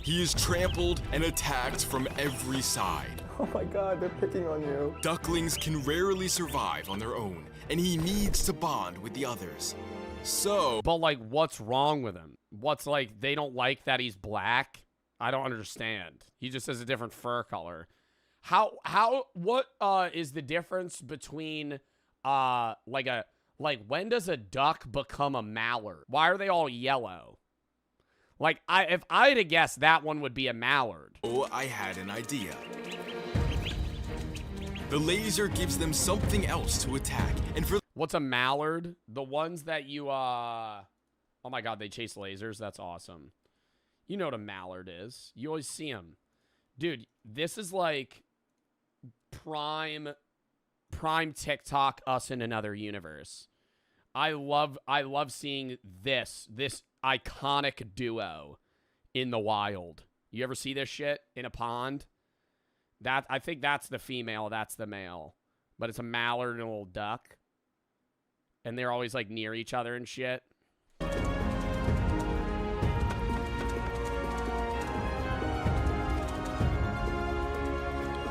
He is trampled and attacked from every side. Oh my god, they're picking on you. Ducklings can rarely survive on their own, and he needs to bond with the others. So... But, like, what's wrong with him? What's, like, they don't like that he's black? I don't understand. He just has a different fur color. What is the difference between, when does a duck become a mallard? Why are they all yellow? Like, if I had to guess, that one would be a mallard. Oh, I had an idea. The laser gives them something else to attack, and for... What's a mallard? The ones that you, oh my god, they chase lasers? That's awesome. You know what a mallard is. You always see them. Dude, this is like prime TikTok us in another universe. I love seeing this iconic duo in the wild. You ever see this shit in a pond? I think that's the female, that's the male. But it's a mallard and a little duck. And they're always like near each other and shit.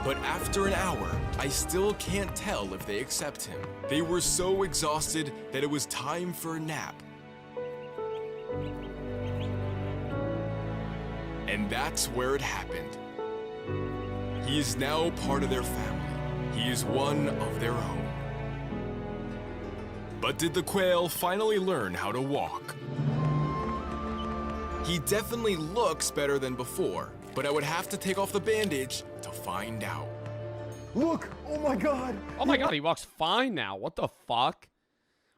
But after an hour, I still can't tell if they accept him. They were so exhausted that it was time for a nap. And that's where it happened. He is now part of their family. He is one of their own. But did the quail finally learn how to walk? He definitely looks better than before, but I would have to take off the bandage to find out. Look! Oh my god! Oh my god, he walks fine now. What the fuck?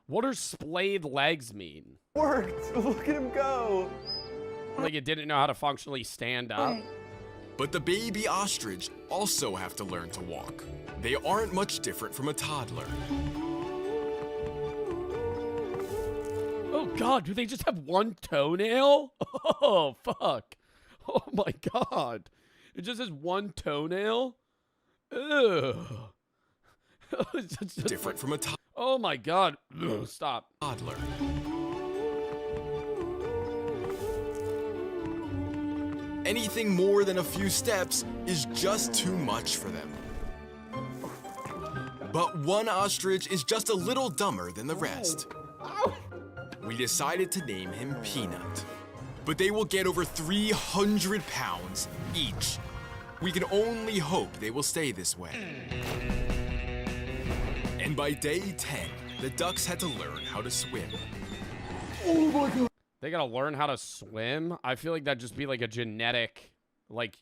What do splayed legs mean? Worked! Look at him go! Like it didn't know how to functionally stand up? But the baby ostrich also have to learn to walk. They aren't much different from a toddler. Oh god, do they just have one toenail? Oh, fuck. Oh my god. It just has one toenail? Ugh. Different from a toddler. Oh my god. Ugh, stop. Toddler. Anything more than a few steps is just too much for them. But one ostrich is just a little dumber than the rest. we decided to name him Peanut. But they will get over 300 pounds each. We can only hope they will stay this way. And by day 10, the ducks had to learn how to swim. Oh my God. They gotta learn how to swim? I feel like that'd just be like a genetic, like,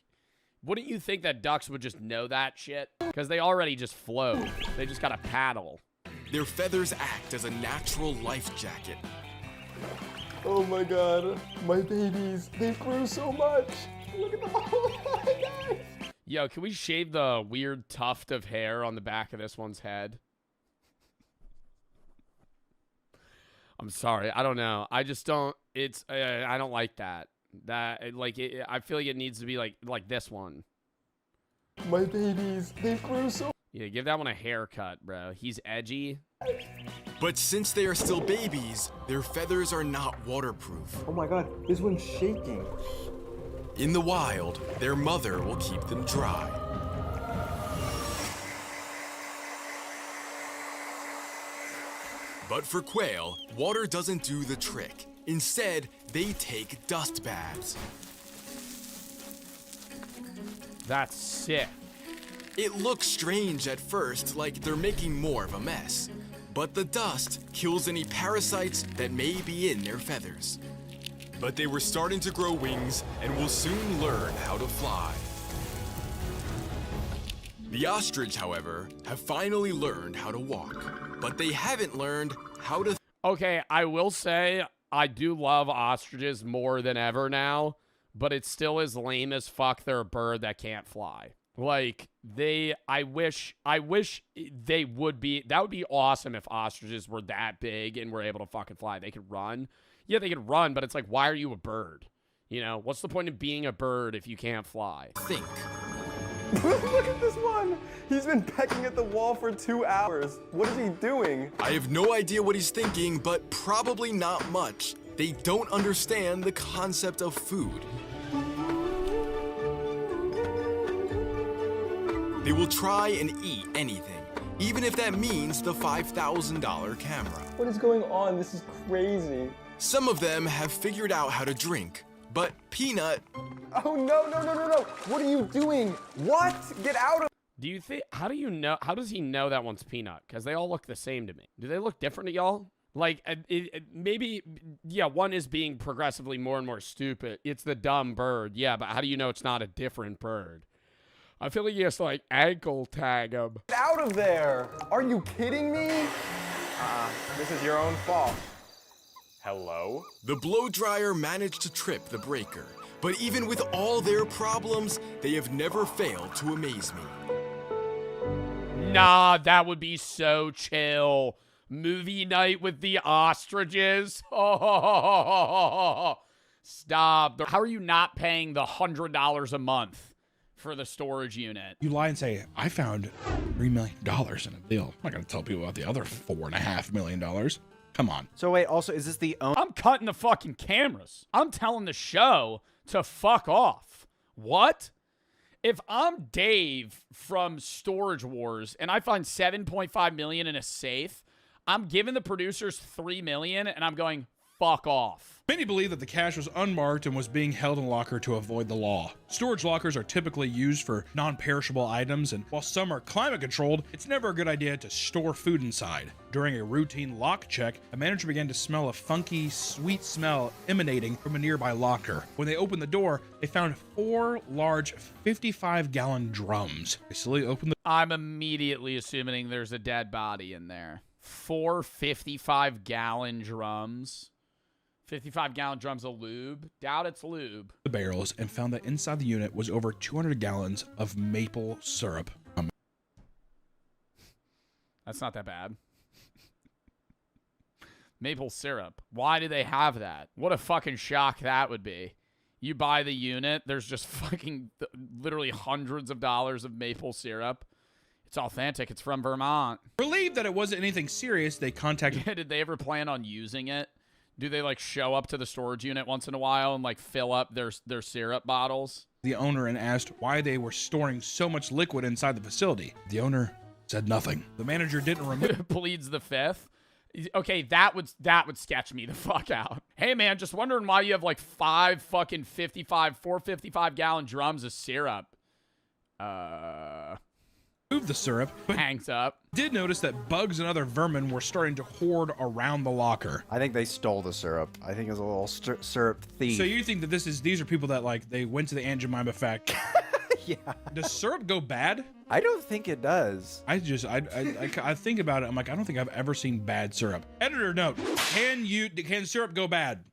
wouldn't you think that ducks would just know that shit? Because they already just float. They just gotta paddle. Their feathers act as a natural life jacket. Oh my God, my babies, they grew so much. Look at them. Oh my God. Yo, can we shave the weird tuft of hair on the back of this one's head? I'm sorry, I don't know. I just don't. It's I don't like that. I feel like it needs to be like this one. My babies, they grew so. Yeah, give that one a haircut, bro. He's edgy. But since they are still babies, their feathers are not waterproof. Oh my God, this one's shaking. In the wild, their mother will keep them dry. But for quail, water doesn't do the trick. Instead, they take dust baths. That's sick. It looks strange at first, like they're making more of a mess. But the dust kills any parasites that may be in their feathers. But they were starting to grow wings and will soon learn how to fly. The ostrich, however, have finally learned how to walk. But they haven't learned how to... Okay, I will say I do love ostriches more than ever now, but it still is lame as fuck they're a bird that can't fly. Like, I wish they would be, that would be awesome if ostriches were that big and were able to fucking fly. They could run. Yeah, they could run, but it's like, why are you a bird? You know, what's the point of being a bird if you can't fly? Think. Look at this one. He's been pecking at the wall for 2 hours. What is he doing? I have no idea what he's thinking, but probably not much. They don't understand the concept of food. They will try and eat anything, even if that means the $5,000 camera. What is going on? This is crazy. Some of them have figured out how to drink, but Peanut... Oh, no. What are you doing? What? Get out of... Do you think, how does he know that one's Peanut? Because they all look the same to me. Do they look different to y'all? Like, maybe, yeah, one is being progressively more and more stupid. It's the dumb bird. Yeah, but how do you know it's not a different bird? I feel like you just, like, ankle tag him. Get out of there. Are you kidding me? This is your own fault. Hello? The blow dryer managed to trip the breaker, but even with all their problems, they have never failed to amaze me. Nah, that would be so chill. Movie night with the ostriches. Oh, stop. How are you not paying the $100 a month for the storage unit? You lie and say, I found $3 million in a deal. I'm not going to tell people about the other $4.5 million. Come on. So wait, also, is this the I'm cutting the fucking cameras. I'm telling the show to fuck off. What? If I'm Dave from Storage Wars and I find $7.5 million in a safe, I'm giving the producers $3 million and I'm going, fuck off. Many believe that the cash was unmarked and was being held in a locker to avoid the law. Storage lockers are typically used for non-perishable items, and while some are climate controlled, it's never a good idea to store food inside. During a routine lock check, a manager began to smell a funky, sweet smell emanating from a nearby locker. When they opened the door, they found 4 large 55-gallon drums. They slowly opened the... I'm immediately assuming there's a dead body in there. 4 55-gallon drums. 55-gallon drums of lube. Doubt it's lube. The barrels and found that inside the unit was over 200 gallons of maple syrup. That's not that bad. Maple syrup. Why do they have that? What a fucking shock that would be. You buy the unit, there's just fucking literally hundreds of dollars of maple syrup. It's authentic. It's from Vermont. Relieved that it wasn't anything serious, they contacted... Yeah, did they ever plan on using it? Do they, like, show up to the storage unit once in a while and, like, fill up their syrup bottles? The owner and asked why they were storing so much liquid inside the facility. The owner said nothing. The manager didn't remember... Pleads the fifth. Okay, that would sketch me the fuck out. Hey man, just wondering why you have like 5 fucking 455 gallon drums of syrup. Move the syrup, but hangs up. Did notice that bugs and other vermin were starting to hoard around the locker. I think they stole the syrup. I think it was a little syrup thief. So you think that these are people that like they went to the Aunt Jemima factory? Yeah. Does syrup go bad? I don't think it does. I think about it. I'm like, I don't think I've ever seen bad syrup. Editor note: can syrup go bad?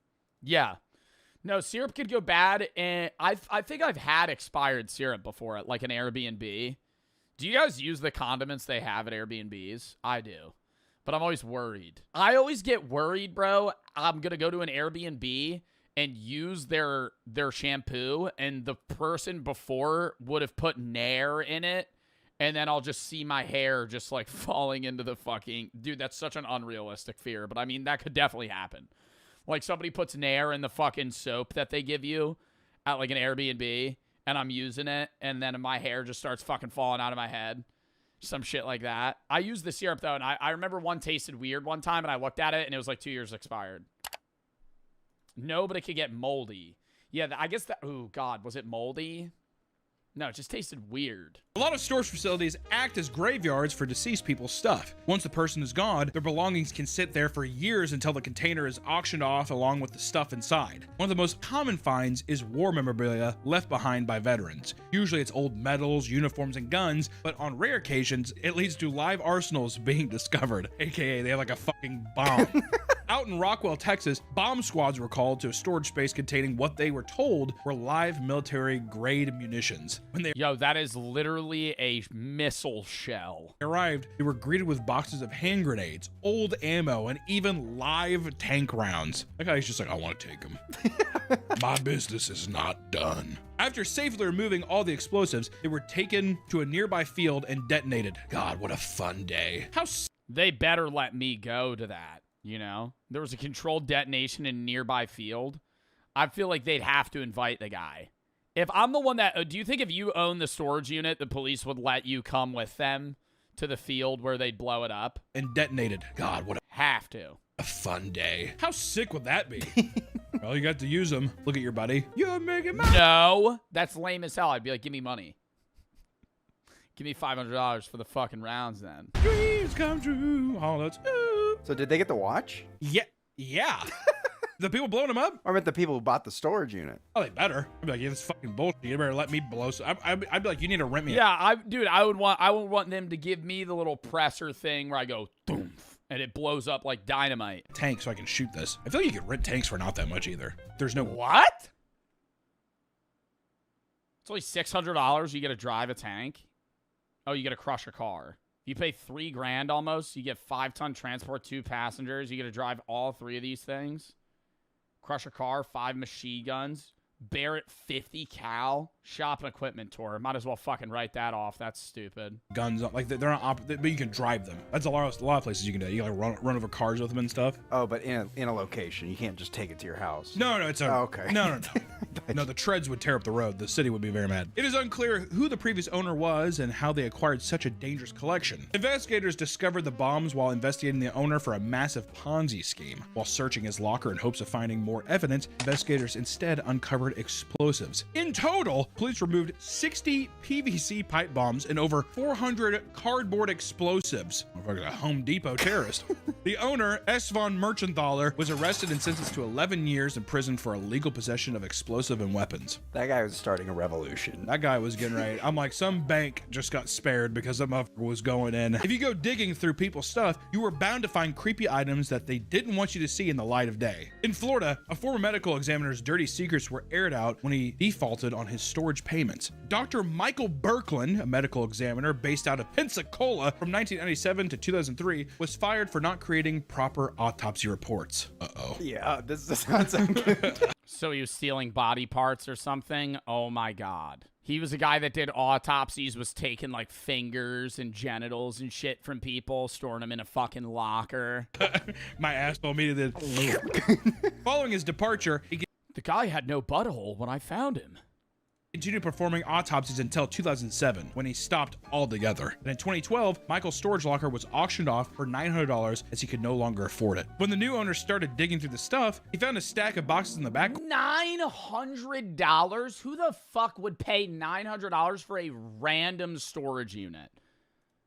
Yeah. No, syrup could go bad, and I think I've had expired syrup before at like an Airbnb. Do you guys use the condiments they have at Airbnbs? I do. But I'm always worried. I always get worried, bro. I'm going to go to an Airbnb and use their shampoo, and the person before would have put Nair in it, and then I'll just see my hair just like falling into the fucking... Dude, that's such an unrealistic fear, but I mean, that could definitely happen. Like somebody puts Nair in the fucking soap that they give you at like an Airbnb, and I'm using it, and then my hair just starts fucking falling out of my head. Some shit like that. I use the syrup, though, and I remember one tasted weird one time, and I looked at it, and it was like 2 years expired. No, but it could get moldy. Yeah, I guess that... Oh, God. Was it moldy? No, it just tasted weird. A lot of storage facilities act as graveyards for deceased people's stuff. Once the person is gone, their belongings can sit there for years until the container is auctioned off along with the stuff inside. One of the most common finds is war memorabilia left behind by veterans. Usually it's old medals, uniforms, and guns, but on rare occasions, it leads to live arsenals being discovered, aka they have like a fucking bomb. Out in Rockwell, Texas, bomb squads were called to a storage space containing what they were told were live military-grade munitions. When they that is literally a missile shell. Arrived, they were greeted with boxes of hand grenades, old ammo, and even live tank rounds. That guy's just like, I want to take them. My business is not done. After safely removing all the explosives, they were taken to a nearby field and detonated. God, what a fun day. They better let me go to that, you know? There was a controlled detonation in a nearby field. I feel like they'd have to invite the guy. If I'm the one that... Do you think if you own the storage unit, the police would let you come with them to the field where they'd blow it up? And detonated. God, what a... Have to. A fun day. How sick would that be? Well, you got to use them. Look at your buddy. You're making money. No. That's lame as hell. I'd be like, give me money. Give me $500 for the fucking rounds then. Dreams come true. Oh, that's... So did they get to watch? Yeah. Yeah. The people blowing them up? Or I meant the people who bought the storage unit. Oh, they better. I'd be like, yeah, this is fucking bullshit. You better let me blow. I'd be like, you need to rent me. Yeah, dude, I would want them to give me the little presser thing where I go, boom, and it blows up like dynamite. Tank, so I can shoot this. I feel like you could rent tanks for not that much either. There's no... What? It's only $600. You get to drive a tank. Oh, you get to crush a car. You pay $3 grand almost. You get 5-ton transport, 2 passengers. You get to drive all 3 of these things. Crush a car, 5 machine guns, Barrett 50 cal, shop and equipment tour. Might as well fucking write that off. That's stupid. Guns, like they're not, but you can drive them. That's a lot of places you can do. You can like run over cars with them and stuff. Oh, but in a location, you can't just take it to your house. No, it's a... Oh, okay. No. No, the treads would tear up the road. The city would be very mad. It is unclear who the previous owner was and how they acquired such a dangerous collection. Investigators discovered the bombs while investigating the owner for a massive Ponzi scheme. While searching his locker in hopes of finding more evidence, investigators instead uncovered explosives. In total, police removed 60 PVC pipe bombs and over 400 cardboard explosives. Like a Home Depot terrorist. The owner, S. von Merchenthaler, was arrested and sentenced to 11 years in prison for illegal possession of explosive and weapons. That guy was starting a revolution. That guy was getting ready. I'm like, some bank just got spared because that motherfucker was going in. If you go digging through people's stuff, you were bound to find creepy items that they didn't want you to see in the light of day. In Florida, a former medical examiner's dirty secrets were aired out when he defaulted on his storage payments. Dr. Michael Birkland, a medical examiner based out of Pensacola from 1997 to 2003, was fired for not creating proper autopsy reports. Uh-oh. Yeah, this sounds good. So he was stealing body parts or something? Oh my God. He was a guy that did autopsies, was taking like fingers and genitals and shit from people, storing them in a fucking locker. My asshole immediately did. Following his departure, the guy had no butthole when I found him. Continued performing autopsies until 2007, when he stopped altogether. And in 2012, Michael's storage locker was auctioned off for $900 as he could no longer afford it. When the new owner started digging through the stuff, he found a stack of boxes in the back. $900? Who the fuck would pay $900 for a random storage unit?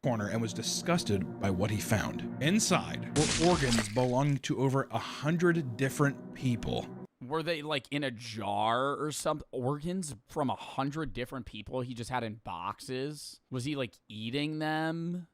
Corner and was disgusted by what he found. Inside were organs belonging to over 100 different people. Were they like in a jar or something? Organs from 100 different people he just had in boxes? Was he like eating them?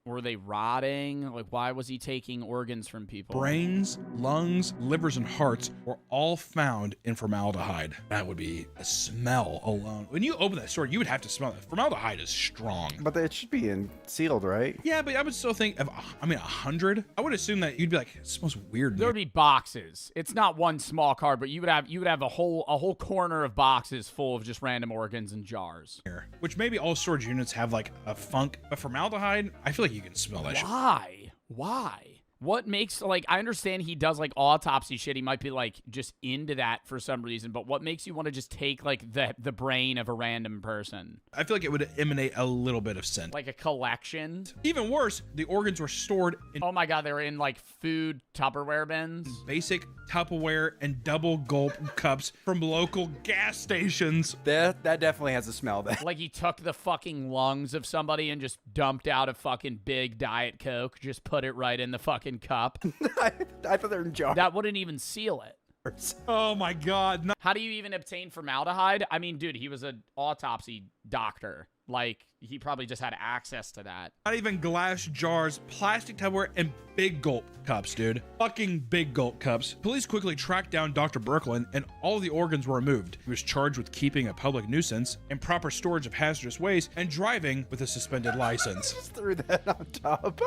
Were they rotting? Like, why was he taking organs from people? Brains, lungs, livers, and hearts were all found in formaldehyde. That would be a smell alone. When you open that store, you would have to smell it. Formaldehyde is strong. But it should be sealed, right? Yeah, but I would still think of, 100? I would assume that you'd be like, it smells weird. There would be boxes. It's not one small card, but you would have a whole corner of boxes full of just random organs and jars. Which maybe all storage units have like a funk, but formaldehyde, I feel like you can smell that shit. Why? What makes, like, I understand he does like autopsy shit. He might be like just into that for some reason, but what makes you want to just take like the brain of a random person? I feel like it would emanate a little bit of scent. Like a collection? Even worse, the organs were stored in, oh my God, they were in like food Tupperware bins? Basic Tupperware and double gulp cups from local gas stations. That definitely has a smell then. Like he took the fucking lungs of somebody and just dumped out a fucking big Diet Coke, just put it right in the fucking cup. I thought they were in jars. That wouldn't even seal it. Oh my God. No. How do you even obtain formaldehyde? I mean, dude, he was an autopsy doctor. Like, he probably just had access to that. Not even glass jars, plastic Tupperware, and big gulp cups, dude. Fucking big gulp cups. Police quickly tracked down Dr. Brooklyn, and all of the organs were removed. He was charged with keeping a public nuisance, improper storage of hazardous waste, and driving with a suspended license. Just threw that on top.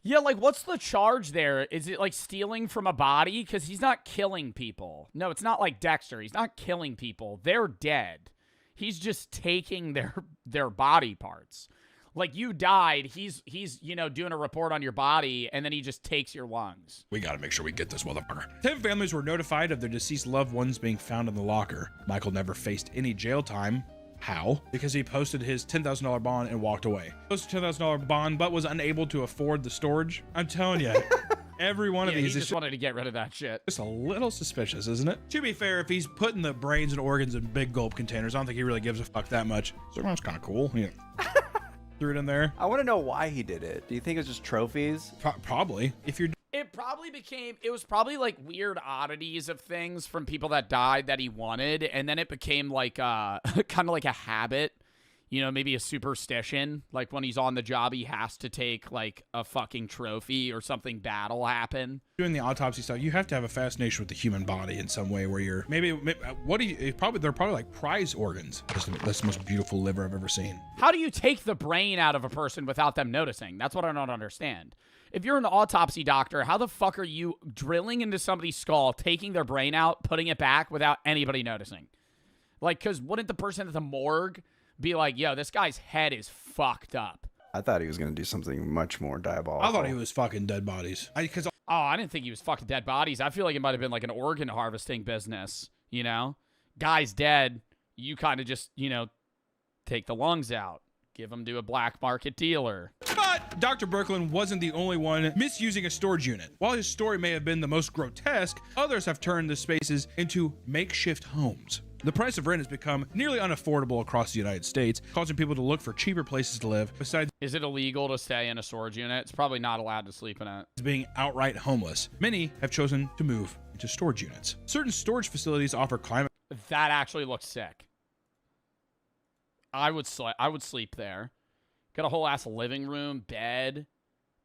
Yeah, like, what's the charge there? Is it like stealing from a body? Because he's not killing people. No, it's not like Dexter. He's not killing people. They're dead. He's just taking their body parts. Like, you died, he's you know, doing a report on your body, and then he just takes your lungs. We gotta make sure we get this motherfucker. 10 families were notified of their deceased loved ones being found in the locker. Michael never faced any jail time. How? Because he posted his $10,000 bond and walked away. Posted $10,000 bond, but was unable to afford the storage. I'm telling you. Every one of these he just wanted to get rid of that shit. Just a little suspicious, isn't it? To be fair, if he's putting the brains and organs in big gulp containers, I don't think he really gives a fuck that much. So that's kind of cool. Yeah. Threw it in there. I want to know why he did it. Do you think it's just trophies? Probably. If you're... It was probably like weird oddities of things from people that died that he wanted, and then it became like kind of like a habit. You know, maybe a superstition. Like when he's on the job, he has to take like a fucking trophy or something bad will happen. Doing the autopsy stuff, you have to have a fascination with the human body in some way where you're maybe they're probably like prize organs. That's the most beautiful liver I've ever seen. How do you take the brain out of a person without them noticing? That's what I don't understand. If you're an autopsy doctor, how the fuck are you drilling into somebody's skull, taking their brain out, putting it back without anybody noticing? Like, because wouldn't the person at the morgue be like, yo, this guy's head is fucked up? I thought he was going to do something much more diabolical. I thought he was fucking dead bodies. I didn't think he was fucking dead bodies. I feel like it might have been like an organ harvesting business, you know? Guy's dead. You kind of just, you know, take the lungs out. Give them to a black market dealer. But Dr. Brooklyn wasn't the only one misusing a storage unit. While his story may have been the most grotesque, others have turned the spaces into makeshift homes. The price of rent has become nearly unaffordable across the United States, causing people to look for cheaper places to live. Besides, is it illegal to stay in a storage unit? It's probably not allowed to sleep in it. Being outright homeless, many have chosen to move into storage units. Certain storage facilities offer climate. That actually looks sick. I would sleep there. Got a whole ass living room, bed.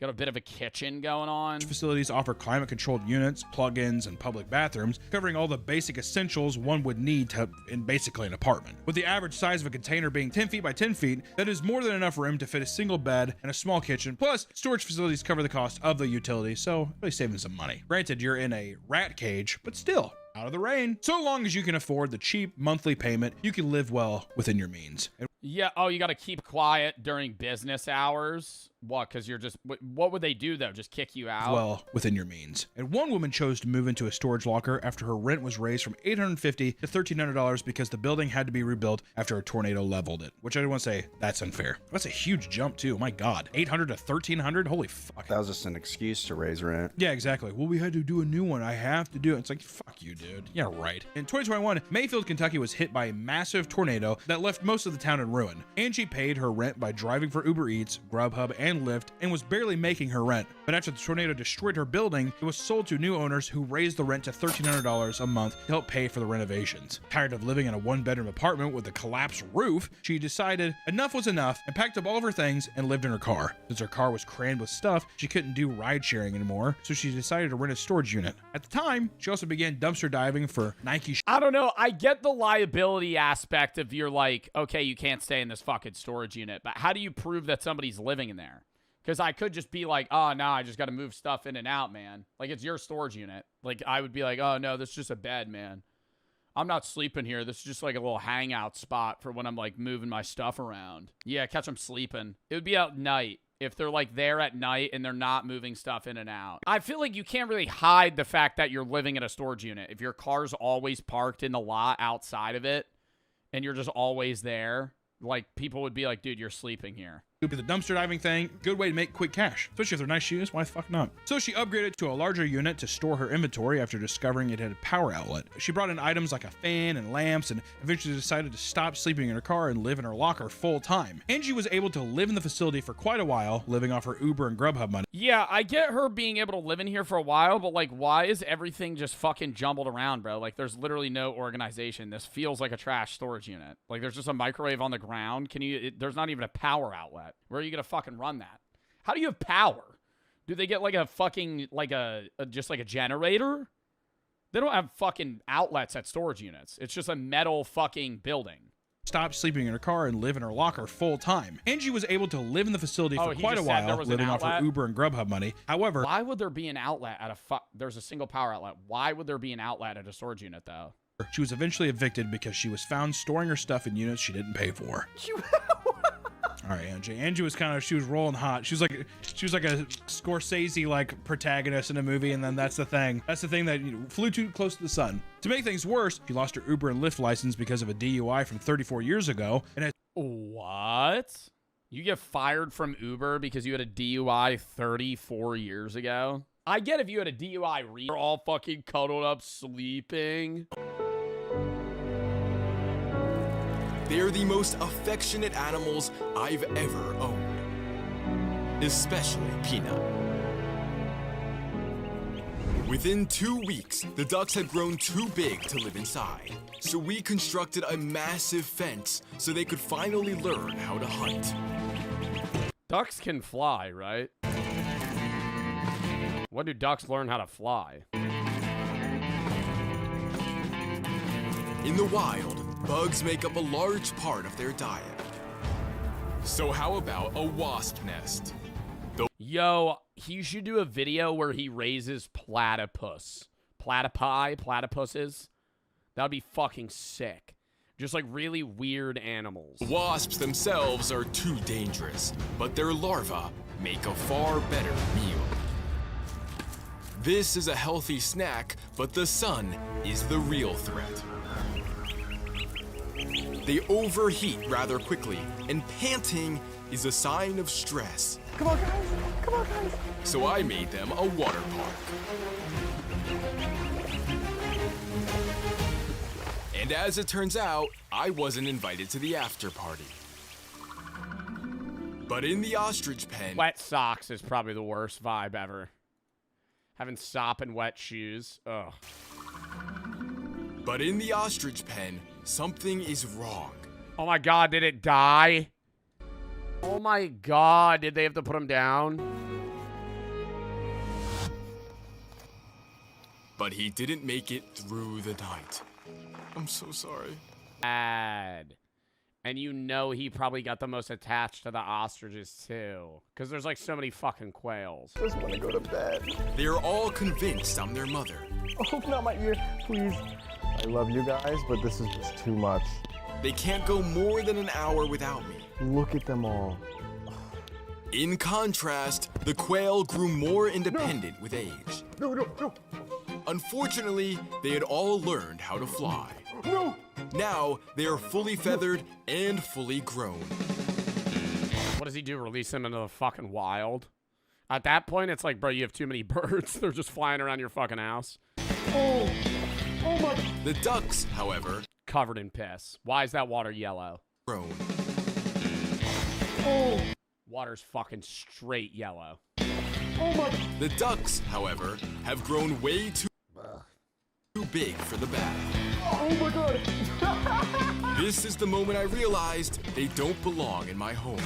Got a bit of a kitchen going on. Facilities offer climate-controlled units, plug-ins, and public bathrooms, covering all the basic essentials one would need in basically an apartment. With the average size of a container being 10 feet by 10 feet, that is more than enough room to fit a single bed and a small kitchen. Plus, storage facilities cover the cost of the utilities, so really saving some money. Granted, you're in a rat cage, but still, out of the rain. So long as you can afford the cheap monthly payment, you can live well within your means. Yeah, oh, you got to keep quiet during business hours. What? Because you're just. What would they do though? Just kick you out? Well, within your means. And one woman chose to move into a storage locker after her rent was raised from $850 to $1,300 because the building had to be rebuilt after a tornado leveled it. Which I want to say, that's unfair. That's a huge jump too. My God, $800 to $1,300. Holy fuck. That was just an excuse to raise rent. Yeah, exactly. Well, we had to do a new one. I have to do it. It's like, fuck you, dude. Yeah, right. In 2021, Mayfield, Kentucky was hit by a massive tornado that left most of the town in ruin. Angie paid her rent by driving for Uber Eats, Grubhub, and Lyft, and was barely making her rent. But after the tornado destroyed her building, it was sold to new owners who raised the rent to $1,300 a month to help pay for the renovations. Tired of living in a one-bedroom apartment with a collapsed roof, she decided enough was enough and packed up all of her things and lived in her car. Since her car was crammed with stuff, she couldn't do ride sharing anymore, so she decided to rent a storage unit. At the time, she also began dumpster diving for Nike. I don't know. I get the liability aspect of you're like, okay, you can't stay in this fucking storage unit, but how do you prove that somebody's living in there? Because I could just be like, oh, no, I just got to move stuff in and out, man. Like, it's your storage unit. Like, I would be like, oh, no, this is just a bed, man. I'm not sleeping here. This is just like a little hangout spot for when I'm, like, moving my stuff around. Yeah, catch them sleeping. It would be at night. If they're, like, there at night and they're not moving stuff in and out. I feel like you can't really hide the fact that you're living in a storage unit. If your car's always parked in the lot outside of it and you're just always there, like, people would be like, dude, you're sleeping here. The dumpster diving thing, good way to make quick cash, especially if they're nice shoes. Why the fuck not? So she upgraded to a larger unit to store her inventory after discovering it had a power outlet. She brought in items like a fan and lamps and eventually decided to stop sleeping in her car and live in her locker full time. Angie was able to live in the facility for quite a while, living off her Uber and Grubhub money. Yeah, I get her being able to live in here for a while, but like, why is everything just fucking jumbled around, bro? Like, there's literally no organization. This feels like a trash storage unit. Like, there's just a microwave on the ground. There's not even a power outlet. Where are you gonna fucking run that? How do you have power? Do they get like a fucking, like just like a generator? They don't have fucking outlets at storage units. It's just a metal fucking building. Stop sleeping in her car and live in her locker full time. Angie was able to live in the facility for quite a while, living off her Uber and Grubhub money. However, why would there be an outlet at there's a single power outlet. Why would there be an outlet at a storage unit though? She was eventually evicted because she was found storing her stuff in units she didn't pay for. All right, Angie. Angie was she was rolling hot. She was like a Scorsese like protagonist in a movie, and then that's the thing. That's the thing that flew too close to the sun. To make things worse, she lost her Uber and Lyft license because of a DUI from 34 years ago. And what? You get fired from Uber because you had a DUI 34 years ago? I get if you had a DUI, you're all fucking cuddled up sleeping. They're the most affectionate animals I've ever owned, especially Peanut. Within 2 weeks, the ducks had grown too big to live inside, so we constructed a massive fence so they could finally learn how to hunt. Ducks can fly, right? When do ducks learn how to fly? In the wild, bugs make up a large part of their diet. So how about a wasp nest? Yo, he should do a video where he raises platypuses. That would be fucking sick. Just like really weird animals. Wasps themselves are too dangerous, but their larvae make a far better meal. This is a healthy snack, but the sun is the real threat. They overheat rather quickly, and panting is a sign of stress. Come on, guys. Come on, guys. So I made them a water park. And as it turns out, I wasn't invited to the after party. But in the ostrich pen... Wet socks is probably the worst vibe ever. Having sopping wet shoes. Ugh. But in the ostrich pen, something is wrong. Oh my god, did it die? Oh my god, did they have to put him down? But he didn't make it through the night. I'm so sorry. Bad. And you know he probably got the most attached to the ostriches too. Because there's like so many fucking quails. Just want to go to bed. They're all convinced I'm their mother. Oh, not my ear, please. I love you guys, but this is just too much. They can't go more than an hour without me. Look at them all. In contrast, the quail grew more independent with age. No. Unfortunately, they had all learned how to fly. No. Now, they are fully feathered and fully grown. What does he do? Release him into the fucking wild? At that point, it's like, bro, you have too many birds. They're just flying around your fucking house. Oh my. The ducks, however, covered in piss. Why is that water yellow? Grown. Oh. Water's fucking straight yellow. Oh my. The ducks, however, have grown way too big for the bath. Oh my god. This is the moment I realized they don't belong in my home.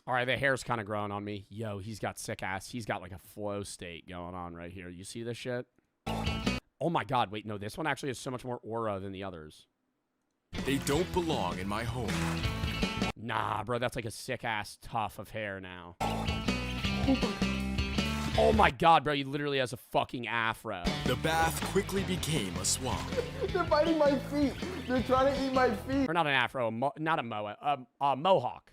All right, the hair's kind of growing on me. Yo, he's got sick ass. He's got like a flow state going on right here. You see this shit? Oh my god, wait, no, this one actually has so much more aura than the others. They don't belong in my home. Nah, bro, that's like a sick ass tuft of hair now. Oh my god, bro, he literally has a fucking afro. The bath quickly became a swamp. They're biting my feet. They're trying to eat my feet. Or not an afro, not a mohawk.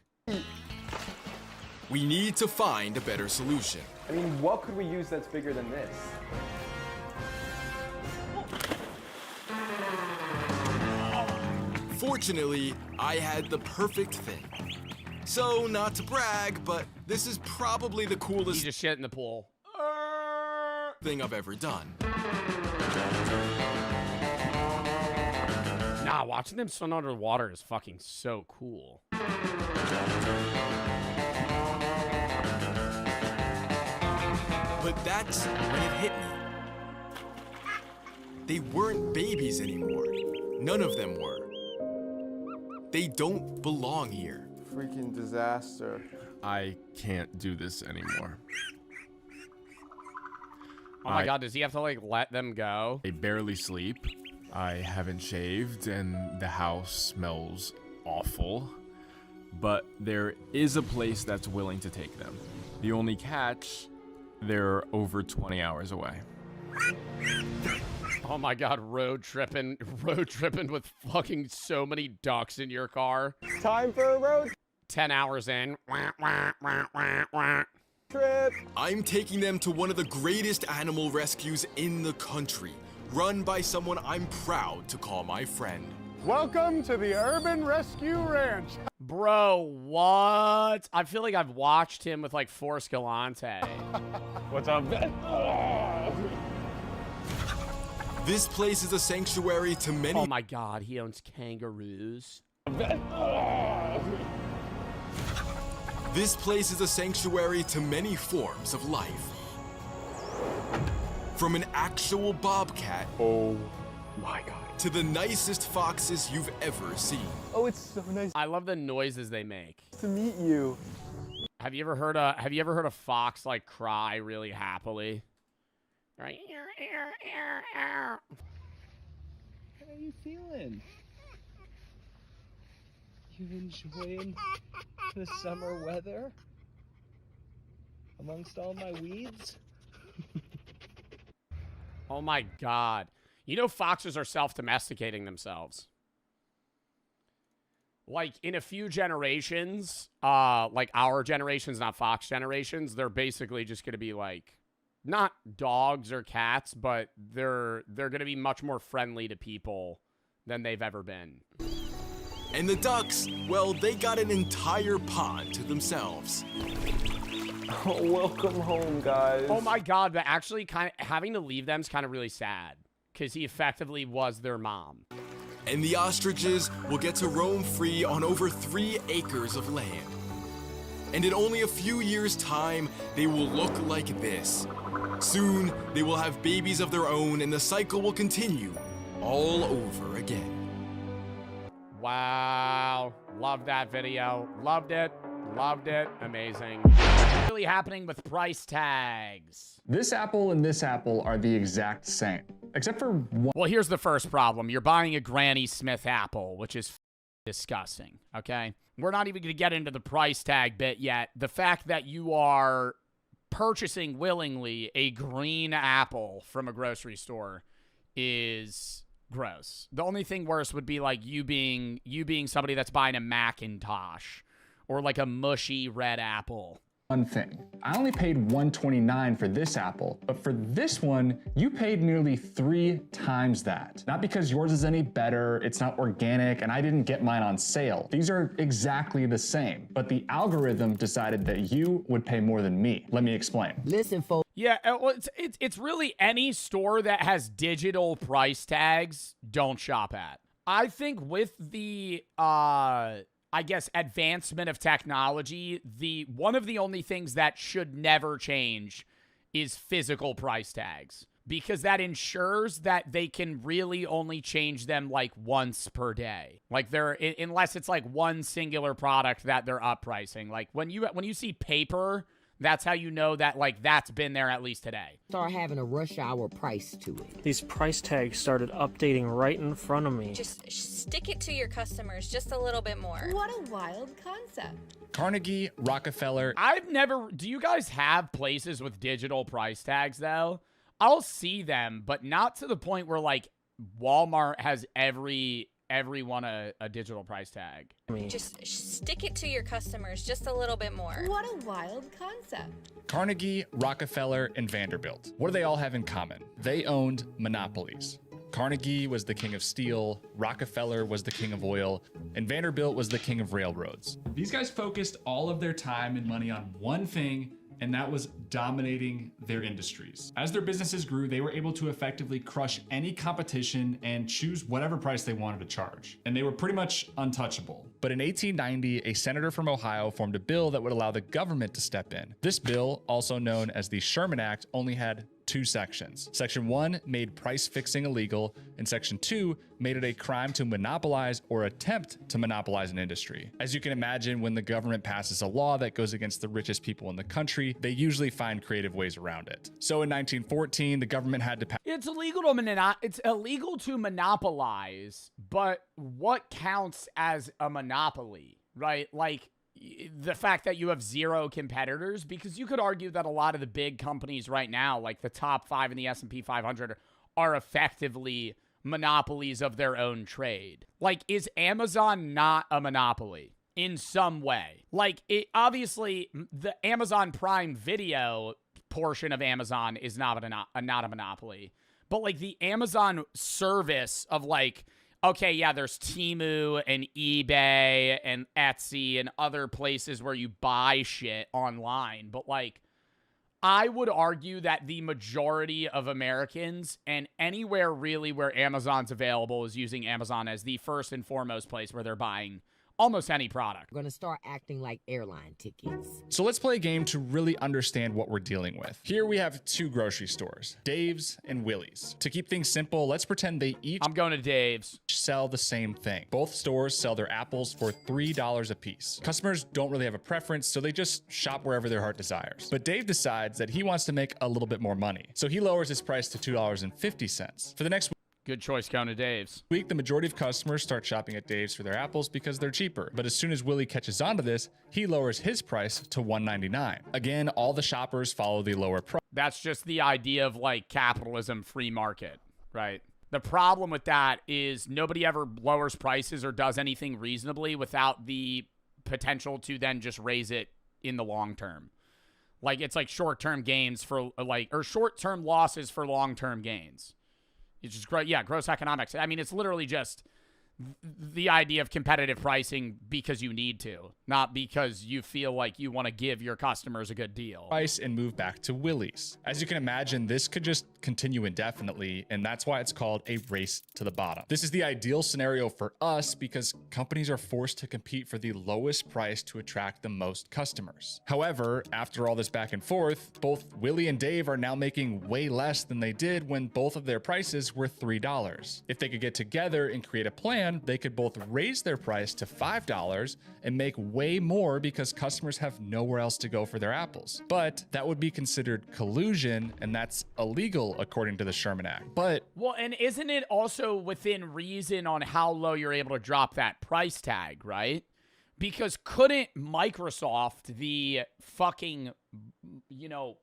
We need to find a better solution. I mean, what could we use that's bigger than this? Fortunately, I had the perfect thing. So, not to brag, but this is probably the coolest He just shit in the pool. thing I've ever done. Nah, watching them swim underwater is fucking so cool. But that's when it hit me. They weren't babies anymore. None of them were. They don't belong here. Freaking disaster. I can't do this anymore. Oh my god, does he have to like let them go? They barely sleep. I haven't shaved and the house smells awful. But there is a place that's willing to take them. The only catch, they're over 20 hours away. Oh my god, road tripping with fucking so many ducks in your car. Time for a road 10 hours in. trip. I'm taking them to one of the greatest animal rescues in the country, run by someone I'm proud to call my friend. Welcome to the Urban Rescue Ranch. Bro, what? I feel like I've watched him with like Forrest Galante. What's up, Ben? This place is a sanctuary to many. Oh my god, he owns kangaroos. This place is a sanctuary to many forms of life. From an actual bobcat. Oh my god. To the nicest foxes you've ever seen. Oh, it's so nice I love the noises they make. to meet you. Have you ever heard a fox like cry really happily? Right? How are you feeling? You enjoying the summer weather? Amongst all my weeds? Oh my god. You know foxes are self-domesticating themselves. Like, in a few generations, like our generations, not fox generations, they're basically just going to be like, not dogs or cats, but they're going to be much more friendly to people than they've ever been. And the ducks, well, they got an entire pond to themselves. Oh, welcome home, guys. Oh my god, but actually kind of having to leave them is kind of really sad. Because he effectively was their mom. And the ostriches will get to roam free on over 3 acres of land. And in only a few years' time, they will look like this. Soon, they will have babies of their own, and the cycle will continue all over again. Wow. Loved that video. Loved it. Loved it. Amazing. Really happening with price tags. This apple and this apple are the exact same, except for one. Well, here's the first problem. You're buying a Granny Smith apple, which is disgusting, okay? We're not even going to get into the price tag bit yet. The fact that you are purchasing willingly a green apple from a grocery store is gross. The only thing worse would be like you being somebody that's buying a Macintosh or like a mushy red apple. One thing. I only paid $1.29 for this apple, but for this one, you paid nearly 3 times that. Not because yours is any better, it's not organic, and I didn't get mine on sale. These are exactly the same, but the algorithm decided that you would pay more than me. Let me explain. Listen, folks. Yeah, well, it's really any store that has digital price tags, don't shop at. I think with the I guess advancement of technology, one of the only things that should never change is physical price tags, because that ensures that they can really only change them like once per day. Like unless it's like one singular product that they're up pricing. Like when you see paper, that's how you know that like that's been there at least today. Start having a rush hour price to it. These price tags started updating right in front of me. Just stick it to your customers just a little bit more. What a wild concept. Carnegie, Rockefeller. Do you guys have places with digital price tags though? I'll see them, but not to the point where like Walmart has every one a digital price tag. Just stick it to your customers just a little bit more. What a wild concept. Carnegie, Rockefeller, and Vanderbilt. What do they all have in common? They owned monopolies. Carnegie was the king of steel, Rockefeller was the king of oil, and Vanderbilt was the king of railroads. These guys focused all of their time and money on one thing, and that was dominating their industries. As their businesses grew, they were able to effectively crush any competition and choose whatever price they wanted to charge. And they were pretty much untouchable. But in 1890, a senator from Ohio formed a bill that would allow the government to step in. This bill, also known as the Sherman Act, only had 2 sections. Section 1 made price fixing illegal, and Section 2 made it a crime to monopolize or attempt to monopolize an industry. As you can imagine, when the government passes a law that goes against the richest people in the country, they usually find creative ways around it. So in 1914, the government had to pass. It's illegal to monopolize, but what counts as a monopoly, right? Like the fact that you have 0 competitors, because you could argue that a lot of the big companies right now, like the top 5 in the S&P 500, are effectively monopolies of their own trade. Like, is Amazon not a monopoly in some way? Like, obviously, the Amazon Prime Video portion of Amazon is not a monopoly. But, like, the Amazon service of, like, okay, yeah, there's Temu and eBay and Etsy and other places where you buy shit online. But, like, I would argue that the majority of Americans and anywhere really where Amazon's available is using Amazon as the first and foremost place where they're buying almost any product. We're gonna start acting like airline tickets. So let's play a game to really understand what we're dealing with. Here we have 2 grocery stores, Dave's and Willie's. To keep things simple, let's pretend they each I'm going to Dave's. Sell the same thing. Both stores sell their apples for $3 a piece. Customers don't really have a preference, so they just shop wherever their heart desires. But Dave decides that he wants to make a little bit more money. So he lowers his price to $2.50. For the next Good choice, going to Dave's. week, the majority of customers start shopping at Dave's for their apples because they're cheaper. But as soon as Willie catches on to this, he lowers his price to $1.99. Again, all the shoppers follow the lower price. That's just the idea of, like, capitalism, free market, right? The problem with that is nobody ever lowers prices or does anything reasonably without the potential to then just raise it in the long term. Like, it's like short-term gains for, like, or short-term losses for long-term gains. It's just, gross economics. I mean, it's literally just the idea of competitive pricing because you need to, not because you feel like you want to give your customers a good deal. Price and move back to Willie's. As you can imagine, this could just continue indefinitely, and that's why it's called a race to the bottom. This is the ideal scenario for us because companies are forced to compete for the lowest price to attract the most customers. However, after all this back and forth, both Willie and Dave are now making way less than they did when both of their prices were $3. If they could get together and create a plan, they could both raise their price to $5 and make way more because customers have nowhere else to go for their apples. But that would be considered collusion, and that's illegal according to the Sherman Act. But well, and isn't it also within reason on how low you're able to drop that price tag, right? Because couldn't Microsoft, the fucking,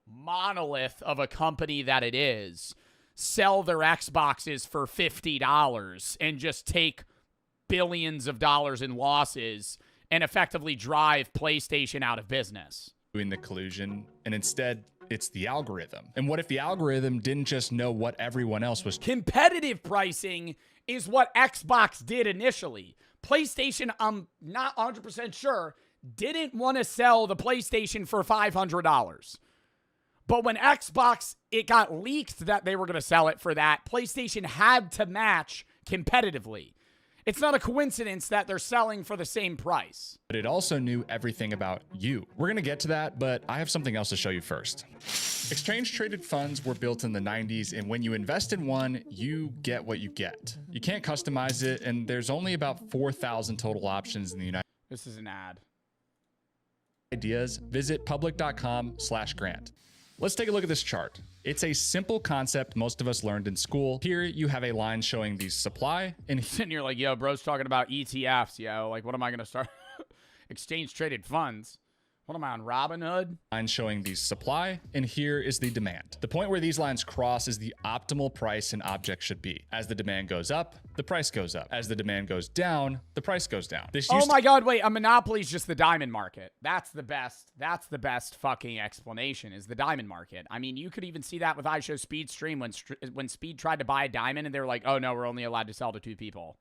monolith of a company that it is, sell their Xboxes for $50 and just take billions of dollars in losses and effectively drive PlayStation out of business. Doing the collusion, and instead it's the algorithm. And what if the algorithm didn't just know what everyone else was? Competitive pricing is what Xbox did initially. PlayStation, I'm not 100% sure, didn't want to sell the PlayStation for $500. But when Xbox, it got leaked that they were going to sell it for that, PlayStation had to match competitively. It's not a coincidence that they're selling for the same price. But it also knew everything about you. We're going to get to that, but I have something else to show you first. Exchange-traded funds were built in the 90s, and when you invest in one, you get what you get. You can't customize it, and there's only about 4,000 total options in the United States. This is an ad. Ideas, visit public.com/grant. Let's take a look at this chart. It's a simple concept most of us learned in school. Here you have a line showing the supply and sitting here like, yo, bro's talking about ETFs, yo. Like, what am I going to start? Exchange traded funds. What am I on, Robinhood? Line showing the supply, and here is the demand. The point where these lines cross is the optimal price an object should be. As the demand goes up, the price goes up. As the demand goes down, the price goes down. Oh my God, wait, a monopoly is just the diamond market. That's the best fucking explanation, is the diamond market. I mean, you could even see that with iShowSpeed Stream when Speed tried to buy a diamond and they were like, oh no, we're only allowed to sell to 2 people.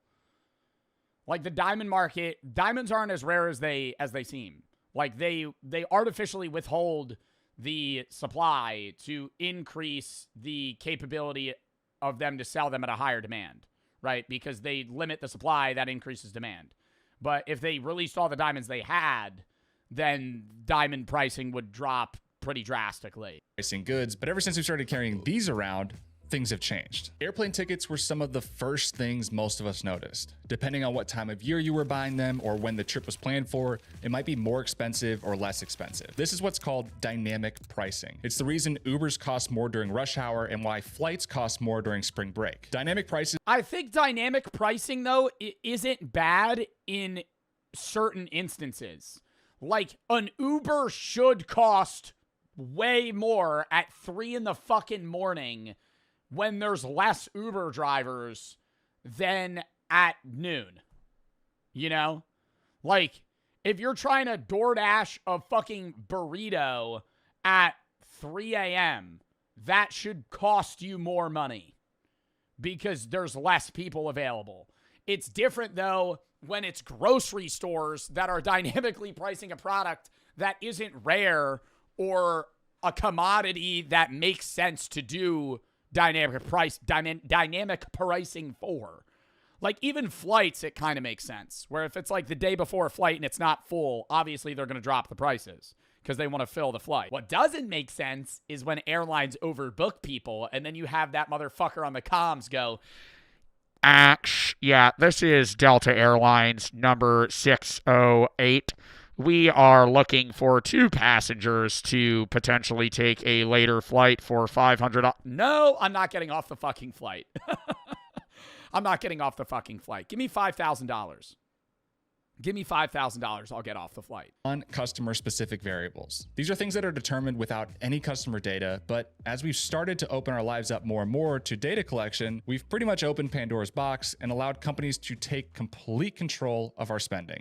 Like the diamond market, diamonds aren't as rare as they seem. Like they artificially withhold the supply to increase the capability of them to sell them at a higher demand, right? Because they limit the supply, that increases demand. But if they released all the diamonds they had, then diamond pricing would drop pretty drastically. Pricing goods, but ever since we started carrying these around, things have changed. Airplane tickets were some of the first things most of us noticed. Depending on what time of year you were buying them or when the trip was planned for, it might be more expensive or less expensive. This is what's called dynamic pricing. It's the reason Ubers cost more during rush hour and why flights cost more during spring break. Dynamic prices. I think dynamic pricing, though, isn't bad in certain instances. Like, an Uber should cost way more at 3 in the fucking morning when there's less Uber drivers than at noon. You know? Like, if you're trying to DoorDash a fucking burrito at 3 a.m., that should cost you more money because there's less people available. It's different, though, when it's grocery stores that are dynamically pricing a product that isn't rare or a commodity that makes sense to do dynamic pricing for. Like, even flights, it kind of makes sense. Where if it's like the day before a flight and it's not full, obviously they're going to drop the prices because they want to fill the flight. What doesn't make sense is when airlines overbook people and then you have that motherfucker on the comms go, yeah, this is Delta Airlines number 608. We are looking for 2 passengers to potentially take a later flight for $500. No, I'm not getting off the fucking flight. I'm not getting off the fucking flight. Give me $5,000. Give me $5,000. I'll get off the flight. On customer-specific variables. These are things that are determined without any customer data, but as we've started to open our lives up more and more to data collection, we've pretty much opened Pandora's box and allowed companies to take complete control of our spending.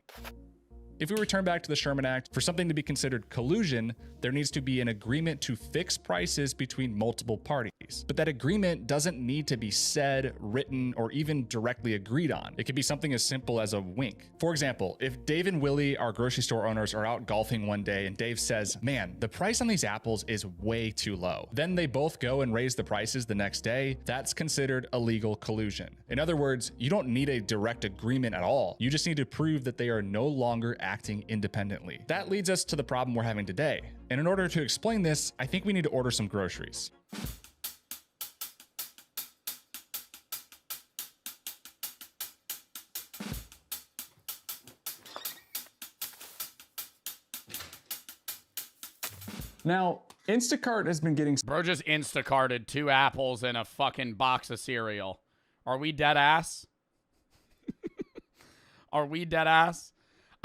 If we return back to the Sherman Act, for something to be considered collusion, there needs to be an agreement to fix prices between multiple parties. But that agreement doesn't need to be said, written, or even directly agreed on. It could be something as simple as a wink. For example, if Dave and Willie, our grocery store owners, are out golfing one day and Dave says, man, the price on these apples is way too low. Then they both go and raise the prices the next day. That's considered illegal collusion. In other words, you don't need a direct agreement at all. You just need to prove that they are no longer acting independently. That leads us to the problem we're having today. And in order to explain this, I think we need to order some groceries. Now, Instacart has been getting... Bro just Instacarted 2 apples and a fucking box of cereal. Are we dead ass? Are we dead ass?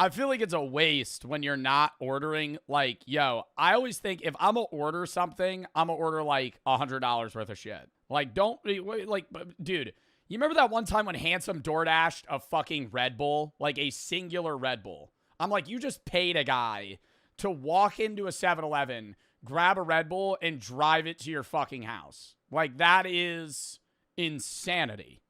I feel like it's a waste when you're not ordering. Like, yo, I always think if I'm going to order something, I'm going to order like $100 worth of shit. Like, don't, like, dude, you remember that one time when Handsome DoorDashed a fucking Red Bull? Like a singular Red Bull. I'm like, you just paid a guy to walk into a 7-Eleven, grab a Red Bull, and drive it to your fucking house. Like, that is insanity.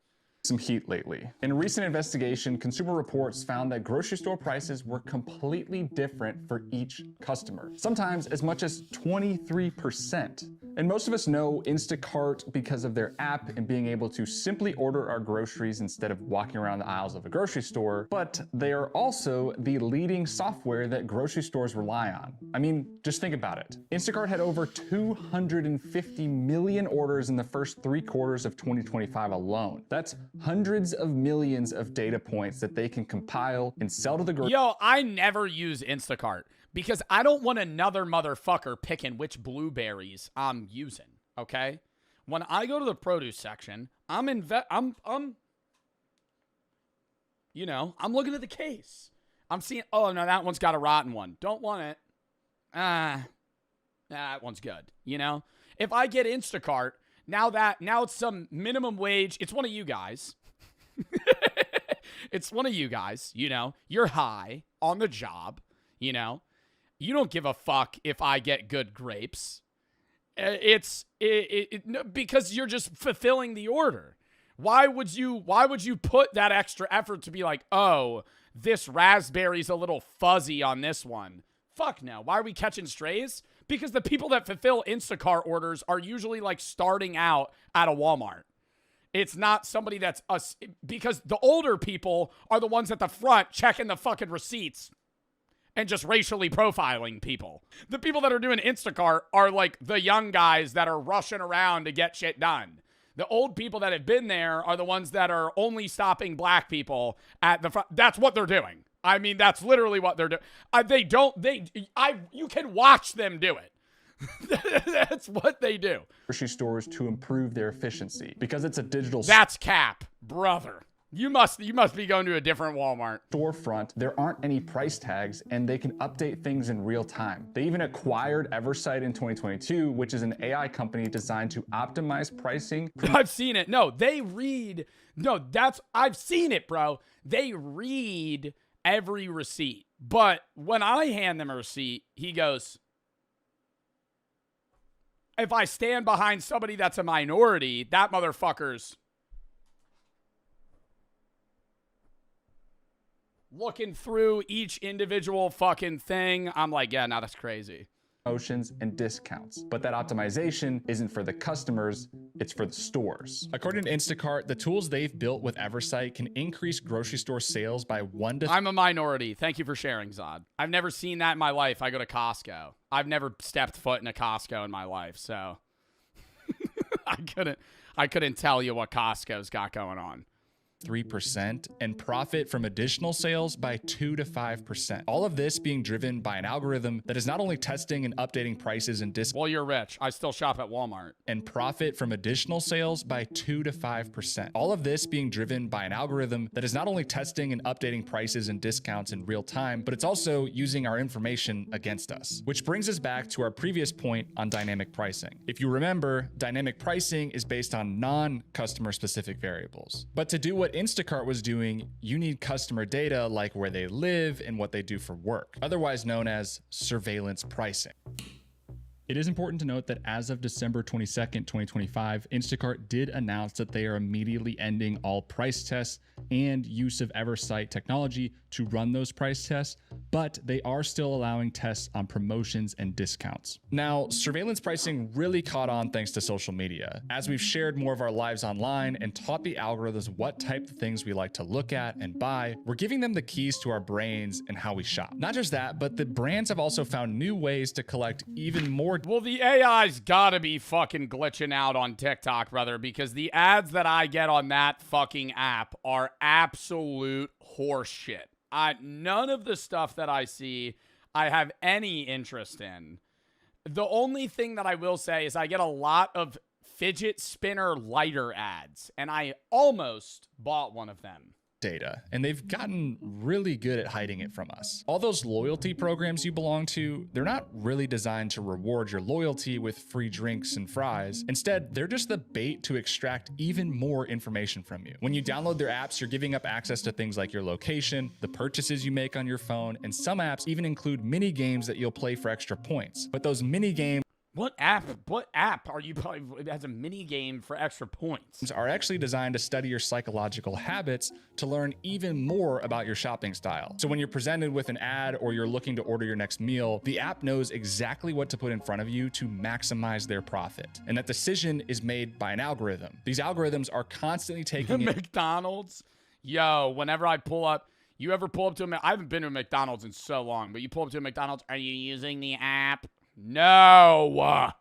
Some heat lately. In a recent investigation, Consumer Reports found that grocery store prices were completely different for each customer, sometimes as much as 23%. And most of us know Instacart because of their app and being able to simply order our groceries instead of walking around the aisles of a grocery store, but they are also the leading software that grocery stores rely on. I mean, just think about it. Instacart had over 250 million orders in the first 3 quarters of 2025 alone. That's hundreds of millions of data points that they can compile and sell to the grocery. Yo, I never use Instacart because I don't want another motherfucker picking which blueberries I'm using, okay? When I go to the produce section, I'm looking at the case. I'm seeing, oh, no, that one's got a rotten one. Don't want it. That one's good, you know? If I get Instacart, now it's some minimum wage. It's one of you guys. It's one of you guys, you know. You're high on the job, you know. You don't give a fuck if I get good grapes. Because you're just fulfilling the order. Why would you put that extra effort to be like, oh, this raspberry's a little fuzzy on this one? Fuck no. Why are we catching strays? Because the people that fulfill Instacart orders are usually like starting out at a Walmart. It's not somebody that's us, because the older people are the ones at the front checking the fucking receipts and just racially profiling people. The people that are doing Instacart are like the young guys that are rushing around to get shit done. The old people that have been there are the ones that are only stopping black people at the front. That's what they're doing. I mean, that's literally what they're doing. You can watch them do it. That's what they do. Grocery stores to improve their efficiency because it's a digital. That's cap, brother. You must be going to a different Walmart. Storefront, there aren't any price tags and they can update things in real time. They even acquired Eversight in 2022, which is an AI company designed to optimize pricing. I've seen it. No, I've seen it, bro. They read every receipt. But when I hand them a receipt, he goes, if I stand behind somebody that's a minority, that motherfucker's looking through each individual fucking thing. I'm like, yeah, no, that's crazy. Promotions and discounts. But that optimization isn't for the customers, it's for the stores. According to Instacart, the tools they've built with Eversight can increase grocery store sales by 1 to... I'm a minority. Thank you for sharing, Zod. I've never seen that in my life. I go to Costco. I've never stepped foot in a Costco in my life, so I couldn't tell you what Costco's got going on. 3% and profit from additional sales by 2 to 5%. All of this being driven by an algorithm that is not only testing and updating prices and discounts. Well, you're rich. I still shop at Walmart. And profit from additional sales by 2 to 5%. All of this being driven by an algorithm that is not only testing and updating prices and discounts in real time, but it's also using our information against us. Which brings us back to our previous point on dynamic pricing. If you remember, dynamic pricing is based on non-customer specific variables. But to do what Instacart was doing, you need customer data like where they live and what they do for work, otherwise known as surveillance pricing. It is important to note that as of December 22nd, 2025, Instacart did announce that they are immediately ending all price tests and use of Eversight technology to run those price tests, but they are still allowing tests on promotions and discounts. Now, surveillance pricing really caught on thanks to social media. As we've shared more of our lives online and taught the algorithms what type of things we like to look at and buy, we're giving them the keys to our brains and how we shop. Not just that, but the brands have also found new ways to collect even more. Well, the AI's gotta be fucking glitching out on TikTok, brother, because the ads that I get on that fucking app are absolute horseshit. None of the stuff that I see, I have any interest in. The only thing that I will say is I get a lot of fidget spinner lighter ads, and I almost bought one of them. data, and they've gotten really good at hiding it from us. All those loyalty programs you belong to, they're not really designed to reward your loyalty with free drinks and fries. Instead, they're just the bait to extract even more information from you. When you download their apps, you're giving up access to things like your location, the purchases you make on your phone, and some apps even include mini games that you'll play for extra points. But those mini games What app are you playing? It has a mini game for extra points. Are actually designed to study your psychological habits to learn even more about your shopping style. So when you're presented with an ad or you're looking to order your next meal, the app knows exactly what to put in front of you to maximize their profit. And that decision is made by an algorithm. These algorithms are constantly taking McDonald's. Yo, whenever I pull up, you ever pull up to I haven't been to a McDonald's in so long, but you pull up to a McDonald's, are you using the app? No.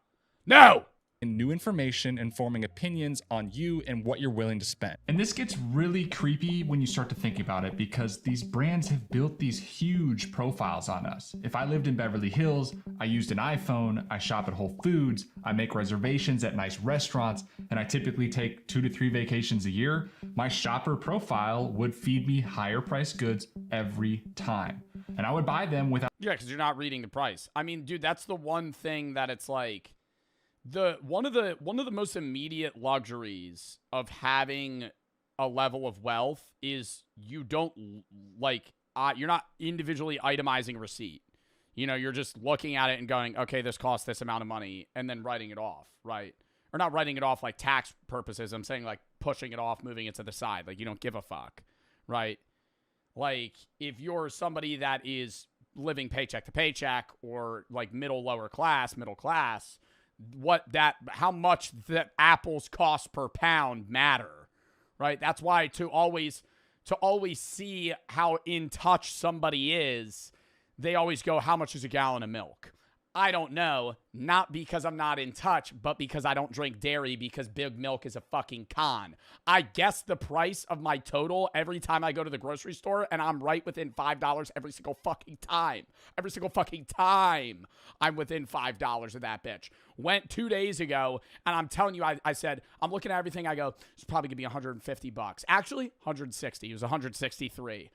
No. new information and forming opinions on you and what you're willing to spend. And this gets really creepy when you start to think about it, because these brands have built these huge profiles on us. If I lived in Beverly Hills, I used an iPhone, I shop at Whole Foods, I make reservations at nice restaurants, and I typically take 2 to 3 vacations a year, my shopper profile would feed me higher priced goods every time. And I would buy them without... Yeah, because you're not reading the price. I mean, dude, that's the one thing that it's like... One of the most immediate luxuries of having a level of wealth is you don't you're not individually itemizing a receipt. You know, you're just looking at it and going, okay, this costs this amount of money, and then writing it off, right? Or not writing it off like tax purposes. I'm saying like pushing it off, moving it to the side. Like you don't give a fuck, right? Like if you're somebody that is living paycheck to paycheck or like middle class, how much the apples cost per pound matter, right? That's why to always see how in touch somebody is, they always go, how much is a gallon of milk? I don't know, not because I'm not in touch, but because I don't drink dairy, because Big Milk is a fucking con. I guess the price of my total every time I go to the grocery store, and I'm right within $5 every single fucking time. Every single fucking time I'm within $5 of that bitch. Went 2 days ago, and I'm telling you, I said, I'm looking at everything, I go, it's probably gonna be $150. Actually, 160. It was 163.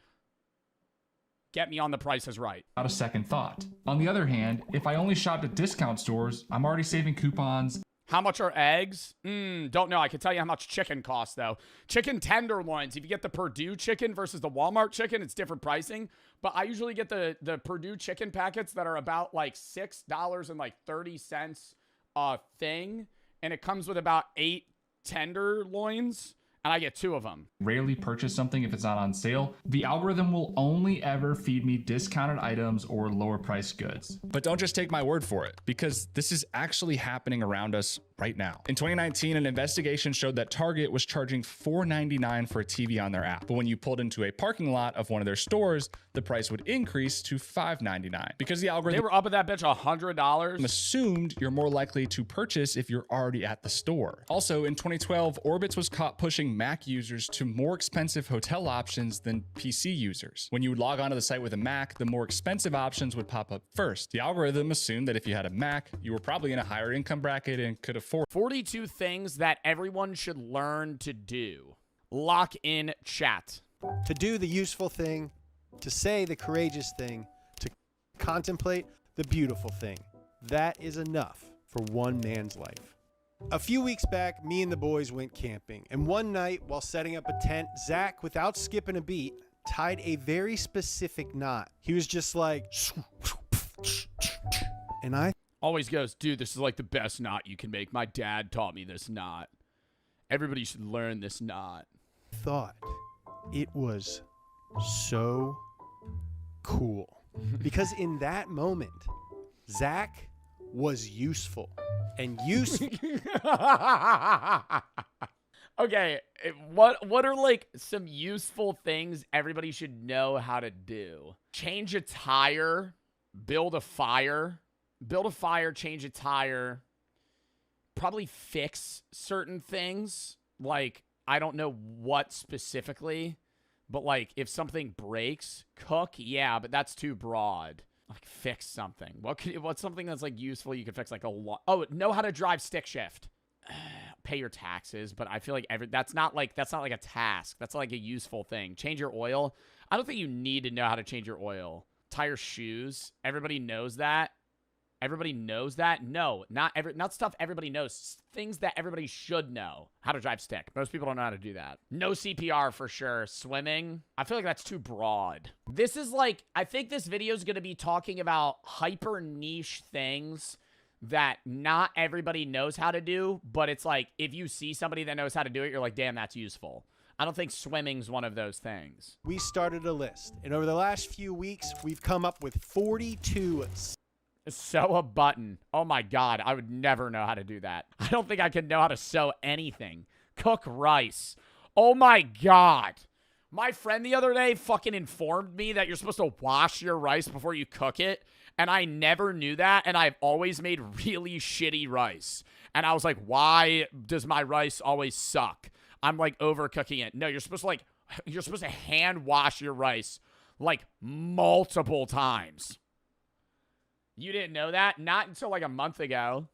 Get me on The Price is Right. Without a second thought. On the other hand, if I only shopped at discount stores, I'm already saving coupons. How much are eggs? Don't know. I can tell you how much chicken costs, though. Chicken tenderloins. If you get the Purdue chicken versus the Walmart chicken, it's different pricing. But I usually get the Purdue chicken packets that are about like $6.30 a thing. And it comes with about 8 tenderloins. And I get 2 of them. Rarely purchase something if it's not on sale. The algorithm will only ever feed me discounted items or lower priced goods. But don't just take my word for it, because this is actually happening around us right now. In 2019, an investigation showed that Target was charging $4.99 for a TV on their app. But when you pulled into a parking lot of one of their stores, the price would increase to $5.99 because the algorithm... They were up at that bitch $100. ...assumed you're more likely to purchase if you're already at the store. Also, in 2012, Orbitz was caught pushing Mac users to more expensive hotel options than PC users. When you would log onto the site with a Mac, the more expensive options would pop up first. The algorithm assumed that if you had a Mac, you were probably in a higher income bracket and could afford 42 things that everyone should learn to do. Lock in chat. To do the useful thing, to say the courageous thing, to contemplate the beautiful thing. That is enough for one man's life. A few weeks back, me and the boys went camping, and one night, while setting up a tent, Zach, without skipping a beat, tied a very specific knot. He was just like, and I always goes, dude, this is like the best knot you can make. My dad taught me this knot. Everybody should learn this knot. Thought it was so cool. Because in that moment, Zach was useful. And okay, what are like some useful things everybody should know how to do? Change a tire, build a fire, change a tire, probably fix certain things. Like, I don't know what specifically, but like if something breaks, cook, yeah, but that's too broad. Like fix something. What's something that's like useful you could fix? Like know how to drive stick shift. pay your taxes, but I feel like that's not like a task. That's like a useful thing. Change your oil. I don't think you need to know how to change your oil. Tie your shoes. Everybody knows that. Everybody knows that? No, not stuff everybody knows. Things that everybody should know. How to drive stick. Most people don't know how to do that. No CPR for sure. Swimming. I feel like that's too broad. This is like, I think this video is going to be talking about hyper niche things that not everybody knows how to do, but it's like, if you see somebody that knows how to do it, you're like, damn, that's useful. I don't think swimming's one of those things. We started a list, and over the last few weeks, we've come up with 42 Sew a button. Oh my God, I would never know how to do that. I don't think I could know how to sew anything. Cook rice. Oh my God. My friend the other day fucking informed me that you're supposed to wash your rice before you cook it, and I never knew that, and I've always made really shitty rice. And I was like, why does my rice always suck? I'm like overcooking it. No, you're supposed to hand wash your rice like multiple times. You didn't know that? Not until like a month ago.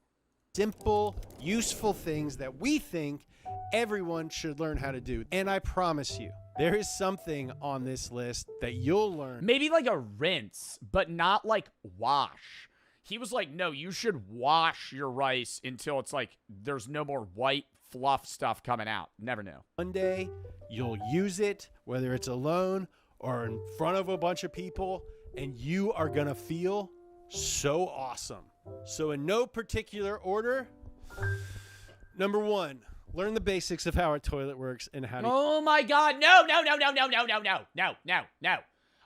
Simple, useful things that we think everyone should learn how to do. And I promise you, there is something on this list that you'll learn. Maybe like a rinse, but not like wash. He was like, no, you should wash your rice until it's like there's no more white fluff stuff coming out. Never knew. One day, you'll use it, whether it's alone or in front of a bunch of people, and you are going to feel so awesome. So in no particular order, number 1, learn the basics of how a toilet works and how to... Oh my God, no.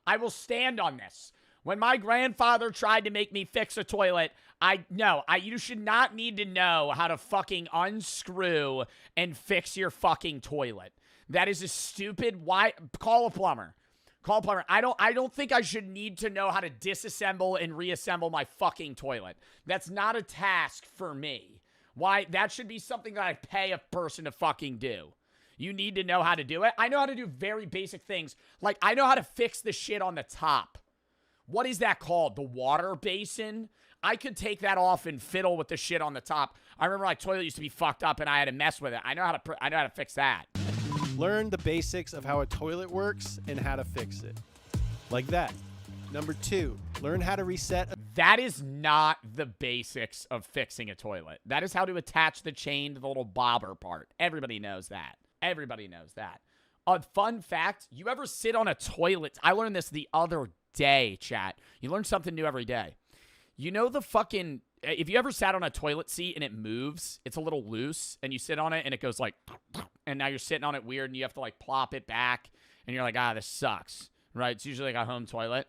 I will stand on this. When my grandfather tried to make me fix a toilet, you should not need to know how to fucking unscrew and fix your fucking toilet. That is a stupid, call a plumber. Call a plumber. I don't think I should need to know how to disassemble and reassemble my fucking toilet. That's not a task for me. Why? That should be something that I pay a person to fucking do. You need to know how to do it. I know how to do very basic things. Like, I know how to fix the shit on the top. What is that called? The water basin? I could take that off and fiddle with the shit on the top. I remember my toilet used to be fucked up and I had to mess with it. I know how to fix that. Learn the basics of how a toilet works and how to fix it. Like that. Number 2, learn how to reset. That is not the basics of fixing a toilet. That is how to attach the chain to the little bobber part. Everybody knows that. Everybody knows that. A fun fact, you ever sit on a toilet? I learned this the other day, chat. You learn something new every day. You know the fucking... If you ever sat on a toilet seat and it moves, it's a little loose, and you sit on it and it goes like... And now you're sitting on it weird and you have to like plop it back, and you're like, this sucks, right? It's usually like a home toilet.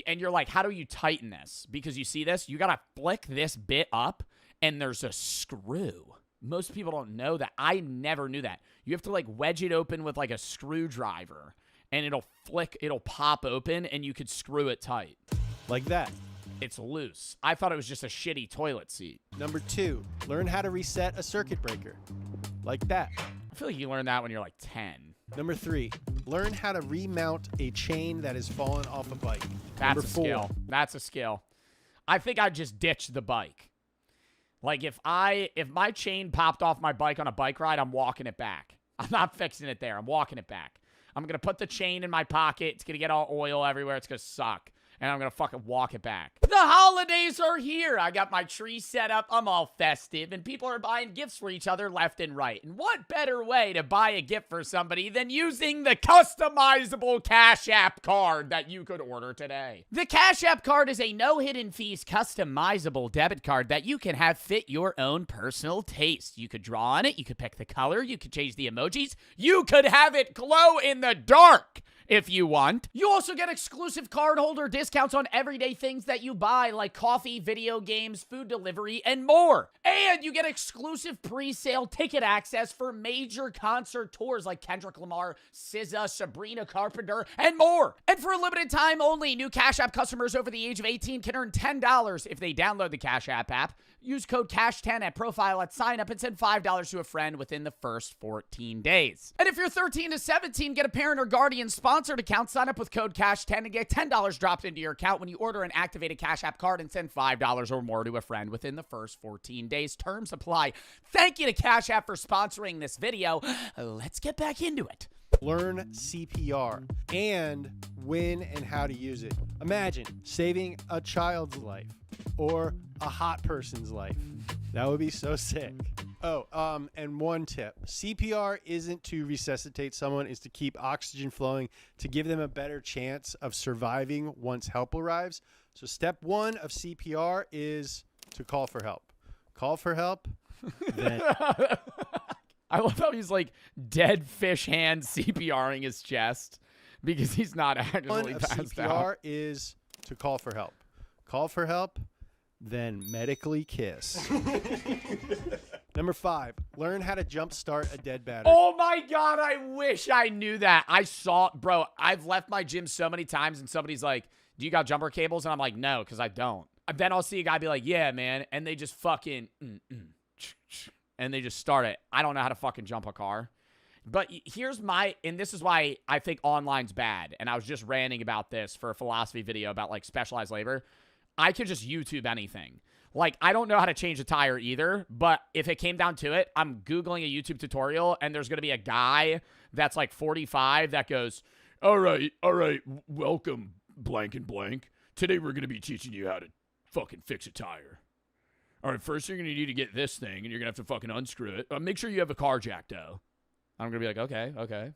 And you're like, how do you tighten this? Because you see this, you got to flick this bit up and there's a screw. Most people don't know that. I never knew that. You have to like wedge it open with like a screwdriver and it'll pop open and you could screw it tight. Like that. It's loose. I thought it was just a shitty toilet seat. Number 2, learn how to reset a circuit breaker. Like that. I feel like you learn that when you're like 10. Number 3, learn how to remount a chain that has fallen off a bike. That's Number a 4, skill. That's a skill. I think I'd just ditch the bike. Like if my chain popped off my bike on a bike ride, I'm walking it back. I'm not fixing it there. I'm walking it back. I'm going to put the chain in my pocket. It's going to get all oil everywhere. It's going to suck. And I'm going to fucking walk it back. The holidays are here. I got my tree set up. I'm all festive. And people are buying gifts for each other left and right. And what better way to buy a gift for somebody than using the customizable Cash App card that you could order today? The Cash App card is a no hidden fees customizable debit card that you can have fit your own personal taste. You could draw on it. You could pick the color. You could change the emojis. You could have it glow in the dark if you want. You also get exclusive cardholder discounts on everyday things that you buy, like coffee, video games, food delivery, and more. And you get exclusive pre-sale ticket access for major concert tours like Kendrick Lamar, SZA, Sabrina Carpenter, and more. And for a limited time only, new Cash App customers over the age of 18 can earn $10 if they download the Cash App app. Use code CASH10 at profile at sign up and send $5 to a friend within the first 14 days. And if you're 13 to 17, get a parent or guardian sponsored account, sign up with code CASH10 and get $10 dropped into your account when you order an activated Cash App card and send $5 or more to a friend within the first 14 days. Terms apply. Thank you to Cash App for sponsoring this video. Let's get back into it. Learn CPR and when and how to use it. Imagine saving a child's life or a hot person's life. That would be so sick. Oh, and one tip. CPR isn't to resuscitate someone, it's to keep oxygen flowing to give them a better chance of surviving once help arrives. So step 1 of CPR is to call for help. Call for help, then... I love how he's like dead fish hand CPRing his chest because he's not actually passed CPR out. is to call for help. Call for help, then medically kiss. Number 5, learn how to jumpstart a dead battery. Oh my God, I wish I knew that. Bro, I've left my gym so many times and somebody's like, do you got jumper cables? And I'm like, no, because I don't. Then I'll see a guy be like, yeah, man. And they just fucking, and they just start it. I don't know how to fucking jump a car. But here's and this is why I think online's bad. And I was just ranting about this for a philosophy video about like specialized labor. I could just YouTube anything. Like, I don't know how to change a tire either, but if it came down to it, I'm Googling a YouTube tutorial and there's going to be a guy that's like 45 that goes, all right, welcome, blank and blank. Today we're going to be teaching you how to fucking fix a tire. All right, first you're going to need to get this thing, and you're going to have to fucking unscrew it. Make sure you have a car jack, though. I'm going to be like, okay.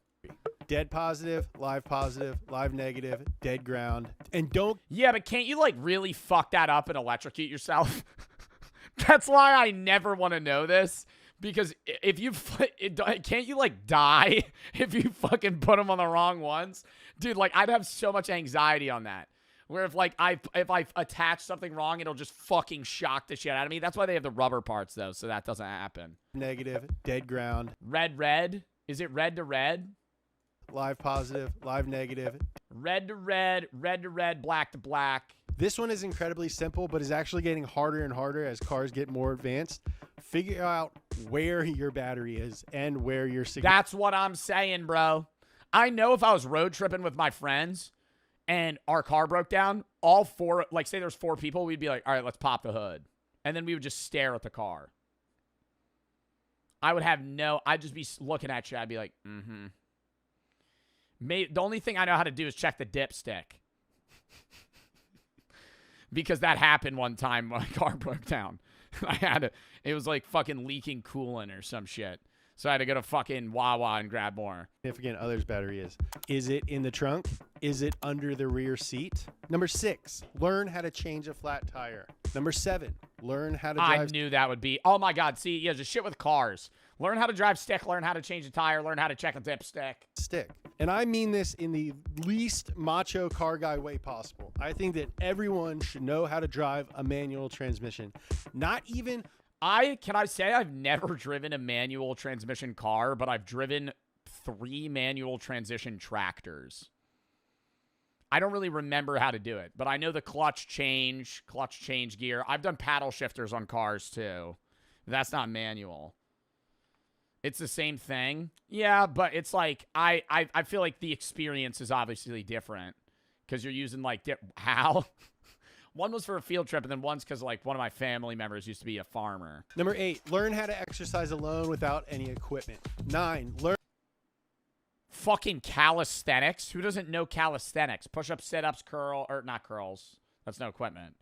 Dead positive, live negative, dead ground. And don't... Yeah, but can't you, like, really fuck that up and electrocute yourself? That's why I never want to know this. Because if you... Can't you, like, die if you fucking put them on the wrong ones? Dude, like, I'd have so much anxiety on that. Where if I attach something wrong, it'll just fucking shock the shit out of me. That's why they have the rubber parts, though, so that doesn't happen. Negative, dead ground. Red? Is it red to red? Live positive, live negative. Red to red, black to black. This one is incredibly simple, but is actually getting harder and harder as cars get more advanced. Figure out where your battery is and where your signal. That's what I'm saying, bro. I know if I was road tripping with my friends and our car broke down, all four, like say there's 4 people, we'd be like, all right, let's pop the hood. And then we would just stare at the car. I'd just be looking at you. I'd be like, the only thing I know how to do is check the dipstick. Because that happened one time when my car broke down. It was like fucking leaking coolant or some shit. So I had to go to fucking Wawa and grab more. Significant other's battery is. Is it in the trunk? Is it under the rear seat? Number 6, learn how to change a flat tire. Number 7, learn how to drive. I knew that would be. Oh my God. See, yeah, just shit with cars. Learn how to drive stick, learn how to change a tire, learn how to check a dipstick. Stick. And I mean this in the least macho car guy way possible. I think that everyone should know how to drive a manual transmission. Not even... Can I say I've never driven a manual transmission car, but I've driven 3 manual transmission tractors. I don't really remember how to do it, but I know the clutch change gear. I've done paddle shifters on cars too. That's not manual. It's the same thing. Yeah, but it's like, I feel like the experience is obviously different because you're using like, how? One was for a field trip, and then one's because, like, one of my family members used to be a farmer. Number 8, learn how to exercise alone without any equipment. 9, learn... Fucking calisthenics? Who doesn't know calisthenics? Push-ups, sit-ups, not curls. That's no equipment.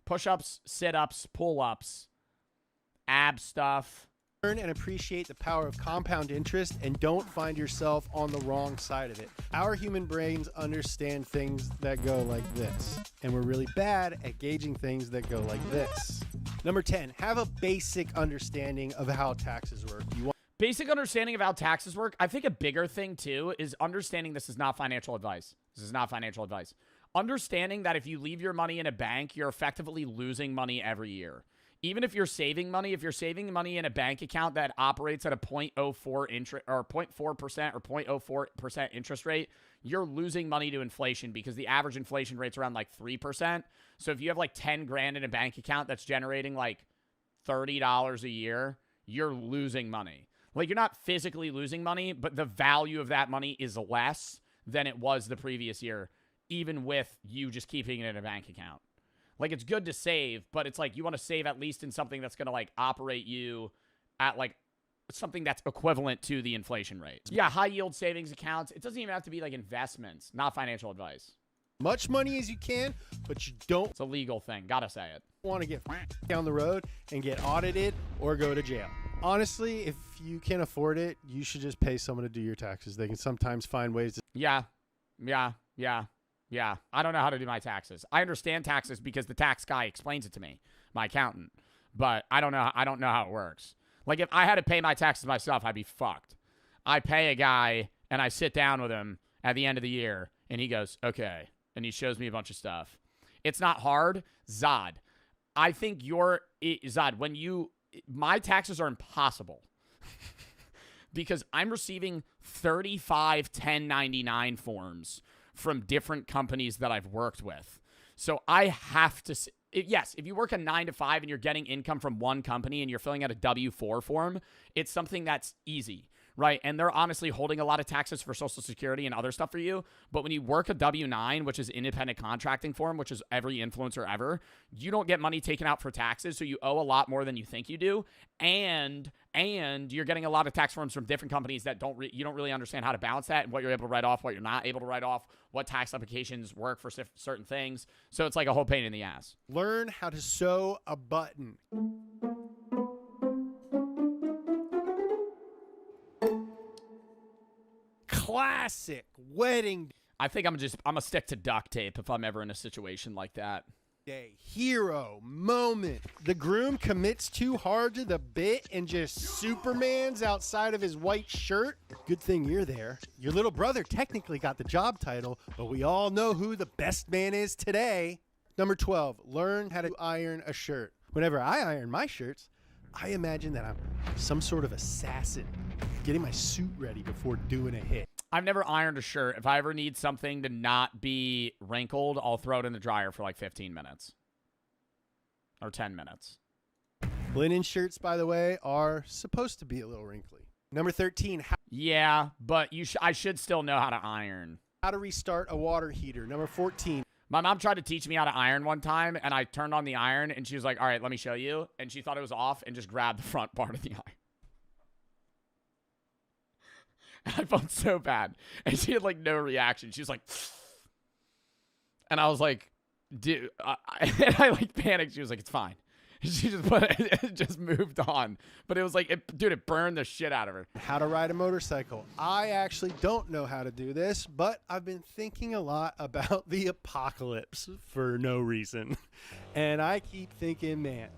Push-ups, sit-ups, pull-ups, ab stuff. Learn and appreciate the power of compound interest and don't find yourself on the wrong side of it. Our human brains understand things that go like this, and we're really bad at gauging things that go like this. Number 10, have a basic understanding of how taxes work. Basic understanding of how taxes work. I think a bigger thing, too, is understanding this is not financial advice. This is not financial advice. Understanding that if you leave your money in a bank, you're effectively losing money every year. Even if you're saving money, if you're saving money in a bank account that operates at a 0.04 interest or 0.4% or 0.04% interest rate, you're losing money to inflation because the average inflation rate's around like 3%. So if you have like 10 grand in a bank account that's generating like $30 a year, you're losing money. Like, you're not physically losing money, but the value of that money is less than it was the previous year. even with you just keeping it in a bank account. Like, it's good to save, but it's like you want to save at least in something that's going to, like, operate you at, like, something that's equivalent to the inflation rate. Yeah, high-yield savings accounts. It doesn't even have to be, like, investments, not financial advice. Much money as you can, but you don't It's a legal thing. Gotta say it. want to get down the road and get audited or go to jail. Honestly, if you can't afford it, you should just pay someone to do your taxes. They can sometimes find ways to... Yeah. I don't know how to do my taxes. I understand taxes because the tax guy explains it to me, my accountant. But I don't know how it works. Like, if I had to pay my taxes myself, I'd be fucked. I pay a guy and I sit down with him at the end of the year and he goes, okay. And he shows me a bunch of stuff. It's not hard. Zod, I think my taxes are impossible because I'm receiving 35 1099 forms from different companies that I've worked with. So I have to, yes, if you work a 9 to 5 and you're getting income from one company and you're filling out a W-4 form, it's something that's easy, right? And they're honestly holding a lot of taxes for Social Security and other stuff for you. But when you work a W-9, which is independent contracting form, which is every influencer ever, you don't get money taken out for taxes. So you owe a lot more than you think you do. And you're getting a lot of tax forms from different companies that you don't really understand how to balance that and what you're able to write off, what you're not able to write off, what tax applications work for certain things. So it's like a whole pain in the ass. Learn how to sew a button. Classic wedding I think I'm gonna stick to duct tape if I'm ever in a situation like that. day hero moment. The groom commits too hard to the bit and just Supermans outside of his white shirt. Good thing you're there. Your little brother technically got the job title, but we all know who the best man is today. Number 12, learn how to iron a shirt. Whenever I iron my shirts, I imagine that I'm some sort of assassin, getting my suit ready before doing a hit. I've never ironed a shirt. If I ever need something to not be wrinkled, I'll throw it in the dryer for like 15 minutes. Or 10 minutes. Linen shirts, by the way, are supposed to be a little wrinkly. Number 13, yeah, but I should still know how to iron. How to restart a water heater. Number 14. My mom tried to teach me how to iron one time, and I turned on the iron, and she was like, all right, let me show you. And she thought it was off and just grabbed the front part of the iron. I felt so bad. And she had, like, no reaction. She was like, and I was like, dude, and I, like, panicked. She was like, it's fine. She just moved on. But it was like, dude, it burned the shit out of her. How to ride a motorcycle. I actually don't know how to do this, but I've been thinking a lot about the apocalypse for no reason. And I keep thinking, man,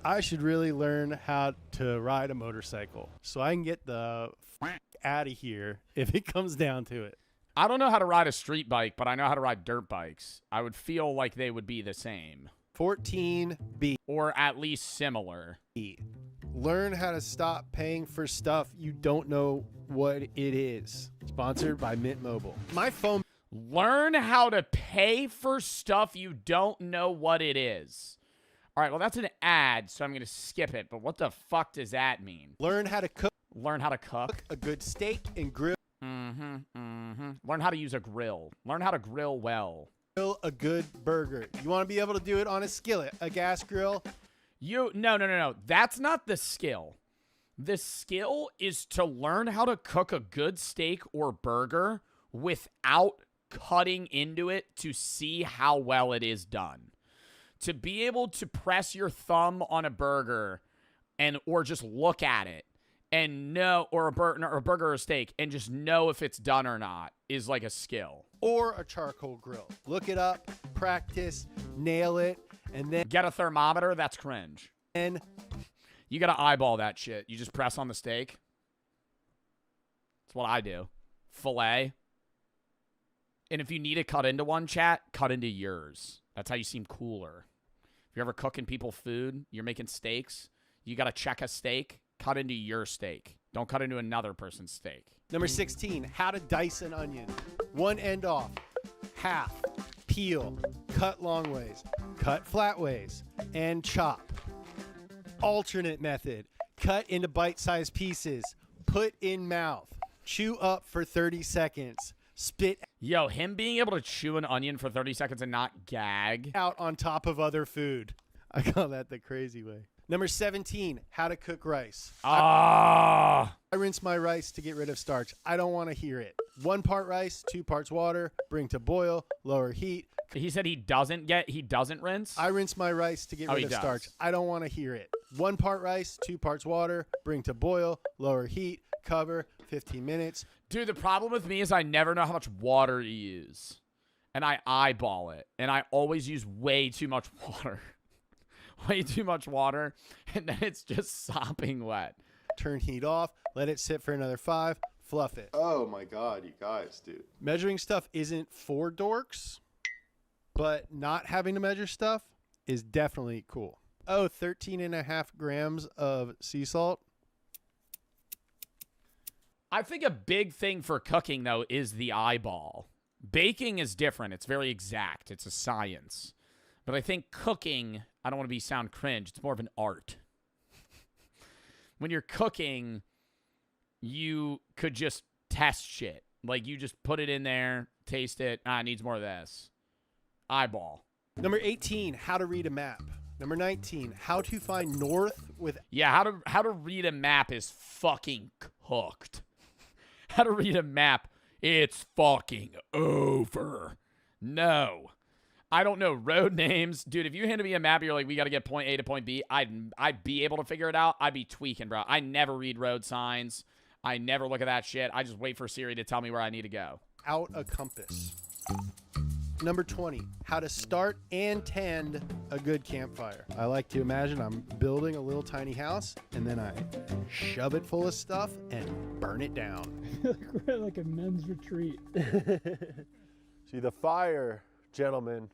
I should really learn how to ride a motorcycle so I can get the out of here if it comes down to it. I don't know how to ride a street bike, but I know how to ride dirt bikes. I would feel like they would be the same. 14B. Or at least similar. Learn how to stop paying for stuff you don't know what it is. Sponsored by Mint Mobile. My phone. Learn how to pay for stuff you don't know what it is. All right, well, that's an ad, so I'm going to skip it. But what the fuck does that mean? Learn how to cook. Learn how to cook. A good steak and grill. Learn how to use a grill. Learn how to grill well. Grill a good burger. You want to be able to do it on a skillet, a gas grill. No. That's not the skill. The skill is to learn how to cook a good steak or burger without cutting into it to see how well it is done. To be able to press your thumb on a burger or just look at it and know, or a burger or a steak, and just know if it's done or not is like a skill. Or a charcoal grill. Look it up, practice, nail it, and then get a thermometer. That's cringe. And you got to eyeball that shit. You just press on the steak. That's what I do. Filet. And if you need to cut into one, chat, cut into yours. That's how you seem cooler. If you're ever cooking people food, you're making steaks, you got to check a steak, cut into your steak. Don't cut into another person's steak. Number 16, how to dice an onion. One end off, half, peel, cut long ways, cut flat ways, and chop. Alternate method, cut into bite-sized pieces, put in mouth, chew up for 30 seconds, spit Yo, him being able to chew an onion for 30 seconds and not gag. out on top of other food. I call that the crazy way. Number 17, how to cook rice. I rinse my rice to get rid of starch. I don't want to hear it. 1 part rice, 2 parts water, bring to boil, lower heat. He said he doesn't rinse? I rinse my rice to get rid of starch. I don't want to hear it. 1 part rice, 2 parts water, bring to boil, lower heat, cover, 15 minutes. Dude, the problem with me is I never know how much water to use. And I eyeball it. And I always use way too much water. Way too much water. And then it's just sopping wet. Turn heat off. Let it sit for another 5. Fluff it. Oh my God, you guys, dude. Measuring stuff isn't for dorks, but not having to measure stuff is definitely cool. Oh, 13.5 grams of sea salt. I think a big thing for cooking, though, is the eyeball. Baking is different. It's very exact. It's a science. But I think cooking, I don't want to sound cringe. It's more of an art. When you're cooking, you could just test shit. Like, you just put it in there, taste it. It needs more of this. Eyeball. Number 18, how to read a map. Number 19, how to find north with... Yeah, how to read a map is fucking cooked. How to read a map, it's fucking over. No. I don't know road names. Dude, if you handed me a map, you're like, we got to get point A to point B, I'd be able to figure it out. I'd be tweaking, bro. I never read road signs. I never look at that shit. I just wait for Siri to tell me where I need to go. Out a compass. Number 20, how to start and tend a good campfire. I like to imagine I'm building a little tiny house, and then I shove it full of stuff and burn it down. We're at like a men's retreat. See, the fire, gentlemen,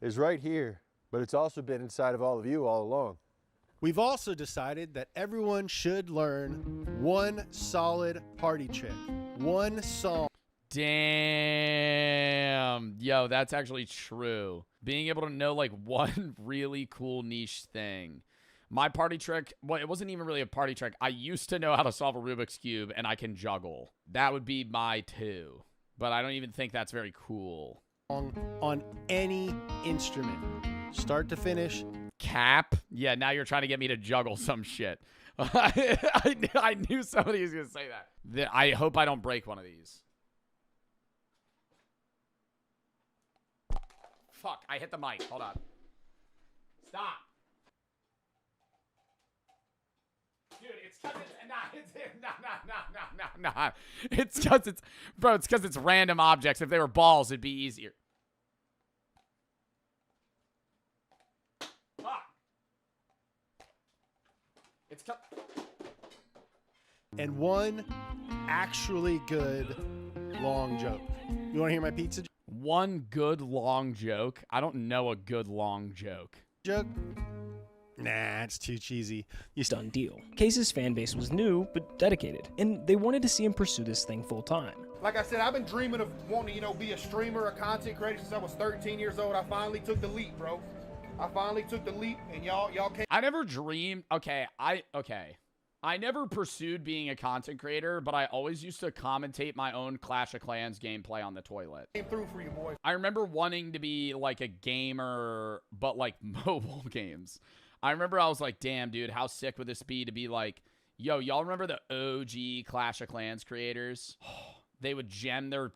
is right here, but it's also been inside of all of you all along. We've also decided that everyone should learn one solid party trick. One song. Damn. Yo, that's actually true. Being able to know like one really cool niche thing. My party trick, well, it wasn't even really a party trick. I used to know how to solve a Rubik's Cube and I can juggle. That would be my 2. But I don't even think that's very cool. On any instrument, start to finish. Cap? Yeah, now you're trying to get me to juggle some shit. I knew somebody was going to say that. I hope I don't break one of these. Fuck, I hit the mic. Hold on. Stop. Dude, it's because it's... It's because it's... Bro, it's because it's random objects. If they were balls, it'd be easier. Fuck. It's... And one actually good long joke. You want to hear my pizza joke? One good long joke? I don't know a good long joke. Joke? Nah, it's too cheesy. Done deal. Case's fan base was new, but dedicated, and they wanted to see him pursue this thing full time. Like I said, I've been dreaming of wanting to, be a streamer, a content creator since I was 13 years old. I finally took the leap, bro. I finally took the leap, and y'all came. I never dreamed. I never pursued being a content creator, but I always used to commentate my own Clash of Clans gameplay on the toilet. Came through for you, boy. I remember wanting to be like a gamer, but like mobile games. I remember I was like, damn, dude, how sick would this be to be like, yo, y'all remember the OG Clash of Clans creators? They would gem their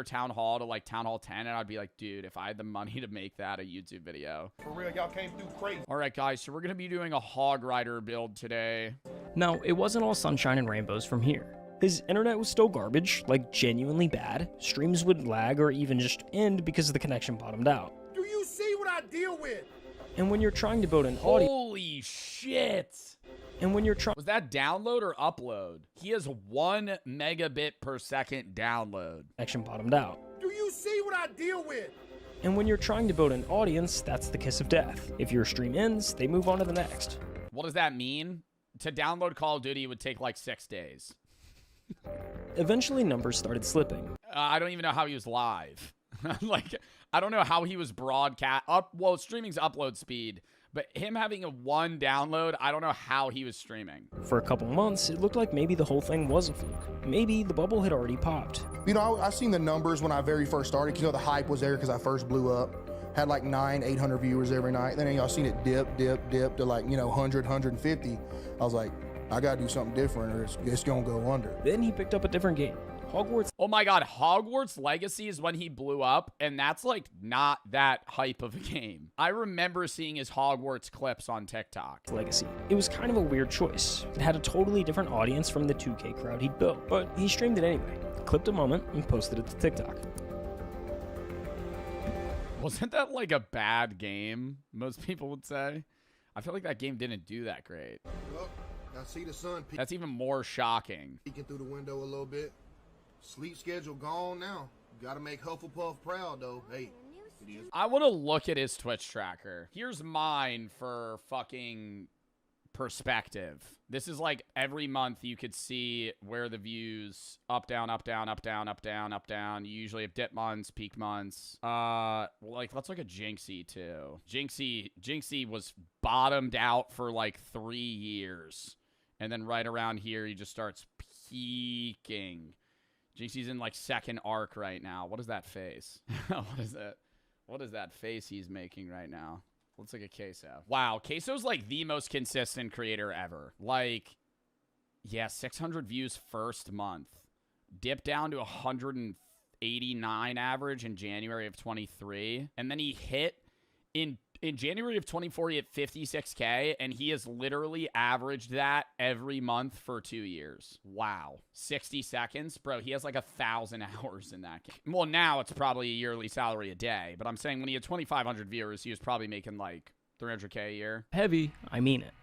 town hall to like town hall 10, and I'd be like, dude, if I had the money to make that a YouTube video. For real, y'all came through crazy. All right, guys, so we're going to be doing a Hog Rider build today. No, it wasn't all sunshine and rainbows from here. His internet was still garbage, like genuinely bad. Streams would lag or even just end because the connection bottomed out. Do you see what I deal with? And when you're trying to build an audio... Holy shit! And when you're trying... Was that download or upload? He has 1 megabit per second download. Connection bottomed out. Do you see what I deal with? And when you're trying to build an audience, that's the kiss of death. If your stream ends, they move on to the next. What does that mean? To download Call of Duty would take like 6 days. Eventually, numbers started slipping. I don't even know how he was live. Like, I don't know how he was broadcast. Well, streaming's upload speed. But him having a 1 download, I don't know how he was streaming. For a couple months, it looked like maybe the whole thing was a fluke. Maybe the bubble had already popped. You know, I seen the numbers when I very first started. You know, the hype was there because I first blew up. Had like 800 viewers every night. Then y'all seen it dip to like, 100, 150. I was like, I gotta do something different or it's gonna go under. Then he picked up a different game. Hogwarts. Oh my god, Hogwarts Legacy is when he blew up, and that's like not that hype of a game. I remember seeing his Hogwarts clips on TikTok. Legacy. It was kind of a weird choice. It had a totally different audience from the 2K crowd he'd built, but he streamed it anyway. Clipped a moment and posted it to TikTok. Wasn't that like a bad game, most people would say? I feel like that game didn't do that great. Well, I see the sun That's even more shocking. peeking through the window a little bit. Sleep schedule gone now. Gotta make Hufflepuff proud though. Hey, it is. I want to look at his Twitch tracker. Here's mine for fucking perspective. This is like every month you could see where the views up, down, up, down, up, down, up, down, up, down. You usually have dip months, peak months. Like let's look at Jinxie too. Jinxie was bottomed out for like 3 years. And then right around here he just starts peaking. Jinxie's in like second arc right now. What is that face? What is that? What is that face he's making right now? Looks like a Queso. Wow, Queso's like the most consistent creator ever. Like, yeah, 600 views first month. Dipped down to 189 average in January of 23. And then he hit in January of 24, he hit 56K, and he has literally averaged that every month for 2 years. Wow. 60 seconds? Bro, he has like 1,000 hours in that game. Well, now it's probably a yearly salary a day, but I'm saying when he had 2,500 viewers, he was probably making like 300K a year. Heavy, I mean it.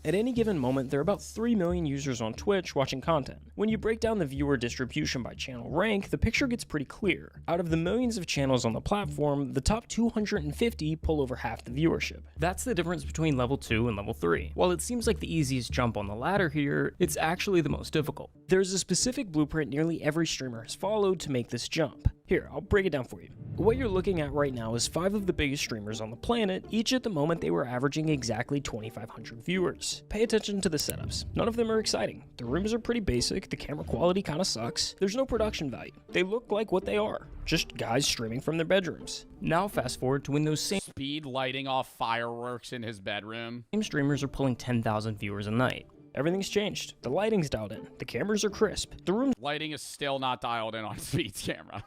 At any given moment, there are about 3 million users on Twitch watching content. When you break down the viewer distribution by channel rank, the picture gets pretty clear. Out of the millions of channels on the platform, the top 250 pull over half the viewership. That's the difference between level 2 and level 3. While it seems like the easiest jump on the ladder here, it's actually the most difficult. There's a specific blueprint nearly every streamer has followed to make this jump. Here, I'll break it down for you. What you're looking at right now is 5 of the biggest streamers on the planet. Each at the moment they were averaging exactly 2,500 viewers. Pay attention to the setups. None of them are exciting. The rooms are pretty basic, the camera quality kinda sucks. There's no production value. They look like what they are. Just guys streaming from their bedrooms. Now fast forward to when those same Speed lighting off fireworks in his bedroom. streamers are pulling 10,000 viewers a night. Everything's changed. The lighting's dialed in. The cameras are crisp. The room Lighting is still not dialed in on Speed's camera.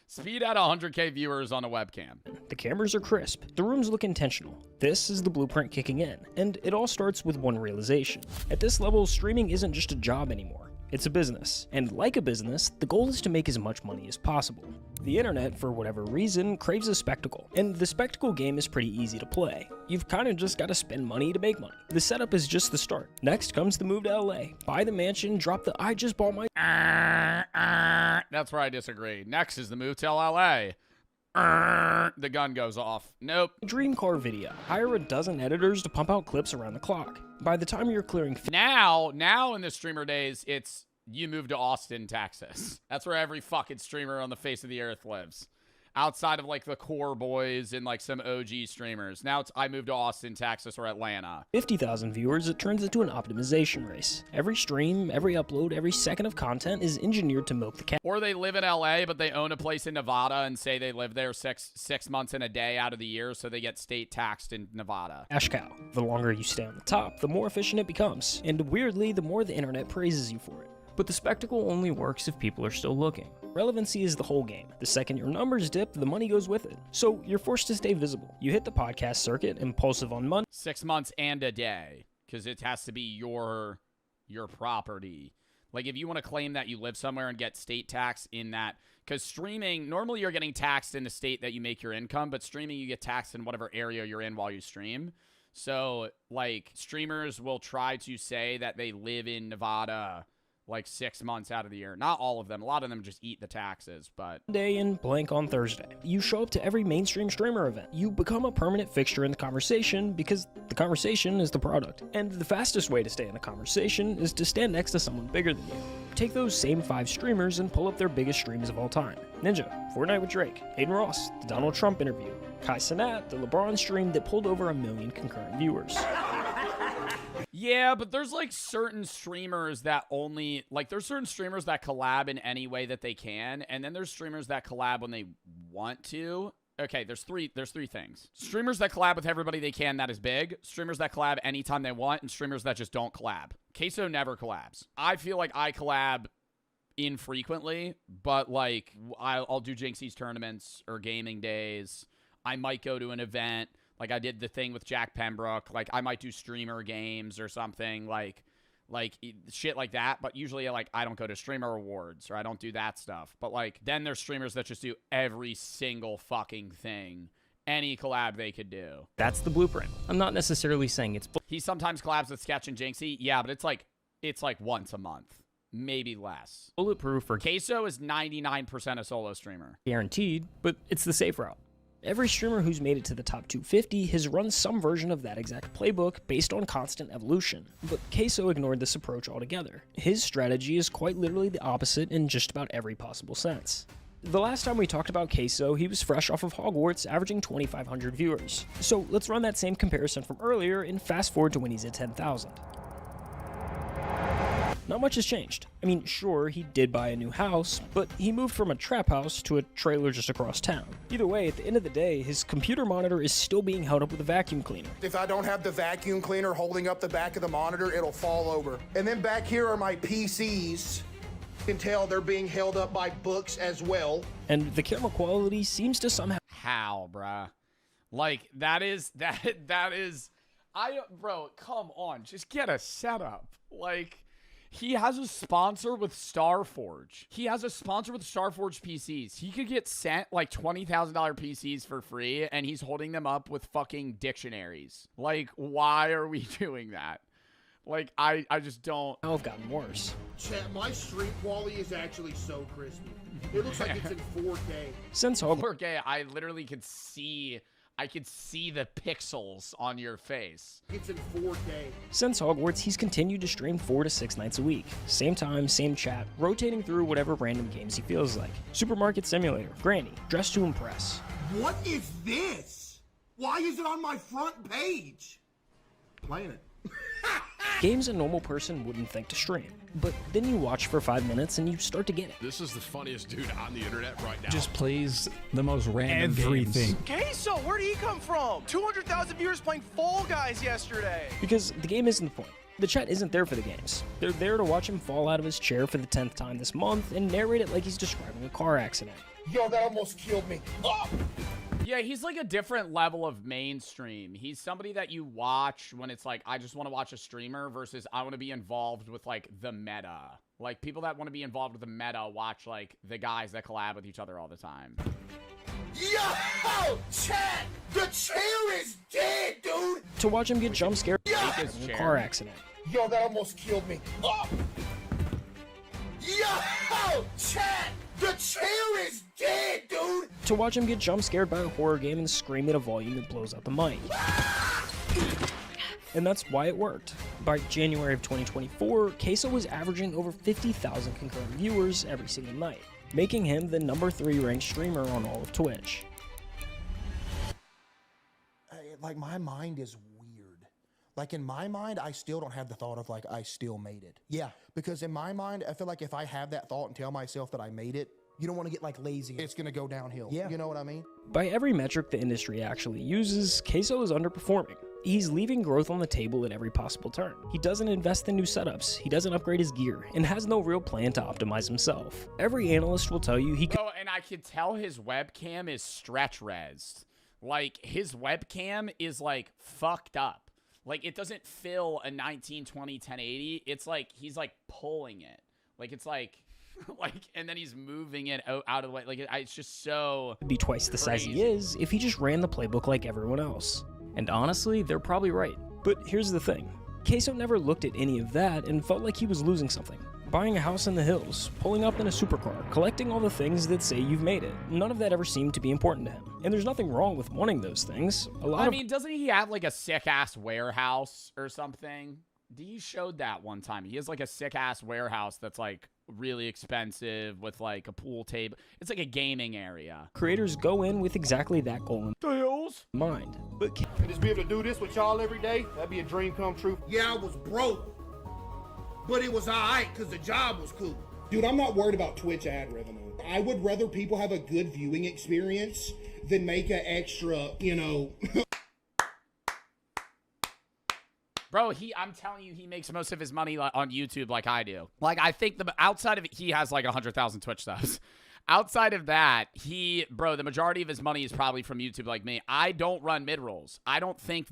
Speed had 100K viewers on a webcam. The cameras are crisp. The rooms look intentional. This is the blueprint kicking in, and it all starts with one realization. At this level, streaming isn't just a job anymore. It's a business. And like a business, the goal is to make as much money as possible. The internet, for whatever reason, craves a spectacle. And the spectacle game is pretty easy to play. You've kind of just got to spend money to make money. The setup is just the start. Next comes the move to LA. Buy the mansion, drop the I just bought my... That's where I disagree. Next is the move to LA. The gun goes off. Nope. Dream car video. Hire a dozen editors to pump out clips around the clock. By the time you're clearing... Now in the streamer days, it's you move to Austin, Texas. That's where every fucking streamer on the face of the earth lives. Outside of like the core boys and like some OG streamers. Now it's I moved to Austin, Texas or Atlanta. 50,000 viewers, it turns into an optimization race. Every stream, every upload, every second of content is engineered to milk the cat. Or they live in LA, but they own a place in Nevada and say they live there six months and a day out of the year, so they get state taxed in Nevada. Cash cow. The longer you stay on the top, the more efficient it becomes. And weirdly, the more the internet praises you for it. But the spectacle only works if people are still looking. Relevancy is the whole game. The second your numbers dip, the money goes with it. So you're forced to stay visible. You hit the podcast circuit, impulsive on Monday. 6 months and a day, because it has to be your property. Like if you want to claim that you live somewhere and get state tax in that, because streaming, normally you're getting taxed in the state that you make your income, but streaming you get taxed in whatever area you're in while you stream. So like streamers will try to say that they live in Nevada like 6 months out of the year. Not all of them. A lot of them just eat the taxes, but... Day and blank on Thursday. You show up to every mainstream streamer event. You become a permanent fixture in the conversation because the conversation is the product. And the fastest way to stay in the conversation is to stand next to someone bigger than you. Take those same 5 streamers and pull up their biggest streams of all time. Ninja, Fortnite with Drake, Hayden Ross, the Donald Trump interview, Kai Cenat, the LeBron stream that pulled over 1 million concurrent viewers. Yeah, but there's like certain streamers that only there's certain streamers that collab in any way that they can, and then there's streamers that collab when they want to. Okay, there's three things. Streamers that collab with everybody they can, that is big. Streamers that collab anytime they want, and streamers that just don't collab. Queso never collabs. I feel like I collab infrequently, but like I'll do Jinxie's tournaments or gaming days. I might go to an event. Like I did the thing with Jack Pembroke. Like I might do streamer games or something like shit like that. But usually like I don't go to streamer awards or I don't do that stuff. But like then there's streamers that just do every single fucking thing. Any collab they could do. That's the blueprint. I'm not necessarily saying it's... He sometimes collabs with Sketch and Jinxie. Yeah, but it's like once a month. Maybe less. Bulletproof for Queso is 99% a solo streamer. Guaranteed, but it's the safe route. Every streamer who's made it to the top 250 has run some version of that exact playbook based on constant evolution, but Queso ignored this approach altogether. His strategy is quite literally the opposite in just about every possible sense. The last time we talked about Queso, he was fresh off of Hogwarts, averaging 2,500 viewers. So let's run that same comparison from earlier and fast forward to when he's at 10,000. Not much has changed. I mean, sure, he did buy a new house, but he moved from a trap house to a trailer just across town. Either way, at the end of the day, his computer monitor is still being held up with a vacuum cleaner. If I don't have the vacuum cleaner holding up the back of the monitor, it'll fall over. And then back here are my PCs. You can tell they're being held up by books as well. And the camera quality seems to somehow... How, bruh? Like, bro, come on, just get a setup. Like... He has a sponsor with Starforge. He has a sponsor with Starforge PCs. He could get sent like $20,000 PCs for free, and he's holding them up with fucking dictionaries. Like, why are we doing that? Like, I just don't... I've gotten worse. Chat, my stream quality is actually so crispy. It looks like it's in 4K. Since Hogwarts... 4K, I literally could see... I could see the pixels on your face. It's in 4K. Since Hogwarts, he's continued to stream 4 to 6 nights a week. Same time, same chat, rotating through whatever random games he feels like. Supermarket Simulator, Granny, Dress to Impress. What is this? Why is it on my front page? Playing it. Games a normal person wouldn't think to stream. But then you watch for 5 minutes and you start to get it. This is the funniest dude on the internet right now. Just plays the most random everything. Queso, where did he come from? 200,000 viewers playing Fall Guys yesterday. Because the game isn't the point. The chat isn't there for the games. They're there to watch him fall out of his chair for the 10th time this month and narrate it like he's describing a car accident. Yo, that almost killed me. Oh! Yeah, he's like a different level of mainstream. He's somebody that you watch when it's like, I just want to watch a streamer versus I want to be involved with like the meta. Like people that want to be involved with the meta watch like the guys that collab with each other all the time. Yo, chat, the chair is dead, dude. To watch him get jump scared in a car accident. Yo, that almost killed me. Oh! Yo, chat, the chair is dead, dude. To watch him get jump scared by a horror game and scream at a volume that blows out the mic. And that's why it worked. By January of 2024, Queso was averaging over 50,000 concurrent viewers every single night, making him the #3 ranked streamer on all of Twitch. Like, my mind is weird. Like, in my mind, I still don't have the thought of, like, I still made it. Yeah, because in my mind, I feel like if I have that thought and tell myself that I made it, you don't want to get, like, lazy. It's going to go downhill. Yeah. You know what I mean? By every metric the industry actually uses, Queso is underperforming. He's leaving growth on the table at every possible turn. He doesn't invest in new setups, he doesn't upgrade his gear, and has no real plan to optimize himself. Every analyst will tell you he could— Oh, and I can tell his webcam is stretch resed. Like, his webcam is, like, fucked up. Like, it doesn't fill a 1920 1080. It's like, he's, like, pulling it. Like, it's like, and then he's moving it out of the way. Like, it's just so be twice the size he is if he just ran the playbook like everyone else. And honestly, they're probably right. But here's the thing. Queso never looked at any of that and felt like he was losing something. Buying a house in the hills, pulling up in a supercar, collecting all the things that say you've made it. None of that ever seemed to be important to him. And there's nothing wrong with wanting those things. I mean, doesn't he have like a sick-ass warehouse or something? He showed that one time. He has like a sick-ass warehouse that's like really expensive with like a pool table. It's like a gaming area. Creators go in with exactly that goal. The hell? mid-rolls? Mind. But just be able to do this with y'all every day, that'd be a dream come true. Yeah, I was broke, but it was alright because the job was cool. Dude, I'm not worried about Twitch ad revenue. I would rather people have a good viewing experience than make an extra, you know. Bro, I'm telling you, he makes most of his money on YouTube like I do. Like, I think outside of it, he has like 100,000 Twitch subs. Outside of that, bro, the majority of his money is probably from YouTube like me. I don't run mid-rolls. I don't think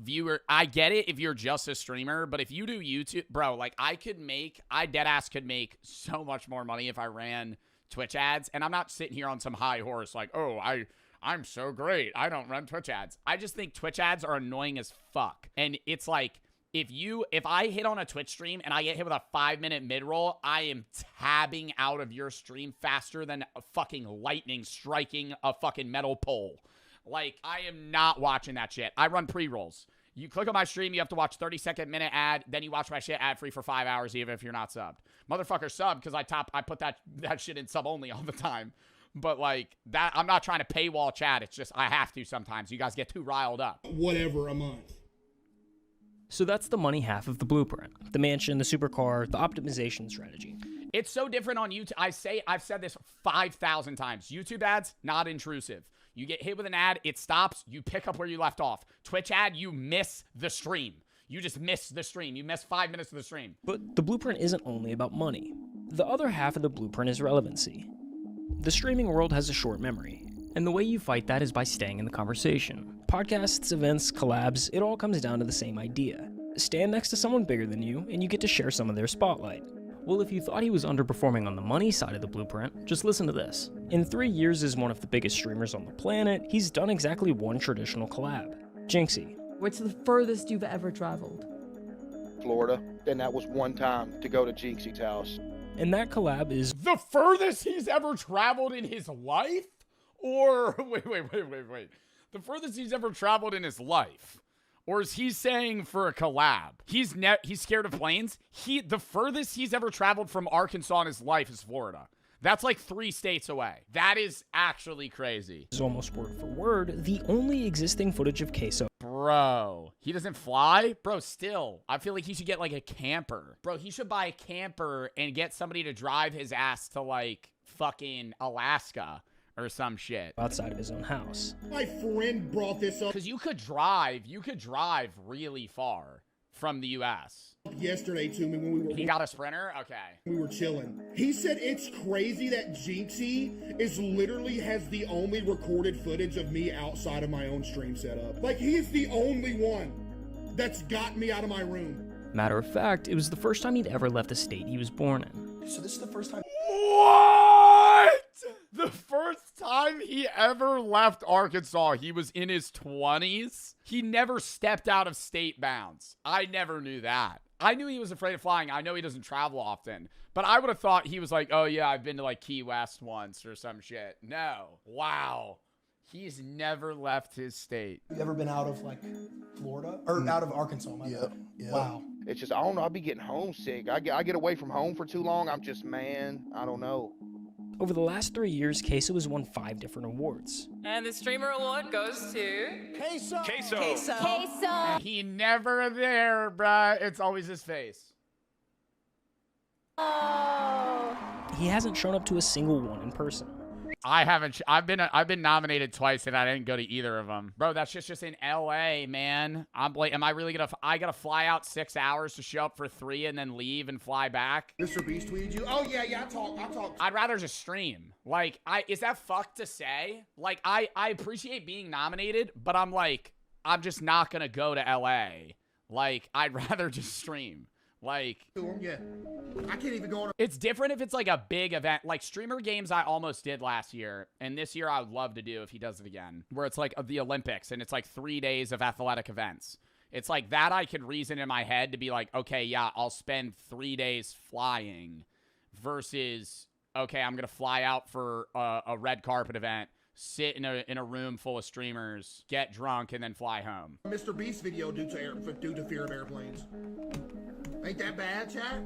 I get it if you're just a streamer, but if you do YouTube, bro, like I deadass could make so much more money if I ran Twitch ads. And I'm not sitting here on some high horse like, oh, I'm so great. I don't run Twitch ads. I just think Twitch ads are annoying as fuck. And it's like, if I hit on a Twitch stream and I get hit with a 5-minute mid-roll, I am tabbing out of your stream faster than a fucking lightning striking a fucking metal pole. Like, I am not watching that shit. I run pre-rolls. You click on my stream, you have to watch 30-second minute ad, then you watch my shit ad-free for 5 hours even if you're not subbed. Motherfucker sub, because I put that shit in sub-only all the time. But, like, that I'm not trying to paywall chat. It's just I have to sometimes. You guys get too riled up. Whatever a month. So that's the money half of the blueprint. The mansion, the supercar, the optimization strategy. It's so different on YouTube. I've said this 5,000 times. YouTube ads, not intrusive. You get hit with an ad, it stops, you pick up where you left off. Twitch ad, you miss the stream. You just miss the stream. You miss 5 minutes of the stream. But the blueprint isn't only about money. The other half of the blueprint is relevancy. The streaming world has a short memory. And the way you fight that is by staying in the conversation. Podcasts, events, collabs, it all comes down to the same idea. Stand next to someone bigger than you, and you get to share some of their spotlight. Well, if you thought he was underperforming on the money side of the blueprint, just listen to this. In 3 years as one of the biggest streamers on the planet, he's done exactly one traditional collab. Jinxie. What's the furthest you've ever traveled? Florida, and that was one time to go to Jinxie's house. And that collab is the furthest he's ever traveled in his life? Or, wait. The furthest he's ever traveled in his life? Or is he saying for a collab? He's scared of planes? The furthest he's ever traveled from Arkansas in his life is Florida. That's like 3 states away. That is actually crazy. Is almost word for word the only existing footage of Queso. Bro, he doesn't fly? Bro, still, I feel like he should get like a camper. Bro, he should buy a camper and get somebody to drive his ass to like fucking Alaska or some shit. Outside of his own house. My friend brought this up. Because you could drive really far from the U.S. Yesterday to me when we were... He got a Sprinter? Okay. We were chilling. He said it's crazy that Jinxie literally has the only recorded footage of me outside of my own stream setup. Like, he is the only one that's got me out of my room. Matter of fact, it was the first time he'd ever left the state he was born in. So this is the first time... What? The first time he ever left Arkansas, he was in his 20s? He never stepped out of state bounds. I never knew that. I knew he was afraid of flying. I know he doesn't travel often. But I would have thought he was like, oh yeah, I've been to like Key West once or some shit. No. Wow. He's never left his state. You ever been out of like Florida? Or out of Arkansas? Yeah. Wow. It's just, I don't know, I'll be getting homesick. I get away from home for too long. I'm just, man, I don't know. Over the last 3 years, Queso has won 5 different awards. And the streamer award goes to... Queso. He never there, bruh. It's always his face. Oh. He hasn't shown up to a single one in person. I haven't. I've been nominated twice and I didn't go to either of them, bro. That's just in LA, man. Am I really gonna? I gotta fly out 6 hours to show up for 3 and then leave and fly back. Mr. Beast tweeted you. Oh yeah, I talk. I'd rather just stream. Like, is that fucked to say? Like, I appreciate being nominated, but I'm just not gonna go to LA. Like, I'd rather just stream. Like, yeah, I can't even go on. It's different if it's like a big event, like Streamer Games I almost did last year, and this year I would love to do if he does it again, where it's like the Olympics, and it's like 3 days of athletic events. It's like that I could reason in my head to be like, okay, yeah, I'll spend 3 days flying versus, okay, I'm going to fly out for a red carpet event, sit in a room full of streamers, get drunk, and then fly home. Mr. Beast video due to fear of airplanes. Ain't that bad, chat?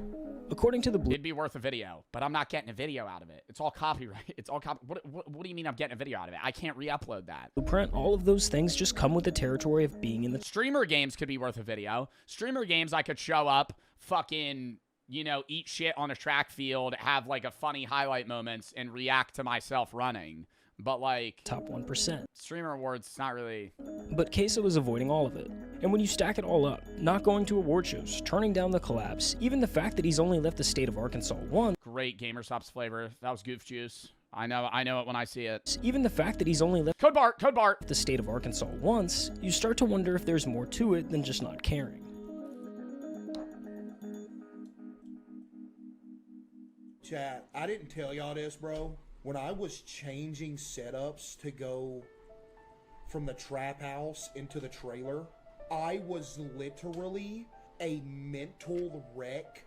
According to the It'd be worth a video, but I'm not getting a video out of it. It's all copyright. It's all what do you mean I'm getting a video out of it? I can't re-upload that. blueprint, all of those things just come with the territory of being in the Streamer games could be worth a video. Streamer games, I could show up, fucking, you know, eat shit on a track field, have like a funny highlight moments, and react to myself running. But like top 1%. Streamer awards, it's not really. But Queso is avoiding all of it. And when you stack it all up, not going to award shows, turning down the collabs, even the fact that he's only left the state of Arkansas once. Great GamerStop's flavor. That was Goof Juice. I know it when I see it. Even the fact that he's only left Code Bart the state of Arkansas once, you start to wonder if there's more to it than just not caring. Chat, I didn't tell y'all this, bro. When I was changing setups to go from the trap house into the trailer, I was literally a mental wreck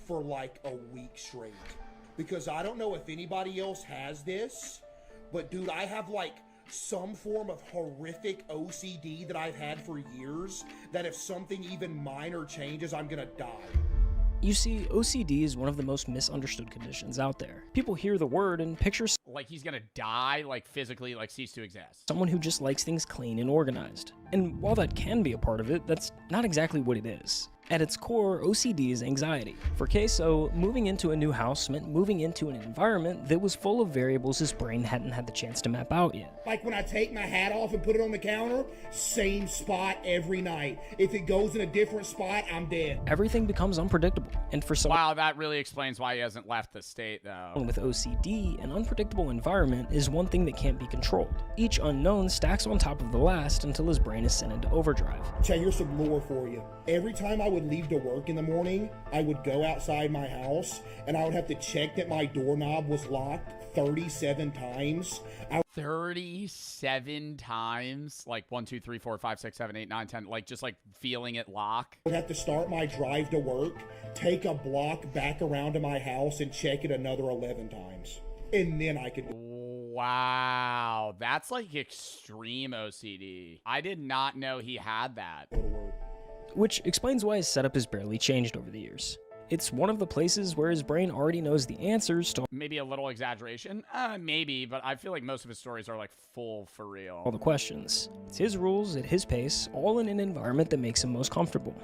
for like a week straight. Because I don't know if anybody else has this, but dude, I have like some form of horrific OCD that I've had for years, that if something even minor changes, I'm gonna die. You see, OCD is one of the most misunderstood conditions out there. People hear the word and picture like he's gonna die, like physically, like cease to exist. Someone who just likes things clean and organized. And while that can be a part of it, that's not exactly what it is. At its core, OCD is anxiety. For Queso, moving into a new house meant moving into an environment that was full of variables his brain hadn't had the chance to map out yet. Like when I take my hat off and put it on the counter, same spot every night. If it goes in a different spot, I'm dead. Everything becomes unpredictable. And for someone Wow, that really explains why he hasn't left the state, though. with OCD, an unpredictable environment is one thing that can't be controlled. Each unknown stacks on top of the last until his brain is sent into overdrive. Chad, here's some lore for you. Every time I would leave to work in the morning, I would go outside my house and I would have to check that my doorknob was locked 37 times. 37 times? Like 1, 2, 3, 4, 5, 6, 7, 8, 9, 10, like just like feeling it lock? I would have to start my drive to work, take a block back around to my house and check it another 11 times. And then I could... Wow, that's like extreme OCD. I did not know he had that. Which explains why his setup has barely changed over the years. It's one of the places where his brain already knows the answers to Maybe a little exaggeration, maybe, but I feel like most of his stories are like full for real. all the questions. It's his rules, at his pace, all in an environment that makes him most comfortable.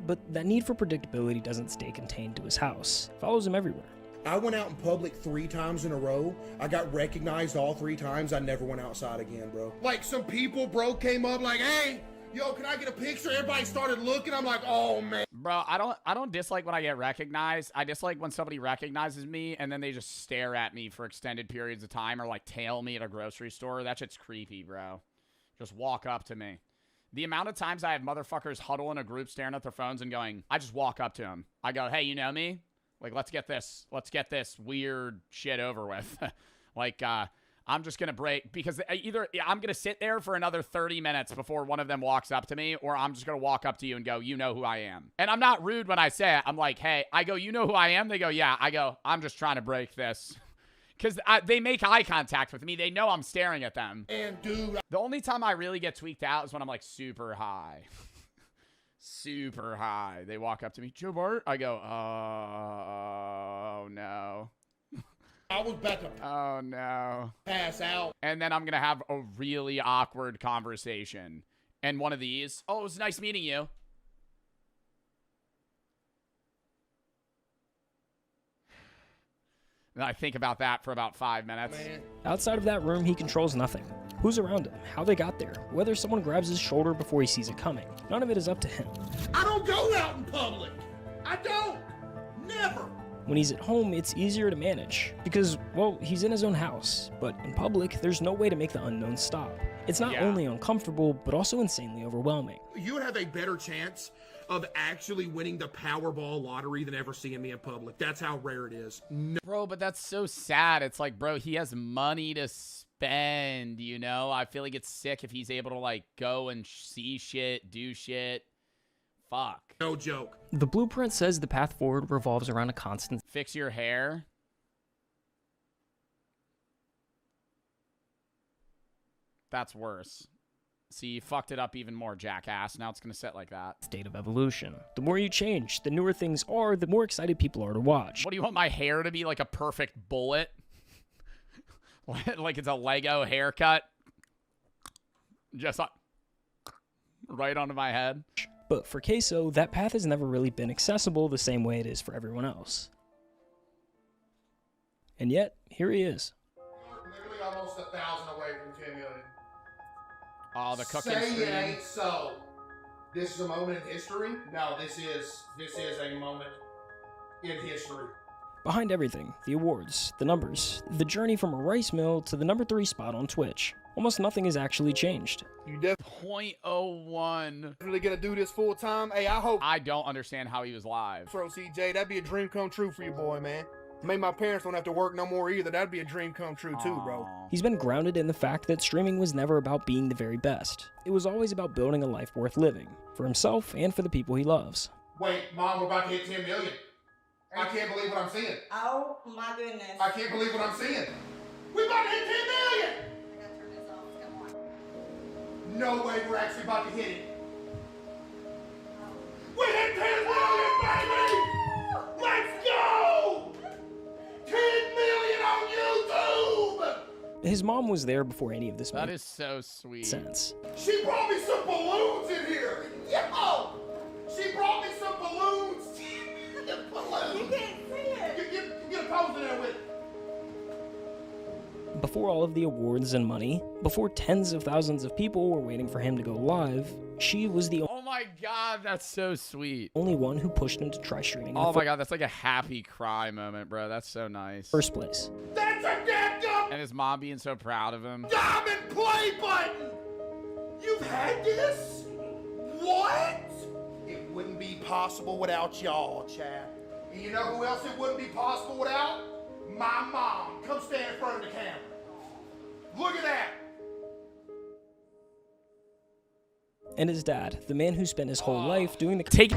But that need for predictability doesn't stay contained to his house. It follows him everywhere. I went out in public 3 times in a row. I got recognized all 3 times. I never went outside again, bro. Like some people, bro, came up like, hey, yo, can I get a picture? Everybody started looking. I'm like, oh, man. Bro, I don't dislike when I get recognized. I dislike when somebody recognizes me and then they just stare at me for extended periods of time or like tail me at a grocery store. That shit's creepy, bro. Just walk up to me. The amount of times I have motherfuckers huddle in a group staring at their phones and going, I just walk up to them. I go, hey, you know me? Like, let's get this weird shit over with. Like, I'm just going to break because either I'm going to sit there for another 30 minutes before one of them walks up to me, or I'm just going to walk up to you and go, you know who I am. And I'm not rude when I say it. I'm like, hey, I go, you know who I am? They go, yeah. I go, I'm just trying to break this. Because they make eye contact with me. They know I'm staring at them. And dude, the only time I really get tweaked out is when I'm like super high. Super high. They walk up to me, Joe Bart. I go, oh no. I was about to oh no. pass out. And then I'm going to have a really awkward conversation. And one of these, oh, it was nice meeting you. And I think about that for about 5 minutes. Outside of that room, he controls nothing. Who's around him, how they got there, whether someone grabs his shoulder before he sees it coming. None of it is up to him. I don't go out in public. I don't. Never. When he's at home, it's easier to manage because, well, he's in his own house. But in public, there's no way to make the unknown stop. It's not only uncomfortable, but also insanely overwhelming. You would have a better chance of actually winning the Powerball lottery than ever seeing me in public. That's how rare it is. No. Bro, but that's so sad. It's like, bro, he has money to spend, you know? I feel like it's sick if he's able to, like, go and see shit, do shit. Fuck. No joke. The blueprint says the path forward revolves around a constant... Fix your hair. That's worse. See, you fucked it up even more, jackass. Now it's going to sit like that. State of evolution. The more you change, the newer things are, the more excited people are to watch. What do you want my hair to be, like a perfect bullet? Like it's a Lego haircut? Just right onto my head? But for Queso, that path has never really been accessible the same way it is for everyone else. And yet, here he is. Literally almost 1,000 away from 10 million. Oh, the cooking Say stream. it ain't so. This is a moment in history? No, this is a moment in history. Behind everything, the awards, the numbers, the journey from a rice mill to the number 3 spot on Twitch, almost nothing has actually changed. You 0.01. Really gonna do this full time? Hey, I hope. I don't understand how he was live. Bro, CJ, that'd be a dream come true for your boy, man. Maybe my parents don't have to work no more either. That'd be a dream come true too, bro. He's been grounded in the fact that streaming was never about being the very best. It was always about building a life worth living, for himself and for the people he loves. Wait, Mom, we're about to hit 10 million. I can't believe what I'm seeing. Oh my goodness. I can't believe what I'm seeing. We're about to hit 10 million! I gotta turn this off. Come on. No way we're actually about to hit it. We hit 10 million, baby! Let's go! 10 million on YouTube! His mom was there before any of this That made is so sweet. sense. She brought me some balloons in here! Yo! She brought me some balloons! Balloons! You can't see it! Get a pose in there with it. Before all of the awards and money, before tens of thousands of people were waiting for him to go live, she was the Oh my god, that's so sweet. only one who pushed him to try streaming in Oh the my god, that's like a happy cry moment, bro. That's so nice. first place. That's a dadgum And his mom being so proud of him. diamond play button! You've had this? What? It wouldn't be possible without y'all, Chad. And you know who else it wouldn't be possible without? My mom. Come stand in front of the camera. Look at that. And his dad, the man who spent his whole life doing the Take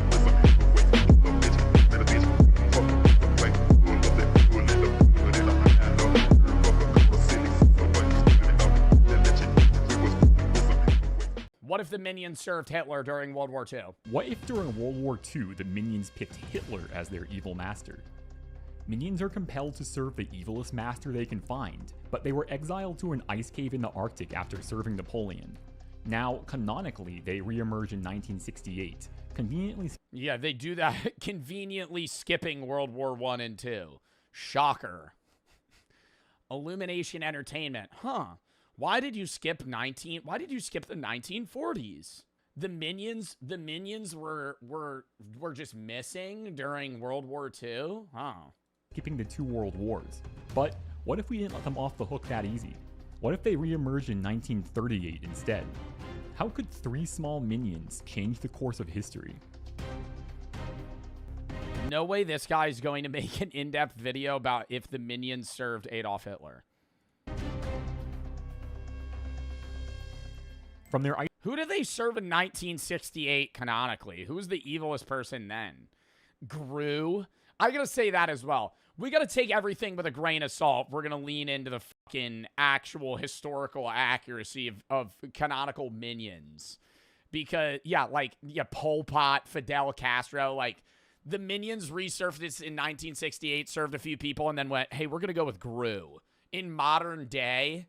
What if the minions served Hitler during World War II? What if during World War II the minions picked Hitler as their evil master? Minions are compelled to serve the evilest master they can find, but they were exiled to an ice cave in the Arctic after serving Napoleon. Now, canonically, they reemerge in 1968, conveniently... Yeah, they do that conveniently skipping World War I and II. Shocker. Illumination Entertainment. Huh. Why did you skip the 1940s? The minions were just missing during World War II? Huh. Skipping the 2 world wars. But what if we didn't let them off the hook that easy? What if they reemerged in 1938 instead? How could 3 small minions change the course of history? No way this guy's going to make an in-depth video about if the minions served Adolf Hitler. From their Who did they serve in 1968 canonically? Who was the evilest person then? Gru? I gotta say that as well. We gotta take everything with a grain of salt. We're gonna lean into the fucking actual historical accuracy of canonical minions. Because, Pol Pot, Fidel Castro, like, the minions resurfaced in 1968, served a few people, and then went, hey, we're gonna go with Gru. In modern day,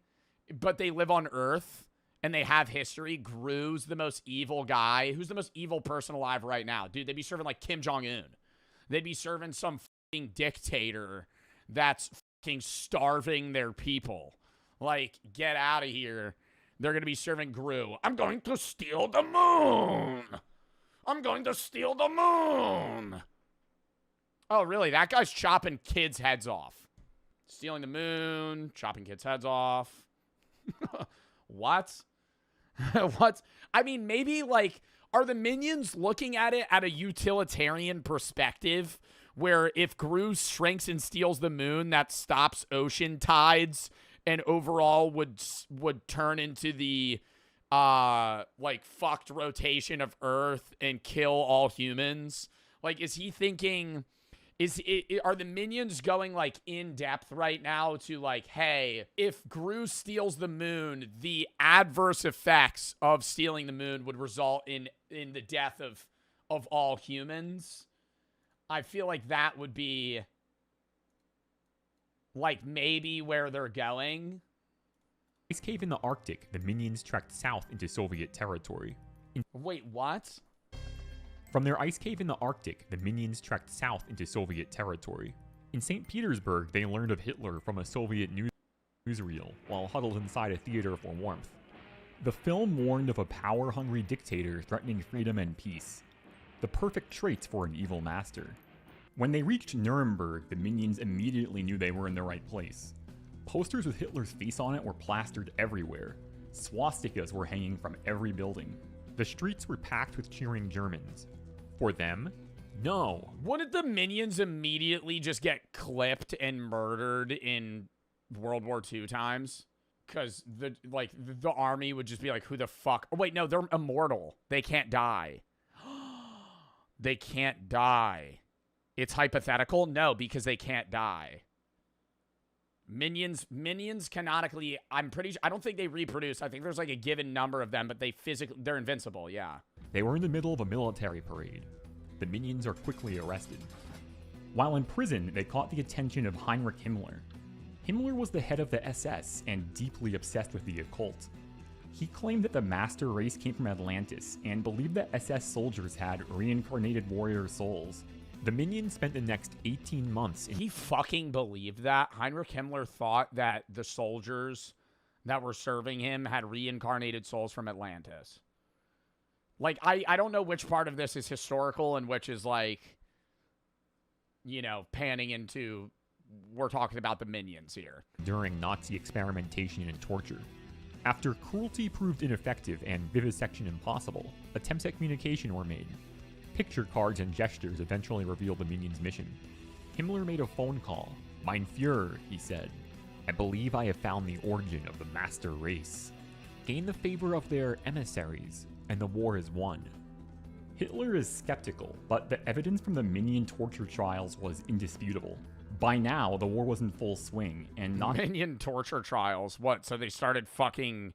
but they live on Earth. And they have history. Gru's the most evil guy. Who's the most evil person alive right now? Dude, they'd be serving like Kim Jong-un. They'd be serving some fucking dictator that's fucking starving their people. Like, get out of here. They're going to be serving Gru. I'm going to steal the moon. I'm going to steal the moon. Oh, really? That guy's chopping kids' heads off. Stealing the moon, chopping kids' heads off. What? What? I mean, maybe, like, are the minions looking at it at a utilitarian perspective where if Gru shrinks and steals the moon, that stops ocean tides and overall would turn into the, fucked rotation of Earth and kill all humans? Like, is he thinking Are the minions going like in depth right now to like, hey, if Gru steals the moon, the adverse effects of stealing the moon would result in the death of all humans? I feel like that would be like maybe where they're going. Ice cave in the Arctic, the minions trekked south into Soviet territory. Wait, what? From their ice cave in the Arctic, the minions trekked south into Soviet territory. In St. Petersburg, they learned of Hitler from a Soviet newsreel while huddled inside a theater for warmth. The film warned of a power-hungry dictator threatening freedom and peace, the perfect traits for an evil master. When they reached Nuremberg, the minions immediately knew they were in the right place. Posters with Hitler's face on it were plastered everywhere. Swastikas were hanging from every building. The streets were packed with cheering Germans. For them, no. Wouldn't the minions immediately just get clipped and murdered in World War II times? Because the army would just be like, who the fuck? Oh, wait, no, they're immortal. They can't die. They can't die. It's hypothetical? No, because they can't die. Minions canonically, I'm pretty sure, I don't think they reproduce. I think there's like a given number of them, but they're invincible, yeah. They were in the middle of a military parade. The minions are quickly arrested. While in prison, they caught the attention of Heinrich Himmler. Himmler was the head of the SS and deeply obsessed with the occult. He claimed that the master race came from Atlantis and believed that SS soldiers had reincarnated warrior souls. The minions spent the next 18 months He fucking believed that? Heinrich Himmler thought that the soldiers that were serving him had reincarnated souls from Atlantis. Like, I don't know which part of this is historical and which is, like, you know, panning into, we're talking about the minions here. During Nazi experimentation and torture. After cruelty proved ineffective and vivisection impossible, attempts at communication were made. Picture cards and gestures eventually revealed the minions' mission. Himmler made a phone call. Mein Führer, he said. I believe I have found the origin of the master race. Gain the favor of their emissaries, and the war is won. Hitler is skeptical, but the evidence from the minion torture trials was indisputable. By now, the war was in full swing, and not— Minion torture trials? What, so they started fucking,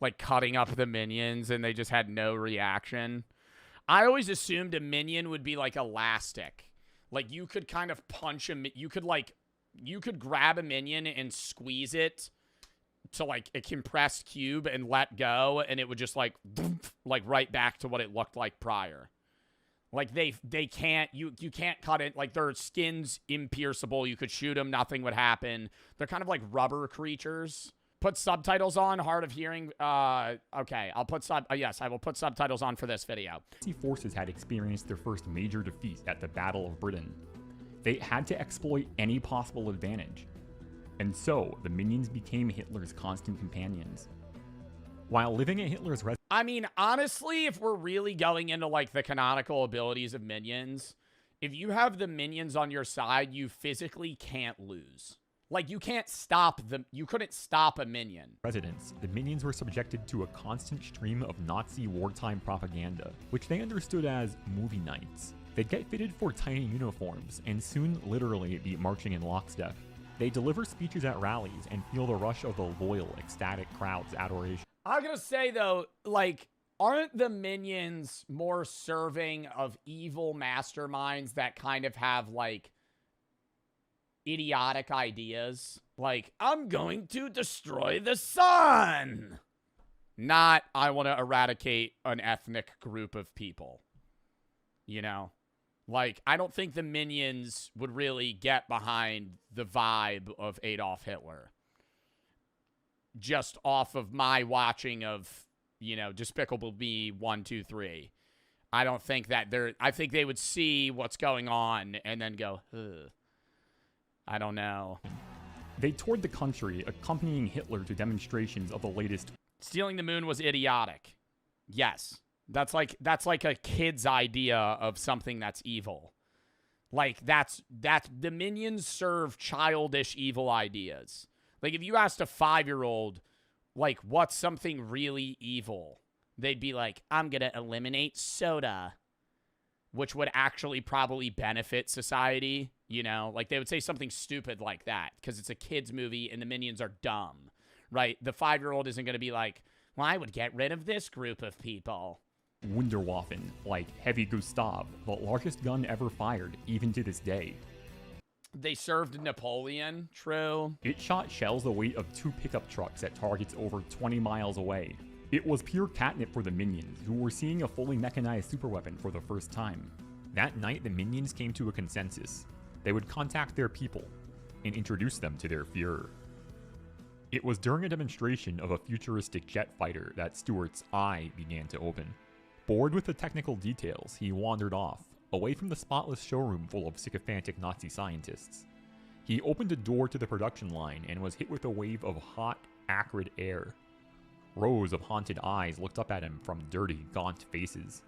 like, cutting up the minions and they just had no reaction? I always assumed a minion would be, like, elastic. Like, you could kind of punch a— you could grab a minion and squeeze it to, like, a compressed cube and let go, and it would just, like right back to what it looked like prior. Like, they can't— you can't cut it. Like, their skin's impierceable. You could shoot them. Nothing would happen. They're kind of like rubber creatures. Put subtitles on. Hard of hearing. Okay. I'll put yes, I will put subtitles on for this video. Nazi forces had experienced their first major defeat at the Battle of Britain. They had to exploit any possible advantage. And so, the minions became Hitler's constant companions. While living at Hitler's residence— I mean, honestly, if we're really going into, like, the canonical abilities of minions, if you have the minions on your side, you physically can't lose. Like, you can't stop them. You couldn't stop a minion. The minions were subjected to a constant stream of Nazi wartime propaganda, which they understood as movie nights. They'd get fitted for tiny uniforms, and soon literally be marching in lockstep. They deliver speeches at rallies and feel the rush of the loyal, ecstatic crowd's adoration. I'm gonna say, though, like, aren't the minions more serving of evil masterminds that kind of have, like, idiotic ideas? Like, I'm going to destroy the sun! Not, I want to eradicate an ethnic group of people. You know? Like, I don't think the minions would really get behind the vibe of Adolf Hitler. Just off of my watching of, you know, Despicable Me 1, 2, 3. I don't think that I think they would see what's going on and then go, ugh. I don't know. They toured the country, accompanying Hitler to demonstrations of the latest— Stealing the moon was idiotic. Yes. That's like a kid's idea of something that's evil. Like, that's the minions serve childish evil ideas. Like, if you asked a 5-year-old, like, what's something really evil? They'd be like, I'm gonna eliminate soda. which would actually probably benefit society. You know, like they would say something stupid like that because it's a kid's movie and the minions are dumb, right? The 5-year-old isn't going to be like, well, I would get rid of this group of people. Wunderwaffen, like Heavy Gustav, the largest gun ever fired, even to this day. They served Napoleon, true. It shot shells the weight of 2 pickup trucks at targets over 20 miles away. It was pure catnip for the minions, who were seeing a fully mechanized superweapon for the first time. That night, the minions came to a consensus. They would contact their people and introduce them to their Fuhrer. It was during a demonstration of a futuristic jet fighter that Stuart's eye began to open. Bored with the technical details, he wandered off, away from the spotless showroom full of sycophantic Nazi scientists. He opened a door to the production line and was hit with a wave of hot, acrid air. Rows of haunted eyes looked up at him from dirty, gaunt faces.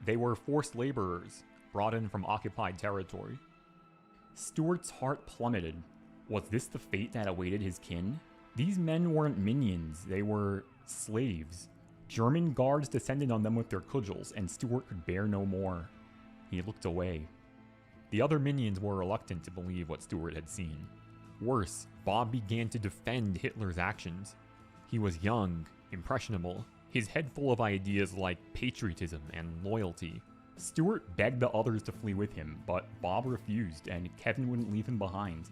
They were forced laborers, brought in from occupied territory. Stuart's heart plummeted. Was this the fate that awaited his kin? These men weren't minions, they were slaves. German guards descended on them with their cudgels, and Stuart could bear no more. He looked away. The other minions were reluctant to believe what Stuart had seen. Worse, Bob began to defend Hitler's actions. He was young, impressionable, his head full of ideas like patriotism and loyalty. Stuart begged the others to flee with him, but Bob refused, and Kevin wouldn't leave him behind.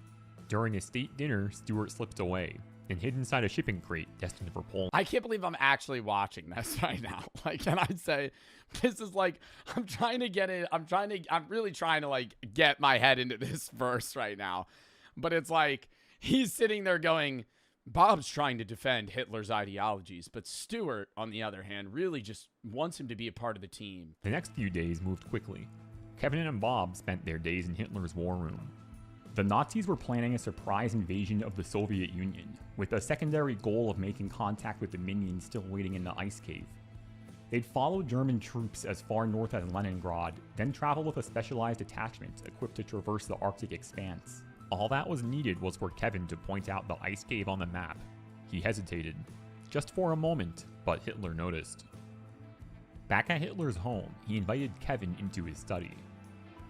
During a state dinner, Stuart slipped away and hid inside a shipping crate destined for Poland. I can't believe I'm actually watching this right now. Like, can I say, this is like, I'm really trying to like get my head into this verse right now. But it's like, he's sitting there going, Bob's trying to defend Hitler's ideologies, but Stuart, on the other hand, really just wants him to be a part of the team. The next few days moved quickly. Kevin and Bob spent their days in Hitler's war room. The Nazis were planning a surprise invasion of the Soviet Union, with a secondary goal of making contact with the minions still waiting in the ice cave. They'd follow German troops as far north as Leningrad, then travel with a specialized detachment equipped to traverse the Arctic expanse. All that was needed was for Kevin to point out the ice cave on the map. He hesitated, just for a moment, but Hitler noticed. Back at Hitler's home, he invited Kevin into his study.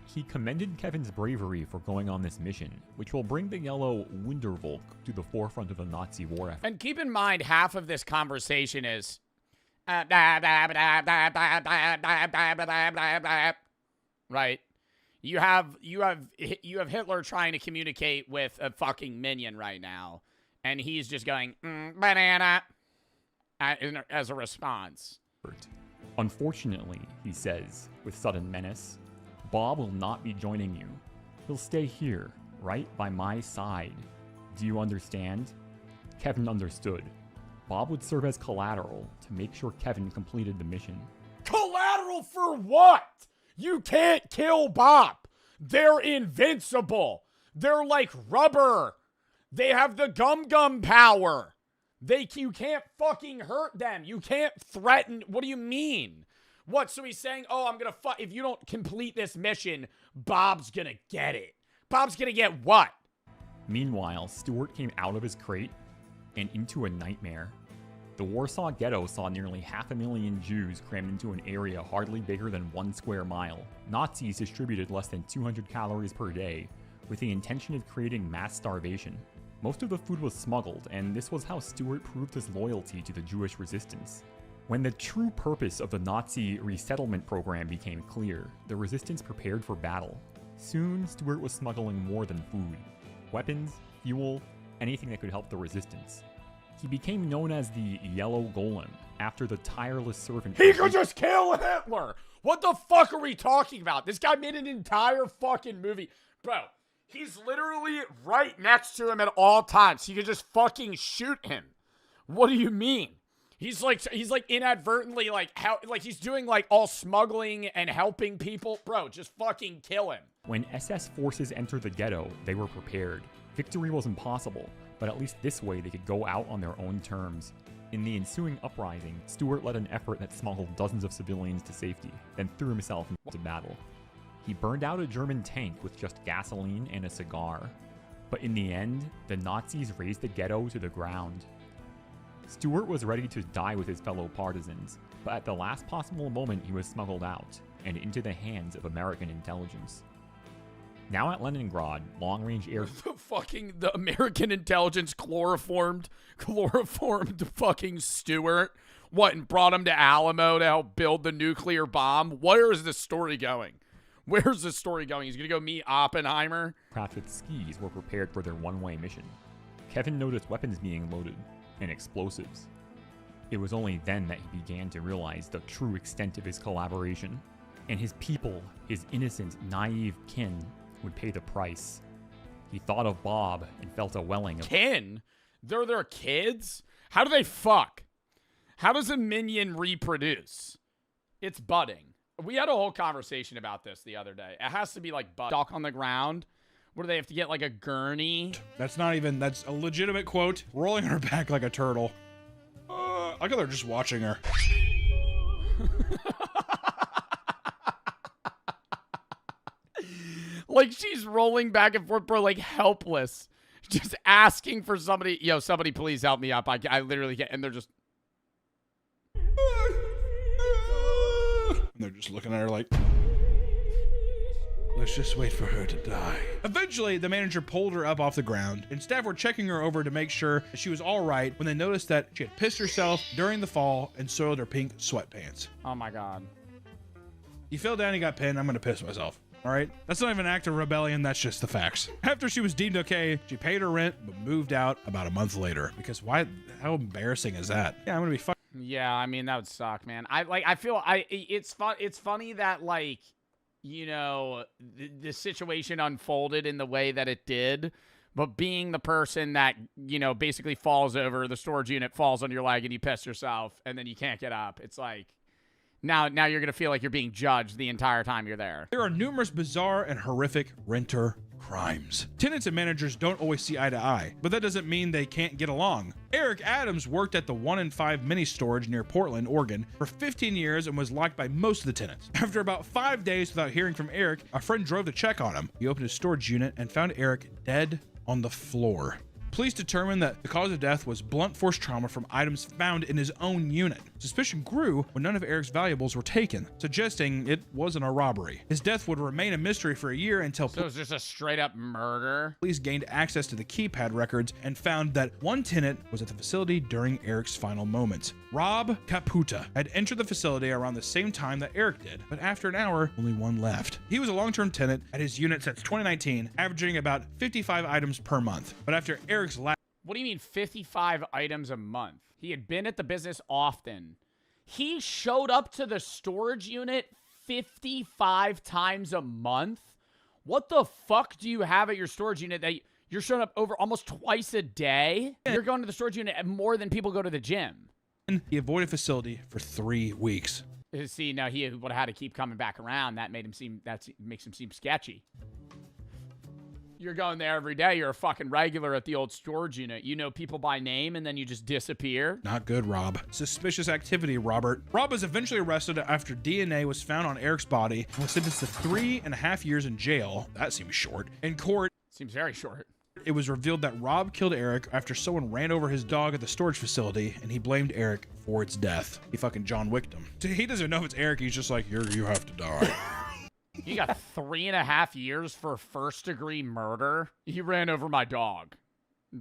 He commended Kevin's bravery for going on this mission, which will bring the yellow Wundervolk to the forefront of the Nazi war effort. And keep in mind, half of this conversation is right. You have Hitler trying to communicate with a fucking minion right now, and he's just going banana as a response. Unfortunately, he says with sudden menace, Bob will not be joining you. He'll stay here, right by my side. Do you understand? Kevin understood. Bob would serve as collateral to make sure Kevin completed the mission. Collateral for what? You can't kill Bob. They're invincible. They're like rubber. They have the gum power. You can't fucking hurt them. You can't threaten. What do you mean? What? So he's saying, oh, I'm going to if you don't complete this mission, Bob's going to get it. Bob's going to get what? Meanwhile, Stuart came out of his crate and into a nightmare. The Warsaw Ghetto saw nearly 500,000 Jews crammed into an area hardly bigger than 1 square mile. Nazis distributed less than 200 calories per day, with the intention of creating mass starvation. Most of the food was smuggled, and this was how Stuart proved his loyalty to the Jewish resistance. When the true purpose of the Nazi resettlement program became clear, the resistance prepared for battle. Soon, Stuart was smuggling more than food. Weapons, fuel, anything that could help the resistance. He became known as the Yellow Golem, after the tireless servant. He could just kill Hitler! What the fuck are we talking about? This guy made an entire fucking movie. Bro, he's literally right next to him at all times. He could just fucking shoot him. What do you mean? He's like inadvertently he's doing like all smuggling and helping people. Bro, just fucking kill him. When SS forces entered the ghetto, they were prepared. Victory was impossible, but at least this way they could go out on their own terms. In the ensuing uprising, Stuart led an effort that smuggled dozens of civilians to safety, then threw himself into battle. He burned out a German tank with just gasoline and a cigar. But in the end, the Nazis razed the ghetto to the ground. Stuart was ready to die with his fellow partisans, but at the last possible moment he was smuggled out. and into the hands of American intelligence. Now at Leningrad, long-range air... The American intelligence chloroformed fucking Stewart. What, and brought him to Alamo to help build the nuclear bomb? Where is this story going? Where's this story going? He's gonna go meet Oppenheimer? Craft with skis were prepared for their one-way mission. Kevin noticed weapons being loaded, and explosives. It was only then that he began to realize the true extent of his collaboration. And his people, his innocent, naive kin, would pay the price. He thought of Bob and felt a welling of... Kin? They're their kids? How do they fuck? How does a minion reproduce? It's budding. We had a whole conversation about this the other day. It has to be like stuck on the ground. What do they have to get, like a gurney? That's not even, that's a legitimate quote. Rolling her back like a turtle. I they're just watching her. Like she's rolling back and forth, bro, like helpless. Just asking for somebody, yo, somebody please help me up. I literally can't, and they're just... And they're just looking at her like, let's just wait for her to die. Eventually, the manager pulled her up off the ground, and staff were checking her over to make sure that she was all right when they noticed that she had pissed herself during the fall and soiled her pink sweatpants. Oh my God. You fell down, you got pinned, I'm gonna piss myself. All right? That's not even an act of rebellion, that's just the facts. After she was deemed okay, she paid her rent, but moved out about a month later. Because why, how embarrassing is that? Yeah, I'm gonna be fucked. Yeah, I mean, that would suck, man. It's funny that, like, you know, the situation unfolded in the way that it did, but being the person that, you know, basically falls over, the storage unit falls on your leg and you piss yourself and then you can't get up. It's like, now you're going to feel like you're being judged the entire time you're there. There are numerous bizarre and horrific renter crimes. Tenants and managers don't always see eye to eye, but that doesn't mean they can't get along. Eric Adams worked at the 1 in 5 mini storage near Portland, Oregon for 15 years and was liked by most of the tenants. After about 5 days without hearing from Eric, a friend drove to check on him. He opened his storage unit and found Eric dead on the floor. Police determined that the cause of death was blunt force trauma from items found in his own unit. Suspicion grew when none of Eric's valuables were taken, suggesting it wasn't a robbery. His death would remain a mystery for a year until So it was just a straight up murder? Police gained access to the keypad records and found that one tenant was at the facility during Eric's final moments. Rob Caputa had entered the facility around the same time that Eric did, but after an hour, only one left. He was a long-term tenant at his unit since 2019, averaging about 55 items per month. But after Eric's last... What do you mean 55 items a month? He had been at the business often. He showed up to the storage unit 55 times a month? What the fuck do you have at your storage unit that you're showing up over almost twice a day? You're going to the storage unit more than people go to the gym. He avoided facility for 3 weeks. See, now he would have had to keep coming back around. That makes him seem sketchy. You're going there every day. You're a fucking regular at the old storage unit. You know people by name, and then you just disappear. Not good, Rob. Suspicious activity, Robert. Rob was eventually arrested after DNA was found on Eric's body and was sentenced to 3.5 years in jail. That seems short. In court, seems very short. It was revealed that Rob killed Eric after someone ran over his dog at the storage facility, and he blamed Eric for its death. He fucking John Wicked him. He doesn't know if it's Eric. He's just like, you have to die. You got 3.5 years for first-degree murder? He ran over my dog.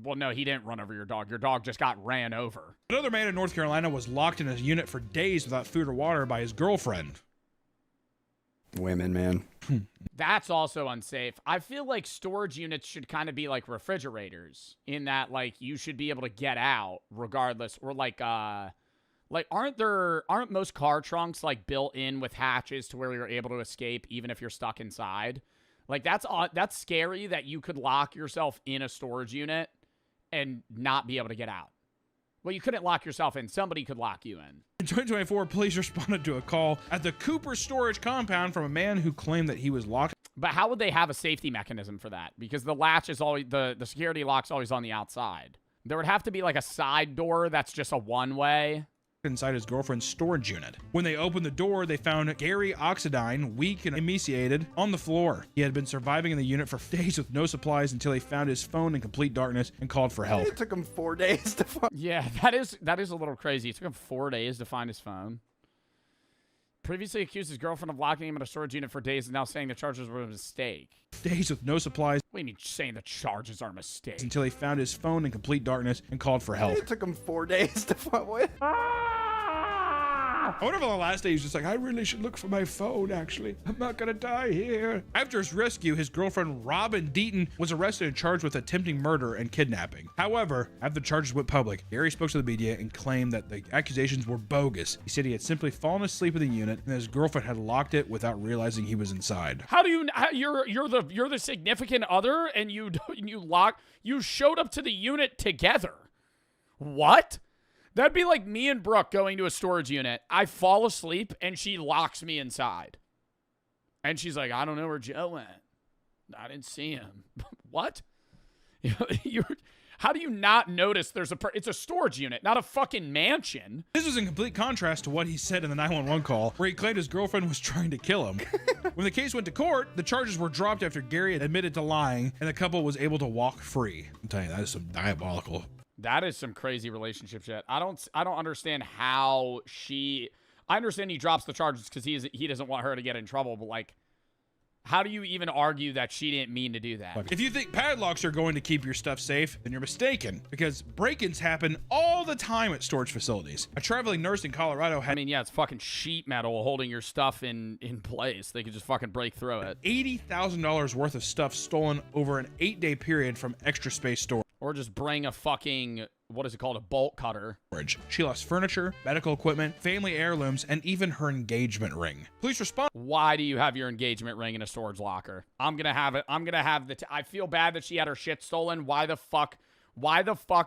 Well, no, he didn't run over your dog. Your dog just got ran over. Another man in North Carolina was locked in his unit for days without food or water by his girlfriend. Women, man. That's also unsafe. I feel like storage units should kind of be like refrigerators in that, like, you should be able to get out regardless. Or like aren't most car trunks like built in with hatches to where you're able to escape even if you're stuck inside? Like that's scary that you could lock yourself in a storage unit and not be able to get out. Well, you couldn't lock yourself in. Somebody could lock you in. In 2024, police responded to a call at the Cooper storage compound from a man who claimed that he was locked. But how would they have a safety mechanism for that? Because the latch is always, the security lock's always on the outside. There would have to be like a side door that's just a one-way. Inside his girlfriend's storage unit. When they opened the door, they found Gary Oxidine, weak and emaciated, on the floor. He had been surviving in the unit for days with no supplies until they found his phone in complete darkness and called for help. It took him 4 days to find. Yeah, that is a little crazy. It took him 4 days to find his phone. Previously accused his girlfriend of locking him in a storage unit for days and now saying the charges were a mistake. Days with no supplies. What do you mean saying the charges are a mistake? Until he found his phone in complete darkness and called for help. It took him 4 days to find what? I wonder if on the last day he's just like, I really should look for my phone, actually. I'm not gonna die here. After his rescue, his girlfriend, Robin Deaton, was arrested and charged with attempting murder and kidnapping. However, after the charges went public, Gary spoke to the media and claimed that the accusations were bogus. He said he had simply fallen asleep in the unit and his girlfriend had locked it without realizing he was inside. How do you, you're the significant other and you showed up to the unit together. What? That'd be like me and Brooke going to a storage unit. I fall asleep, and she locks me inside. And she's like, I don't know where Joe went. I didn't see him. What? How do you not notice it's a storage unit, not a fucking mansion? This was in complete contrast to what he said in the 911 call, where he claimed his girlfriend was trying to kill him. When the case went to court, the charges were dropped after Gary admitted to lying, and the couple was able to walk free. I'm telling you, that is some diabolical. That is some crazy relationship shit. I don't understand how I understand he drops the charges because he doesn't want her to get in trouble, but like, how do you even argue that she didn't mean to do that? If you think padlocks are going to keep your stuff safe, then you're mistaken, because break-ins happen all the time at storage facilities. A traveling nurse in Colorado had... I mean, yeah, it's fucking sheet metal holding your stuff in place. They could just fucking break through it. $80,000 worth of stuff stolen over an 8-day period from Extra Space Storage. Or just bring a fucking, what is it called, a bolt cutter. She lost furniture, medical equipment, family heirlooms, and even her engagement ring. Police respond. Why do you have your engagement ring in a storage locker? I'm gonna have it. I feel bad that she had her shit stolen. Why the fuck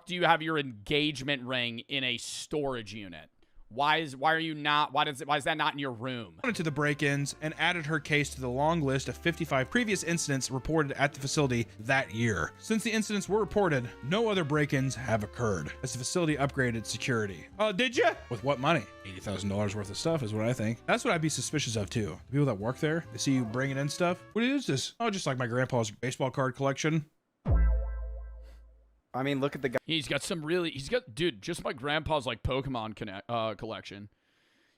do you have your engagement ring in a storage unit? Why is that not in your room? To the break-ins and added her case to the long list of 55 previous incidents reported at the facility that year. Since the incidents were reported, no other break-ins have occurred as the facility upgraded security. Oh, did you? With what money? $80,000 worth of stuff is what I think. That's what I'd be suspicious of too. People that work there, they see you bringing in stuff. What is this? Oh, just like my grandpa's baseball card collection. I mean, look at the guy. Dude, just my grandpa's like Pokemon collection.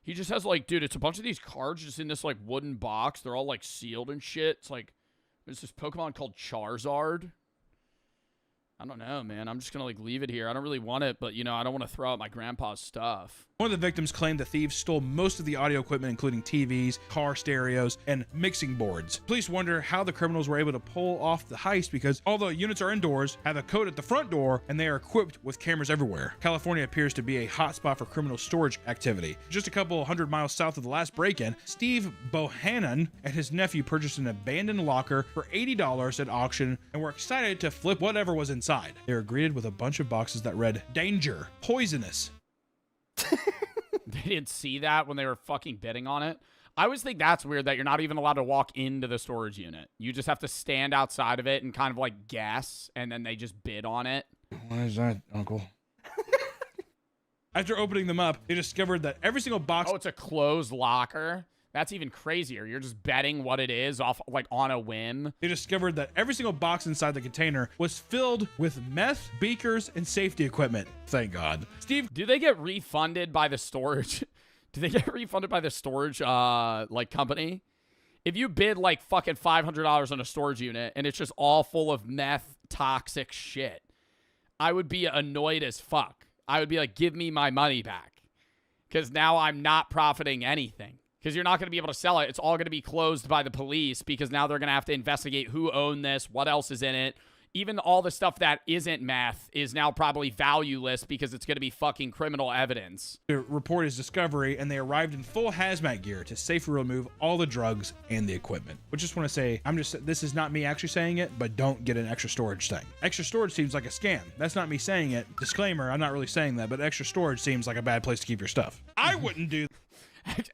He just has like, dude, it's a bunch of these cards just in this like wooden box. They're all like sealed and shit. It's like, there's this Pokemon called Charizard. I don't know, man. I'm just gonna like leave it here. I don't really want it, but you know, I don't want to throw out my grandpa's stuff. One of the victims claimed the thieves stole most of the audio equipment, including TVs, car stereos, and mixing boards. Police wonder how the criminals were able to pull off the heist because although units are indoors, have a code at the front door, and they are equipped with cameras everywhere. California appears to be a hotspot for criminal storage activity. Just a couple 100 miles south of the last break-in, Steve Bohannon and his nephew purchased an abandoned locker for $80 at auction and were excited to flip whatever was inside. They were greeted with a bunch of boxes that read, "Danger, poisonous." They didn't see that when they were fucking bidding on it. I always think that's weird that you're not even allowed to walk into the storage unit. You just have to stand outside of it and kind of like guess, and then they just bid on it. What is that, Uncle? After opening them up, they discovered that every single box... Oh, it's a closed locker? That's even crazier. You're just betting what it is off like on a whim. They discovered that every single box inside the container was filled with meth, beakers, and safety equipment. Thank God. Steve, do they get refunded by the storage? Do they get refunded by the storage like company? If you bid like fucking $500 on a storage unit and it's just all full of meth, toxic shit, I would be annoyed as fuck. I would be like, give me my money back. Because now I'm not profiting anything. Because you're not going to be able to sell it. It's all going to be closed by the police because now they're going to have to investigate who owned this, what else is in it. Even all the stuff that isn't meth is now probably valueless because it's going to be fucking criminal evidence. To report his discovery, and they arrived in full hazmat gear to safely remove all the drugs and the equipment. But just want to say, this is not me actually saying it, but don't get an extra storage thing. Extra storage seems like a scam. That's not me saying it. Disclaimer, I'm not really saying that, but extra storage seems like a bad place to keep your stuff. I wouldn't do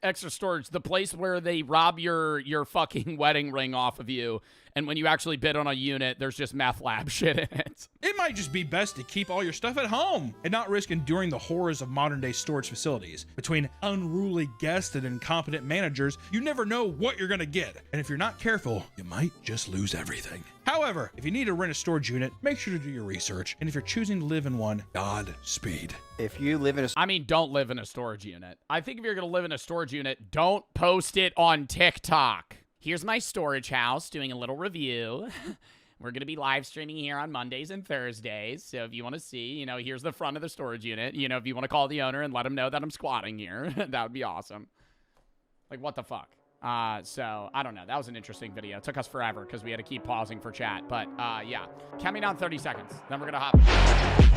extra storage, the place where they rob your fucking wedding ring off of you And when you actually bid on a unit, there's just meth lab shit in it. It might just be best to keep all your stuff at home and not risk enduring the horrors of modern-day storage facilities. Between unruly guests and incompetent managers, you never know what you're gonna get. And if you're not careful, you might just lose everything. However, if you need to rent a storage unit, make sure to do your research. And if you're choosing to live in one, Godspeed. If you live in a... I mean, don't live in a storage unit. I think if you're gonna live in a storage unit, don't post it on TikTok. Here's my storage house, doing a little review. We're going to be live streaming here on Mondays and Thursdays. So if you want to see, you know, here's the front of the storage unit. You know, if you want to call the owner and let him know that I'm squatting here, that would be awesome. Like, what the fuck? So, I don't know. That was an interesting video. It took us forever because we had to keep pausing for chat. But, yeah. Count me down 30 seconds. Then we're going to hop.